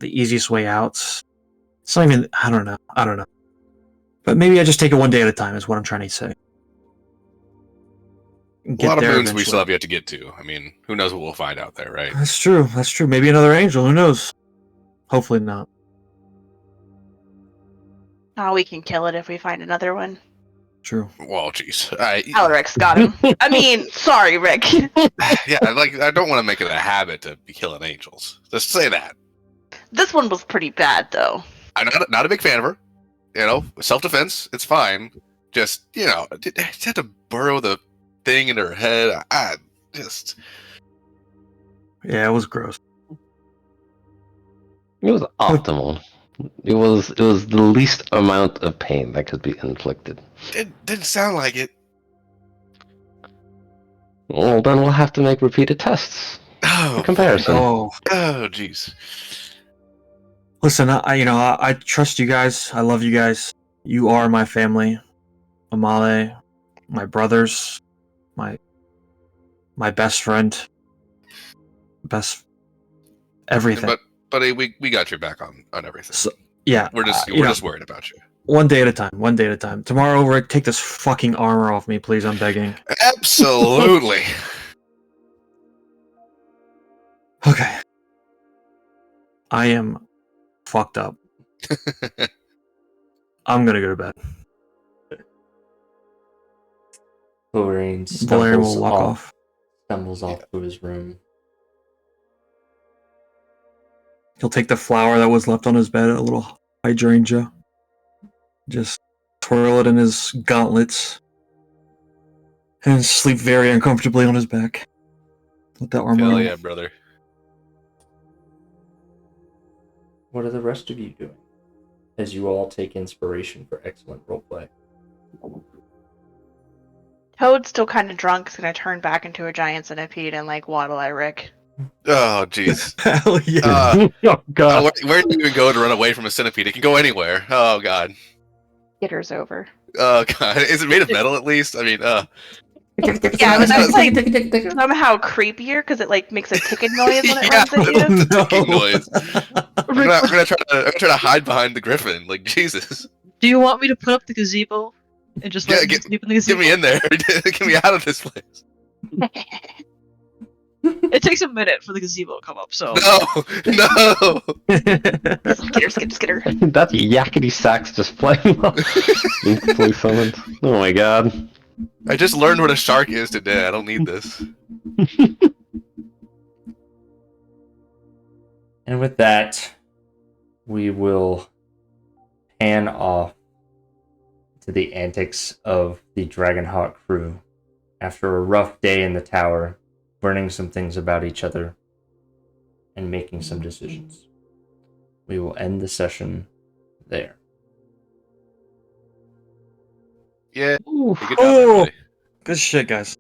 easiest way out. It's not even, I don't know. But maybe I just take it one day at a time is what I'm trying to say. A lot of moons we still have yet to get to. I mean, who knows what we'll find out there, right? That's true. Maybe another angel. Who knows? Hopefully not. Oh, we can kill it if we find another one. True. Well, jeez. Alric's got him. I mean, sorry, Rick. Yeah, I don't want to make it a habit to be killing angels. Just say that. This one was pretty bad, though. I'm not a big fan of her. Self-defense, it's fine. Just, just had to burrow the thing into her head. Yeah, it was gross. It was optimal. It was the least amount of pain that could be inflicted. It didn't sound like it. Well, then we'll have to make repeated tests. Oh, For comparison. Oh, jeez. Listen, I trust you guys. I love you guys. You are my family. Amale, my brothers, my best friend, everything. But buddy, we got your back on everything. So, yeah, we're just worried about you. One day at a time. Tomorrow, Rick, take this fucking armor off me, please. I'm begging. Absolutely. Okay. I am fucked up. I'm gonna go to bed. Valerian will walk off. Stumbles off to his room. He'll take the flower that was left on his bed, a little hydrangea. Just twirl it in his gauntlets. And sleep very uncomfortably on his back. With that armor Hell on. yeah, brother. What are the rest of you doing? As you all take inspiration for excellent roleplay. Toad's still kind of drunk, is gonna turn back into a giant centipede and waddle at Rick. Oh, jeez. Hell yeah. Oh, God. Where do you even go to run away from a centipede? It can go anywhere. Oh, God. Skitter's over. Oh, God. Is it made of metal, at least? I mean, Yeah, but that's somehow creepier because it makes a ticking noise when it runs at you. the ticking noise. I'm gonna try to hide behind the griffin. Jesus. Do you want me to put up the gazebo and just let you sleep in the gazebo? Get me in there. Get me out of this place. It takes a minute for the gazebo to come up, so. No. Skitter. That's yakety sax just playing off. Fully summoned. Oh my god. I just learned what a shark is today. I don't need this. And with that, we will pan off to the antics of the Dragonhawk crew after a rough day in the tower, learning some things about each other and making some decisions. We will end the session there. Yeah. Ooh. Good job, everybody. Good shit, guys.